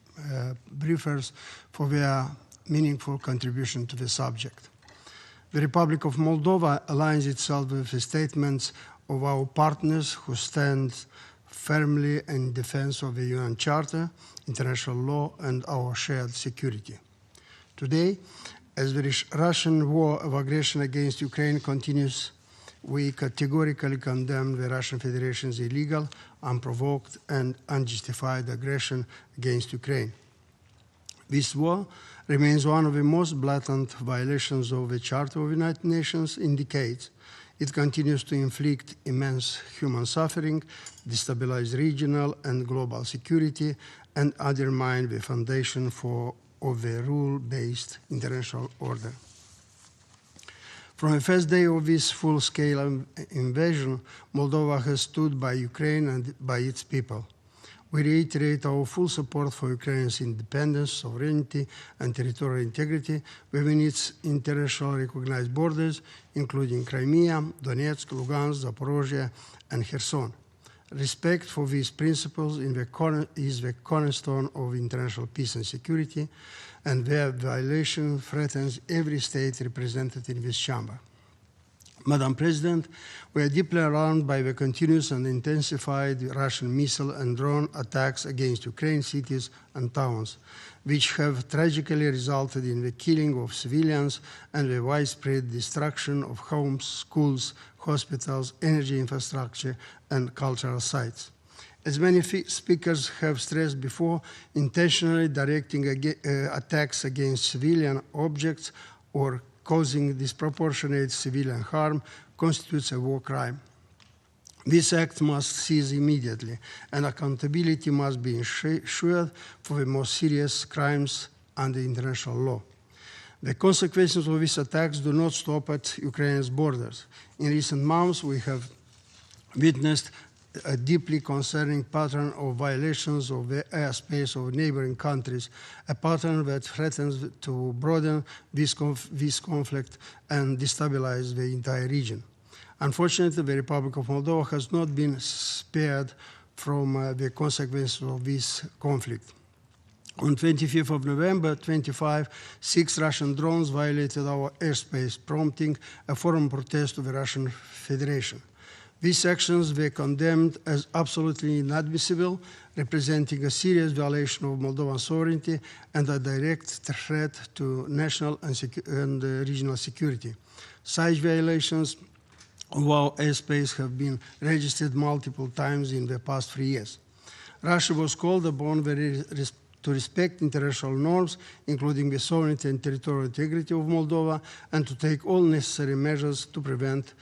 briefers for their meaningful contribution to the subject. The Republic of Moldova aligns itself with the statements of our partners who stand firmly in defense of the UN Charter, international law, and our shared security. Today, as the Russian war of aggression against Ukraine continues, we categorically condemn the Russian Federation's illegal, unprovoked, and unjustified aggression against Ukraine. This war remains one of the most blatant violations of the Charter of the United Nations in decades. It continues to inflict immense human suffering, destabilize regional and global security, and undermine the foundation of the rule-based international order. From the first day of this full-scale invasion, Moldova has stood by Ukraine and by its people. We reiterate our full support for Ukraine's independence, sovereignty, and territorial integrity within its internationally recognized borders, including Crimea, Donetsk, Lugansk, Zaporozhye, and Kherson. Respect for these principles is the cornerstone of international peace and security, and their violation threatens every state represented in this chamber. Madam President, we are deeply alarmed by the continuous and intensified Russian missile and drone attacks against Ukraine's cities and towns, which have tragically resulted in the killing of civilians and the widespread destruction of homes, schools, hospitals, energy infrastructure, and cultural sites. As many speakers have stressed before, intentionally directing attacks against civilian objects or causing disproportionate civilian harm constitutes a war crime. This act must cease immediately, and accountability must be ensured for the most serious crimes under international law. The consequences of these attacks do not stop at Ukraine's borders. In recent months, we have witnessed a deeply concerning pattern of violations of the airspace of neighboring countries, a pattern that threatens to broaden this conflict and destabilize the entire region. Unfortunately, the Republic of Moldova has not been spared from the consequences of this conflict. On 25th of November 25, 6 Russian drones violated our airspace, prompting a foreign protest to the Russian Federation. These actions were condemned as absolutely inadmissible, representing a serious violation of Moldovan sovereignty and a direct threat to national and regional security. Such violations of our airspace have been registered multiple times in the past 3 years. Russia was called upon to respect international norms, including the sovereignty and territorial integrity of Moldova, and to take all necessary measures to prevent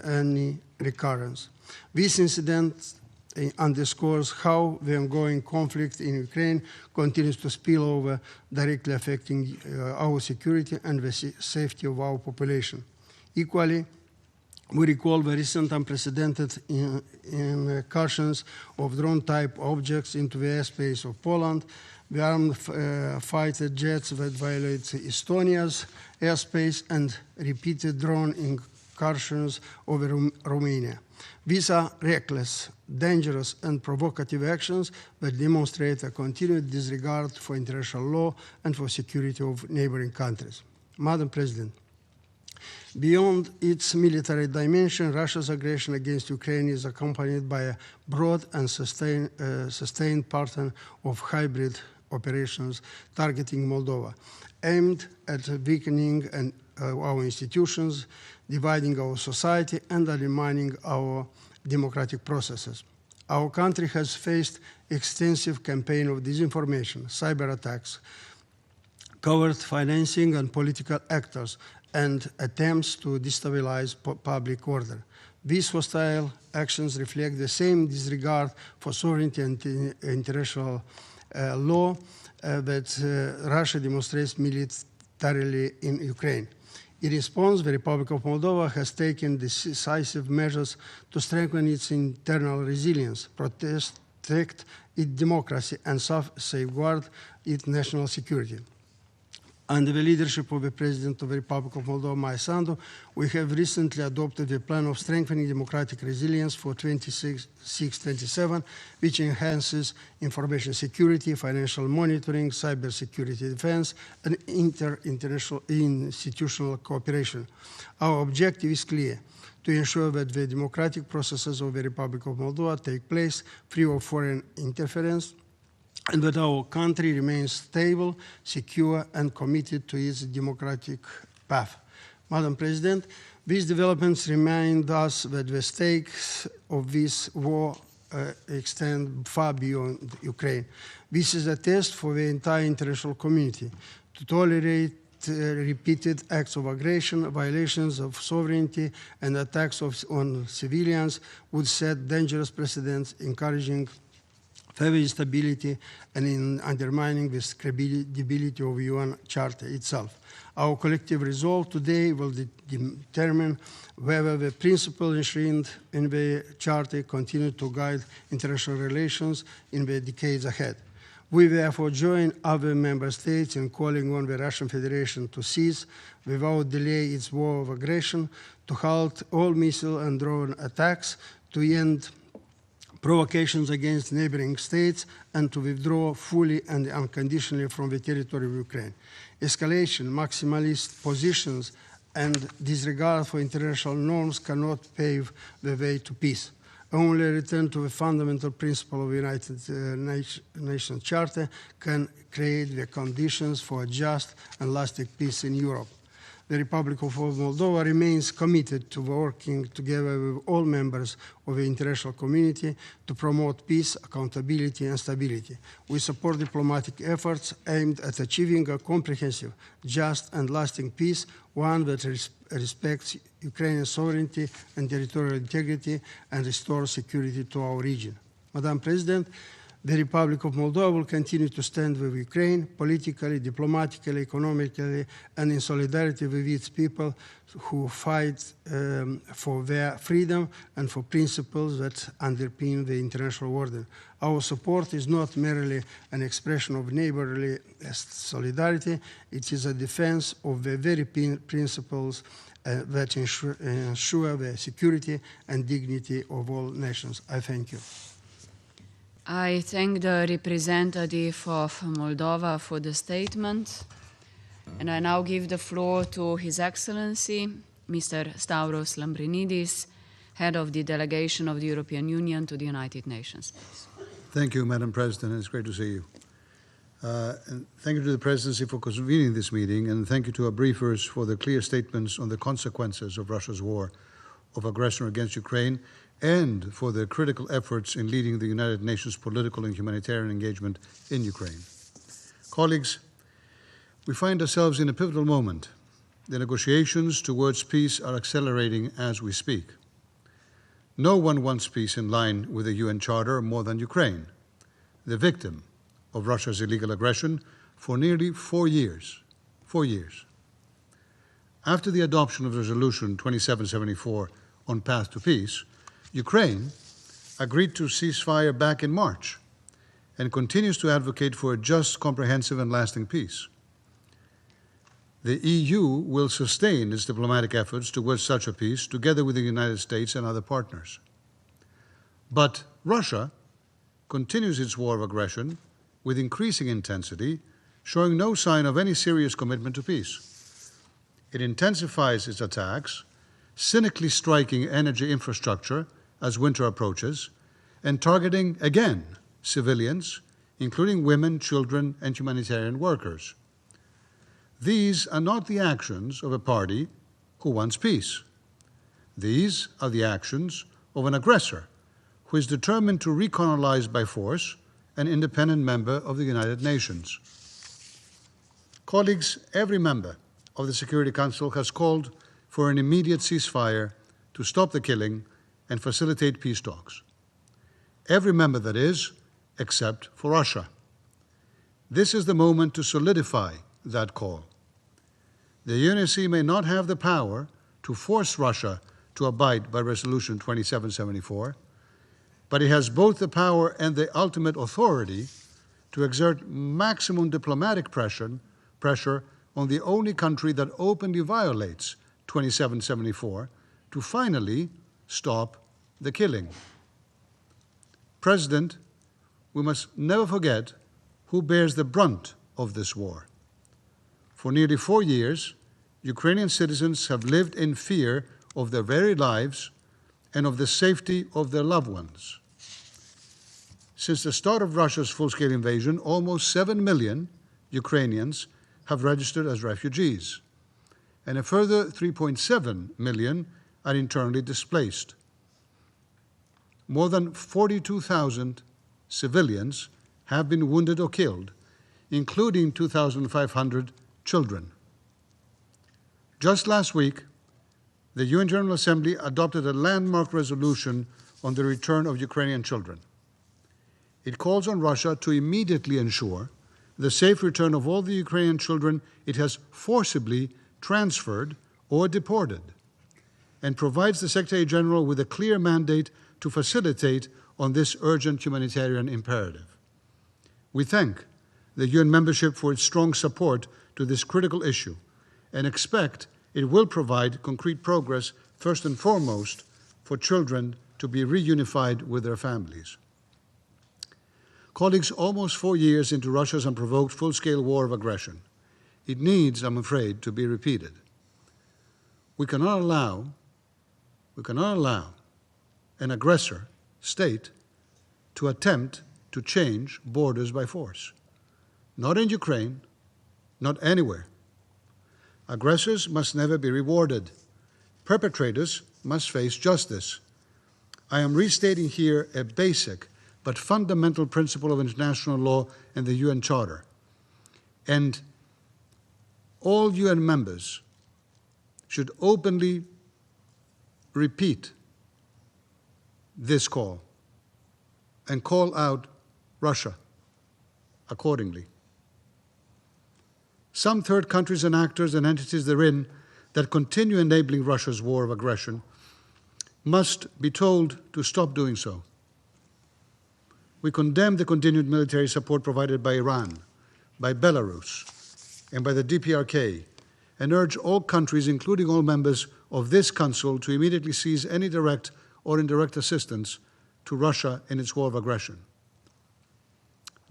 any recurrence. This incident underscores how the ongoing conflict in Ukraine continues to spill over, directly affecting our security and the safety of our population. Equally, we recall the recent unprecedented incursions of drone-type objects into the airspace of Poland, the armed fighter jets that violate Estonia's airspace, and repeated drone incursions over Romania. These are reckless, dangerous, and provocative actions that demonstrate a continued disregard for international law and for security of neighboring countries. Madam President, beyond its military dimension, Russia's aggression against Ukraine is accompanied by a broad and sustained pattern of hybrid operations targeting Moldova, aimed at weakening our institutions, dividing our society, and undermining our democratic processes. Our country has faced extensive campaign of disinformation, cyber attacks, covert financing and political actors, and attempts to destabilize public order. These hostile actions reflect the same disregard for sovereignty and international law that Russia demonstrates militarily in Ukraine. In response, the Republic of Moldova has taken decisive measures to strengthen its internal resilience, protect its democracy, and safeguard its national security. Under the leadership of the President of the Republic of Moldova, Maia, we have recently adopted a plan of strengthening democratic resilience for 26-27, which enhances information security, financial monitoring, cybersecurity defense, and international institutional cooperation. Our objective is clear: to ensure that the democratic processes of the Republic of Moldova take place free of foreign interference, and that our country remains stable, secure, and committed to its democratic path. Madam President, these developments remind us that the stakes of this war extend far beyond Ukraine. This is a test for the entire international community. To tolerate repeated acts of aggression, violations of sovereignty, and attacks on civilians would set dangerous precedents, encouraging further instability and in undermining the credibility of the UN Charter itself. Our collective resolve today will determine whether the principles enshrined in the Charter continue to guide international relations in the decades ahead. We therefore join other member states in calling on the Russian Federation to cease without delay its war of aggression, to halt all missile and drone attacks, to end provocations against neighboring states, and to withdraw fully and unconditionally from the territory of Ukraine. Escalation, maximalist positions, and disregard for international norms cannot pave the way to peace. Only a return to the fundamental principle of the United Nations Charter can create the conditions for a just and lasting peace in Europe. The Republic of Moldova remains committed to working together with all members of the international community to promote peace, accountability, and stability. We support diplomatic efforts aimed at achieving a comprehensive, just, and lasting peace, one that respects Ukrainian sovereignty and territorial integrity and restores security to our region. Madam President, the Republic of Moldova will continue to stand with Ukraine politically, diplomatically, economically, and in solidarity with its people who fight for their freedom and for principles that underpin the international order. Our support is not merely an expression of neighborly solidarity, it is a defense of the very principles that ensure the security and dignity of all nations. I thank you. I thank the representative of Moldova for the statement, and I now give the floor to His Excellency, Mr. Stavros Lambrinidis, Head of the Delegation of the European Union to the United Nations. Thank you, Madam President. It's great to see you. And thank you to the Presidency for convening this meeting, and thank you to our briefers for the clear statements on the consequences of Russia's war of aggression against Ukraine, and for their critical efforts in leading the United Nations political and humanitarian engagement in Ukraine. Colleagues, we find ourselves in a pivotal moment. The negotiations towards peace are accelerating as we speak. No one wants peace in line with the UN Charter more than Ukraine, the victim of Russia's illegal aggression for nearly 4 years. 4 years. After the adoption of Resolution 2774 on path to peace, Ukraine agreed to ceasefire back in March and continues to advocate for a just, comprehensive, and lasting peace. The EU will sustain its diplomatic efforts towards such a peace together with the United States and other partners. But Russia continues its war of aggression with increasing intensity, showing no sign of any serious commitment to peace. It intensifies its attacks, cynically striking energy infrastructure as winter approaches, and targeting, again, civilians, including women, children, and humanitarian workers. These are not the actions of a party who wants peace. These are the actions of an aggressor who is determined to recolonize by force an independent member of the United Nations. Colleagues, every member of the Security Council has called for an immediate ceasefire to stop the killing and facilitate peace talks. Every member, that is, except for Russia. This is the moment to solidify that call. The UNSC may not have the power to force Russia to abide by Resolution 2774, but it has both the power and the ultimate authority to exert maximum diplomatic pressure on the only country that openly violates 2774 to finally stop the killing. President, we must never forget who bears the brunt of this war. For nearly 4 years, Ukrainian citizens have lived in fear of their very lives and of the safety of their loved ones. Since the start of Russia's full-scale invasion, almost 7 million Ukrainians have registered as refugees, and a further 3.7 million are internally displaced. More than 42,000 civilians have been wounded or killed, including 2,500 children. Just last week, the UN General Assembly adopted a landmark resolution on the return of Ukrainian children. It calls on Russia to immediately ensure the safe return of all the Ukrainian children it has forcibly transferred or deported, and provides the Secretary General with a clear mandate to facilitate on this urgent humanitarian imperative. We thank the UN membership for its strong support to this critical issue and expect it will provide concrete progress, first and foremost, for children to be reunified with their families. Colleagues, almost 4 years into Russia's unprovoked full-scale war of aggression, it needs, I'm afraid, to be repeated. We cannot allow an aggressor state to attempt to change borders by force. Not in Ukraine, not anywhere. Aggressors must never be rewarded. Perpetrators must face justice. I am restating here a basic but fundamental principle of international law and the UN Charter. And all UN members should openly repeat this call and call out Russia accordingly. Some third countries and actors and entities therein that continue enabling Russia's war of aggression must be told to stop doing so. We condemn the continued military support provided by Iran, by Belarus, and by the DPRK, and urge all countries, including all members of this Council, to immediately cease any direct or indirect assistance to Russia in its war of aggression.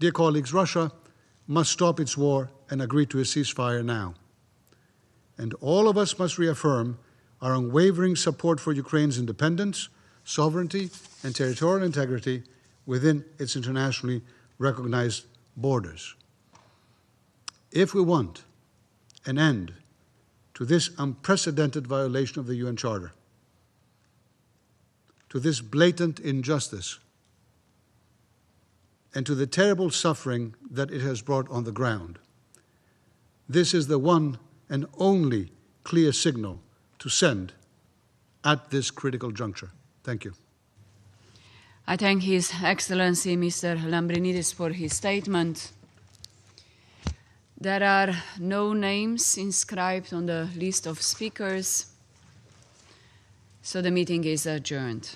Dear colleagues, Russia must stop its war and agree to a ceasefire now. And all of us must reaffirm our unwavering support for Ukraine's independence, sovereignty, and territorial integrity within its internationally recognized borders. If we want an end to this unprecedented violation of the UN Charter, to this blatant injustice, and to the terrible suffering that it has brought on the ground, this is the one and only clear signal to send at this critical juncture. Thank you. I thank His Excellency Mr. Lambrinidis for his statement. There are no names inscribed on the list of speakers, so the meeting is adjourned.